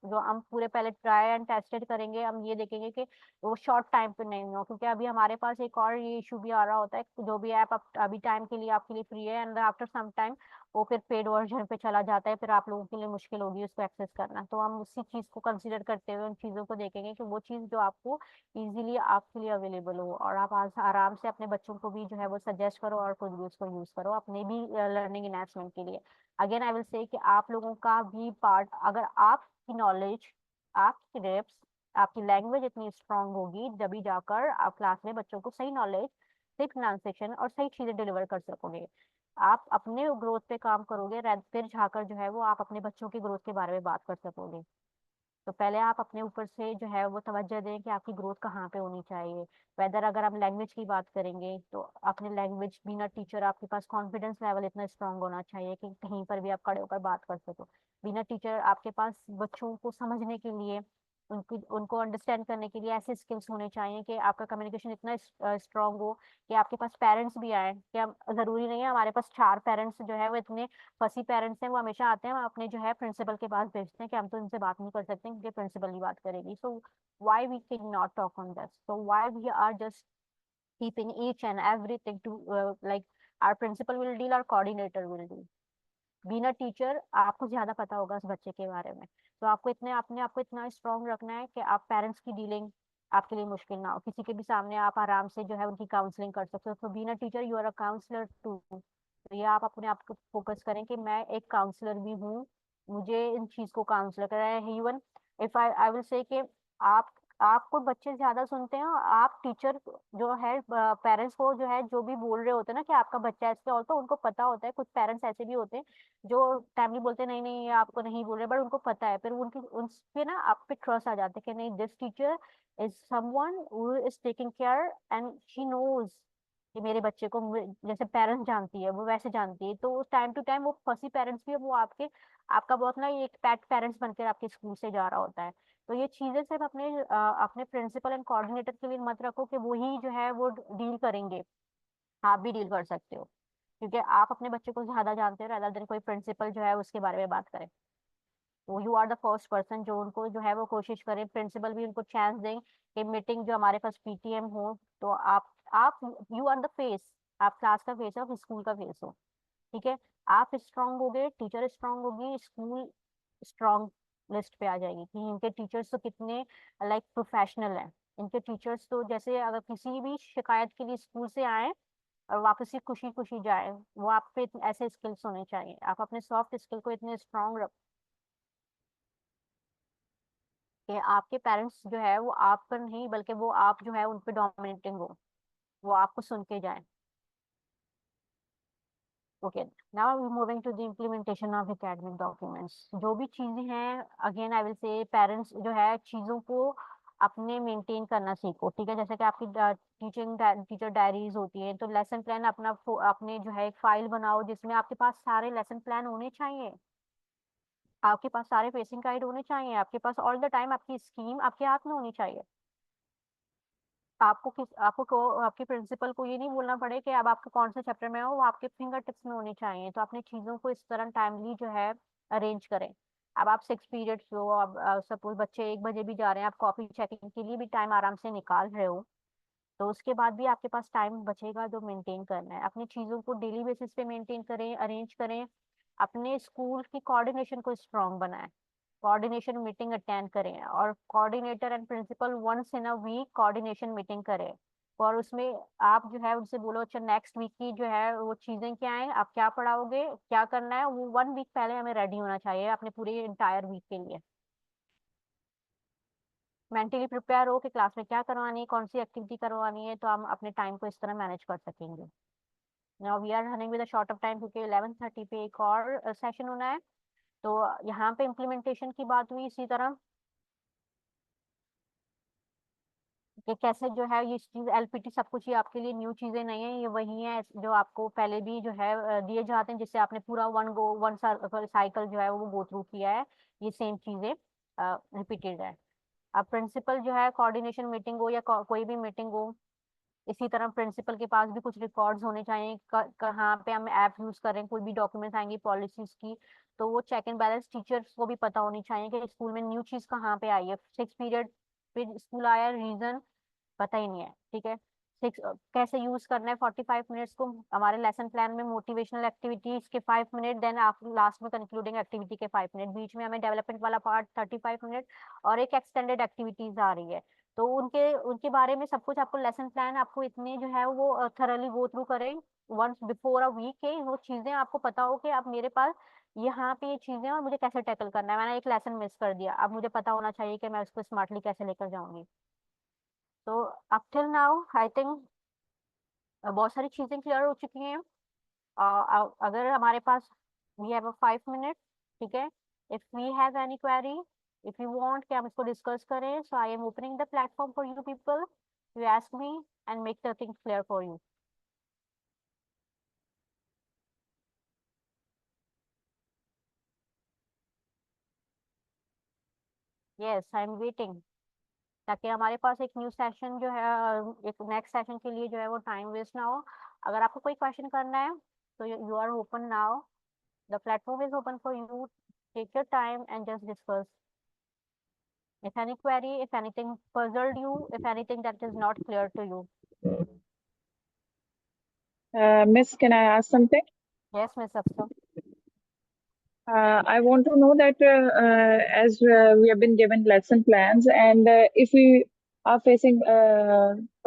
जो हम पूरे पहले ट्राई एंड टेस्टेड करेंगे, हम ये देखेंगे कि वो शॉर्ट टाइम पे नहीं हो, क्योंकि अभी हमारे पास एक और ये इशू भी आ रहा होता है, जो भी ऐप अभी टाइम के लिए आपके लिए फ्री है एंड आफ्टर सम टाइम वो फिर पेड वर्जन पे चला जाता है, फिर आप लोगों के लिए मुश्किल होगी उसको एक्सेस करना। तो हम उसी चीज को कंसिडर करते हुए उन चीजों को देखेंगे कि वो चीज जो आपको इजीली आपके लिए अवेलेबल हो और आप आराम से अपने बच्चों को भी जो है वो सजेस्ट करो और खुद भी उसको यूज करो अपने भी लर्निंग एनहांसमेंट के लिए। अगेन आई विल से कि आप लोगों का भी पार्ट, अगर आपकी नॉलेज, आपकी रिप्स, आपकी लैंग्वेज इतनी स्ट्रांग होगी जब जाकर आप क्लास में बच्चों को सही नॉलेज, सही प्रोनाउंसिएशन और सही चीजें डिलीवर कर सकोगे। आप अपने ग्रोथ पे काम करोगे, फिर जाकर जो है वो आप अपने बच्चों की ग्रोथ के बारे में बात कर सकोगे। तो पहले आप अपने ऊपर से जो है वो तवज्जो दें कि आपकी ग्रोथ कहाँ पे होनी चाहिए। वेदर अगर हम लैंग्वेज की बात करेंगे तो अपने लैंग्वेज, बिना टीचर आपके पास कॉन्फिडेंस लेवल इतना स्ट्रांग होना चाहिए कि कहीं पर भी आप खड़े होकर बात कर सको। बिना टीचर आपके पास बच्चों को समझने के लिए, उनको अंडरस्टैंड करने के लिए ऐसे स्किल्स होने चाहिए कि आपका कम्युनिकेशन इतना स्ट्रांग हो कि आपके पास पेरेंट्स भी आए। कि हम जरूरी नहीं है हमारे पास 4 पेरेंट्स जो है वो इतने फसी पेरेंट्स हैं, वो हमेशा आते हैं, हम अपने जो है प्रिंसिपल के पास भेजते हैं कि हम तो इनसे बात नहीं कर सकते क्योंकि प्रिंसिपल ही बात करेगी। So why we can not talk on this, so why we are just keeping each and everything to like our principal will deal, our coordinator will deal. Being a teacher आपको ज्यादा पता होगा उस बच्चे के बारे में, तो आपको इतने अपने आप को इतना स्ट्रांग रखना है कि आप पेरेंट्स की डीलिंग आपके लिए मुश्किल ना हो, किसी के भी सामने आप आराम से जो है उनकी काउंसलिंग कर सकते हो। तो being a teacher you are a counsellor too. तो ये आप अपने आप को फोकस करें कि मैं एक काउंसलर भी हूँ, मुझे इन चीज को काउंसलर करना है। Even if I I will से कि आप आपको बच्चे ज्यादा सुनते हैं और आप टीचर जो है पेरेंट्स को जो है जो भी बोल रहे होते हैं ना कि आपका बच्चा ऐसे, और तो उनको पता होता है, कुछ पेरेंट्स ऐसे भी होते हैं जो टाइमली बोलते हैं नहीं नहीं ये आपको नहीं बोल रहे, बट उनको पता है, फिर उनकी उन पे ना आप पे ट्रस्ट आ जाता है कि नहीं, this teacher is someone who is taking care and she knows कि मेरे बच्चे को जैसे पेरेंट्स जानती है वो वैसे जानती है। तो टाइम टू टाइम वो फसी पेरेंट्स भी वो आपका बहुत ना एक पैट पेरेंट्स बनकर आपके स्कूल से जा रहा होता है। तो ये चीजें सिर्फ अपने प्रिंसिपल एंड कोऑर्डिनेटर के लिए मत रखो कि वो ही जो है वो डील करेंगे, आप भी डील कर सकते हो, क्योंकि आप अपने बच्चे को ज्यादा जानते हो rather than कोई प्रिंसिपल जो है उसके बारे में बात करे। तो you are the first person जो उनको जो है वो कोशिश करें, प्रिंसिपल भी उनको चांस दें कि मीटिंग जो हमारे पास पीटीएम हो, तो आप यू आर द फेस, आप क्लास का फेस हो, स्कूल का फेस हो, ठीक है। आप स्ट्रांग हो गए, टीचर स्ट्रांग होगी, स्कूल स्ट्रांग लिस्ट पे आ जाएगी कि इनके टीचर्स तो कितने लाइक प्रोफेशनल हैं। इनके टीचर्स तो जैसे अगर किसी भी शिकायत के लिए स्कूल से आए और वापस ही खुशी खुशी जाए, वो आप पे ऐसे स्किल्स होने चाहिए। आप अपने सॉफ्ट स्किल को इतने स्ट्रांग रख कि आपके पेरेंट्स जो है वो आप पर नहीं बल्कि वो आप जो है उन पे डोमिनेटिंग हो, वो आपको सुन के जाए। Okay, now we moving to the implementation of academic documents. जो भी चीजें हैं, again I will say parents जो है चीजों को अपने मेंटेन करना सीखो, ठीक है। जैसे कि आपकी टीचर डायरीज होती है, तो लेसन प्लान अपने जो है एक फाइल बनाओ जिसमें आपके पास सारे लेसन प्लान होने चाहिए, आपके पास सारे फेसिंग गाइड होने चाहिए, आपके पास ऑल द टाइम आपकी स्कीम आपके हाथ में होनी चाहिए। आपके प्रिंसिपल को ये नहीं बोलना पड़े कि अब आपके कौन से चैप्टर में हो, वो आपके फिंगर टिप्स में होनी चाहिए। तो अपनी चीजों को इस तरह टाइमली जो है अरेंज करें। अब आप 6 पीरियड्स हो, अब सपोज बच्चे 1 बजे भी जा रहे हैं, आप कॉपी चेकिंग के लिए भी टाइम आराम से निकाल रहे हो, तो उसके बाद भी आपके पास टाइम बचेगा जो मेंटेन करना है। अपनी चीजों को डेली बेसिस पे मेंटेन करें, अरेंज करें, अपने स्कूल की कोऑर्डिनेशन को स्ट्रांग बनाएं, कोऑर्डिनेशन मीटिंग अटेंड करें, और coordinator and principal once in a week coordination meeting करें। और उसमें आप जो है उनसे बोलो, अच्छा नेक्स्ट वीक की जो है वो चीजें क्या है, आप क्या पढ़ाओगे, क्या करना है, वो 1 वीक पहले हमें रेडी होना चाहिए अपने पूरे इंटायर वीक के लिए। मेंटली प्रिपेयर हो कि क्लास में क्या करवानी है, कौन सी एक्टिविटी करवानी है, तो हम अपने टाइम को इस तरह मैनेज कर सकेंगे। Now we are running with a short of time क्योंकि 11:30 पे एक और सेशन होना है। तो यहाँ पे इम्प्लीमेंटेशन की बात हुई इसी तरह कि कैसे जो है ये चीज एलपीटी सब कुछ, ये आपके लिए न्यू चीजें नहीं है, ये वही है जो आपको पहले भी जो है दिए जाते हैं, जिससे आपने पूरा वन साइकिल जो है वो गो थ्रू किया है। ये सेम चीजें रिपीटेड है। अब प्रिंसिपल जो है कोऑर्डिनेशन मीटिंग हो या कोई भी मीटिंग हो, इसी तरह प्रिंसिपल के पास भी कुछ रिकॉर्ड्स होने चाहिए, कहाँ पे हम ऐप यूज करें, कोई भी डॉक्यूमेंट्स आएंगी पॉलिसीज की, तो वो चेक एंड बैलेंस टीचर्स को भी पता होनी चाहिए कि स्कूल में न्यू चीज कहाँ पे आई है। 6 पीरियड पे स्कूल आया, रीजन पता ही नहीं है, ठीक है। 6 कैसे यूज करना है 45 मिनट्स को, हमारे लेसन प्लान में मोटिवेशनल एक्टिविटीज के 5 मिनट, देन आप लास्ट में कंक्लूडिंग एक्टिविटी के 5 मिनट, बीच में हमें डेवलपमेंट वाला पार्ट 35 मिनट, और एक एक्सटेंडेड एक्टिविटीज आ रही है। तो उनके उनके बारे में सब कुछ आपको लेसन प्लान आपको इतने जो है वो थरली गो थ्रू करें वंस बिफोर अ वीक के, वो चीजें आपको पता हो कि अब मेरे पास यहाँ पे ये चीजें हैं और मुझे कैसे टैकल करना है, मैंने एक लेसन मिस कर दिया, अब मुझे पता होना चाहिए कि मैं उसको स्मार्टली कैसे लेकर जाऊंगी। तो up till now I think बहुत सारी चीजें क्लियर हो चुकी हैं। अगर हमारे पास वी हैव 5 मिनट, ठीक है, if we have any query, if you want कि हम इसको डिस्कस करें, so I am opening the platform for you people to ask me and make the things clear for you. Yes, I am waiting, ताकि हमारे पास एक new session जो है एक नेक्स्ट सेशन के लिए जो है वो टाइम वेस्ट ना हो। अगर आपको कोई क्वेश्चन करना है तो you are open now, the platform is open for you, take your time and just discuss if any query, if anything puzzled you, if anything that is not clear to you. Miss, can I ask something? Yes, Miss Afsa. I want to know that as we have been given lesson plans, and if we are facing a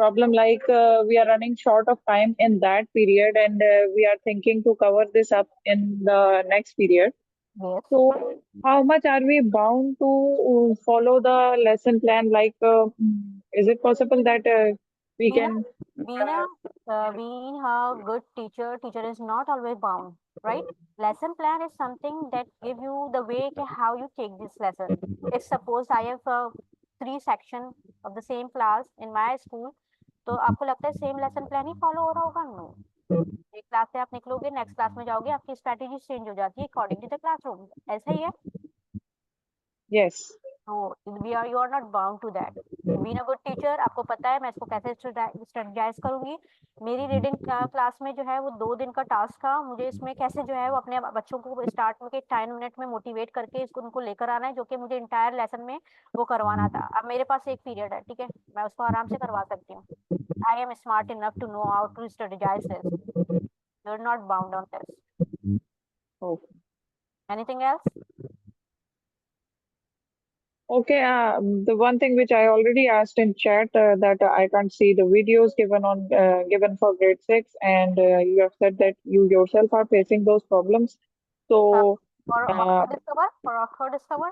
problem like we are running short of time in that period, and we are thinking to cover this up in the next period. Yes. So, how much are we bound to follow the lesson plan? Like, is it possible that we can? Being a good teacher is not always bound, right? Lesson plan is something that give you the way how you take this lesson. If suppose I have 3 section of the same class in my school, तो आपको लगता है same lesson plan ही follow हो रहा होगा? No, एक class से आप निकलोगे, नेक्स्ट क्लास में जाओगे, आपकी स्ट्रेटेजी चेंज हो जाती है अकॉर्डिंग टू द क्लासरूम, ऐसा ही है। Yes. So you are not bound to that. Being a good teacher, आपको पता है मैं इसको कैसे स्ट्रेटजाइज करूंगी। मेरी रीडिंग क्लास में जो है वो 2 दिन का टास्क था, मुझे इसमें कैसे जो है वो अपने बच्चों को स्टार्ट में 10 मिनट में मोटिवेट करके इसको उनको लेकर आना है, जो कि मुझे इंटायर लेसन में वो करवाना था। अब मेरे पास एक पीरियड है, ठीक है, मैं उसको आराम से करवा सकती हूँ। I am smart enough to know how to strategize this, you are not bound on this. Okay. Anything else? Okay, the one thing which I already asked in chat that I can't see the videos given for grade 6, and you have said that you yourself are facing those problems. So, For Oxford Discover,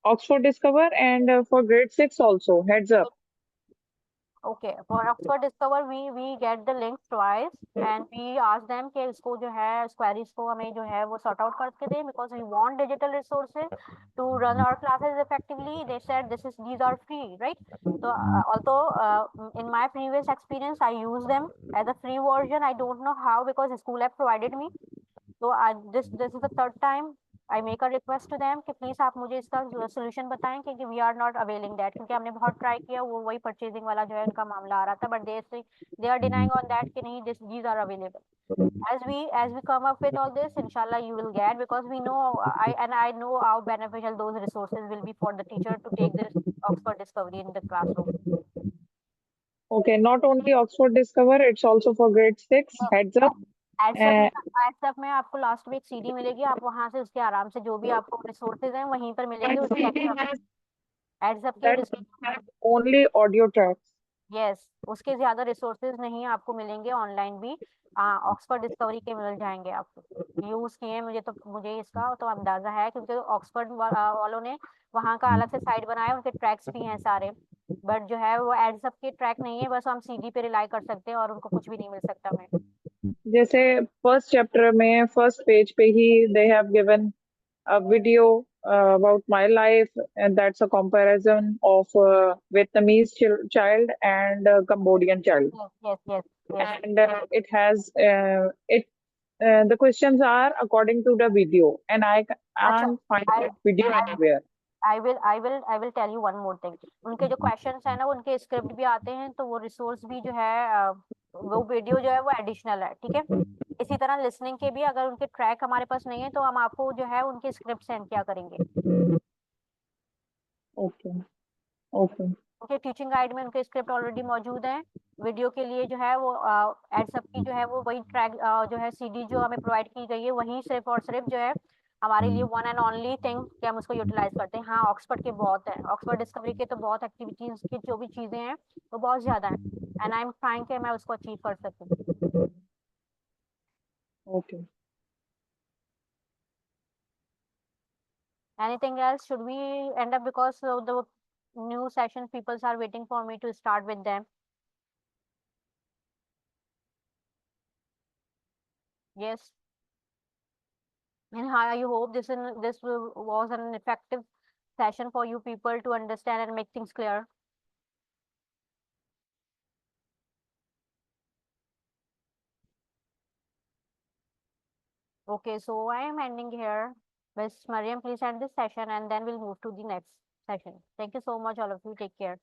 Oxford Discover and for grade 6 also, heads up. okay, for Oxford Discover we get the links twice and we ask them कि इसको जो है queries को हमें जो है वो sort out करके दें, because we want digital resources to run our classes effectively. They said these are free, right? So although in my previous experience I use them as a free version, I don't know how, because school have provided me. So this is the third time I make a request to them कि please आप मुझे इसका solution बताएं, क्योंकि we are not availing that, क्योंकि हमने बहुत try किया, वो वही परचेजिंग वाला जो है उनका मामला आ रहा था, but they are denying on that कि नहीं, these are available. As we come up with all this, inshallah you will get, because we know I know how beneficial those resources will be for the teacher to take this Oxford Discovery in the classroom. Okay, not only Oxford Discover, it's also for grade 6. Heads up. एड्सअप में आपको last में एक CD मिलेगी, आप वहां से उसके आराम से जो भी आपको रिसोर्सेज हैं वहीं पर मिलेंगे। एड्सअप के only audio tracks. यस, उसके ज्यादा रिसोर्सेज नहीं आपको मिलेंगे, ऑनलाइन भी ऑक्सफोर्ड डिस्कवरी के मिल जाएंगे। आपको यूज किए मुझे इसका तो अंदाजा है, क्योंकि ऑक्सफोर्ड वालों ने वहाँ का अलग से साइट बनाया, उनके ट्रैक्स भी हैं सारे, बट जो है वो एड्सअप के ट्रैक नहीं है, बस हम सीडी पे रिलाई कर सकते हैं और उनको कुछ भी नहीं मिल सकता हमें। जैसे फर्स्ट चैप्टर में फर्स्ट पेज पे ही they have given a video about my life, and that's a comparison of Vietnamese child and Cambodian child. Yes. And it has the questions are according to the video, and I can't find that video anywhere. I will tell you one more thing. उनके जो questions है ना, उनके script भी आते हैं, तो वो रिसोर्स भी जो है वो वीडियो जो है वो एडिशनल है, ठीक है। इसी तरह लिसनिंग के भी अगर उनके ट्रैक हमारे पास नहीं है तो हम आपको जो है उनके स्क्रिप्ट सेंड किया करेंगे। Okay. उनके टीचिंग गाइड में उनके स्क्रिप्ट ऑलरेडी मौजूद है। वीडियो के लिए जो है वो एड्सअप की जो है वो वही ट्रैक जो है सीडी जो हमें प्रोवाइड की गई है, वही सिर्फ और सिर्फ जो है हमारे लिए वन एंड ओनली थिंग कि हम उसको यूटिलाइज करते हैं। हाँ, ऑक्सफोर्ड के बहुत है, ऑक्सफोर्ड डिस्कवरी के तो बहुत एक्टिविटीज की जो भी चीजें हैं वो बहुत ज्यादा है, एंड आई एम ट्राइंग कि मैं उसको अचीव कर सकूं। Okay. Anything else? Should we end up, because the new session people are waiting for me to start with them? Yes. And I hope this was an effective session for you people to understand and make things clear. Okay, so I am ending here. Miss Mariam, please end this session and then we'll move to the next session. Thank you so much, all of you. Take care.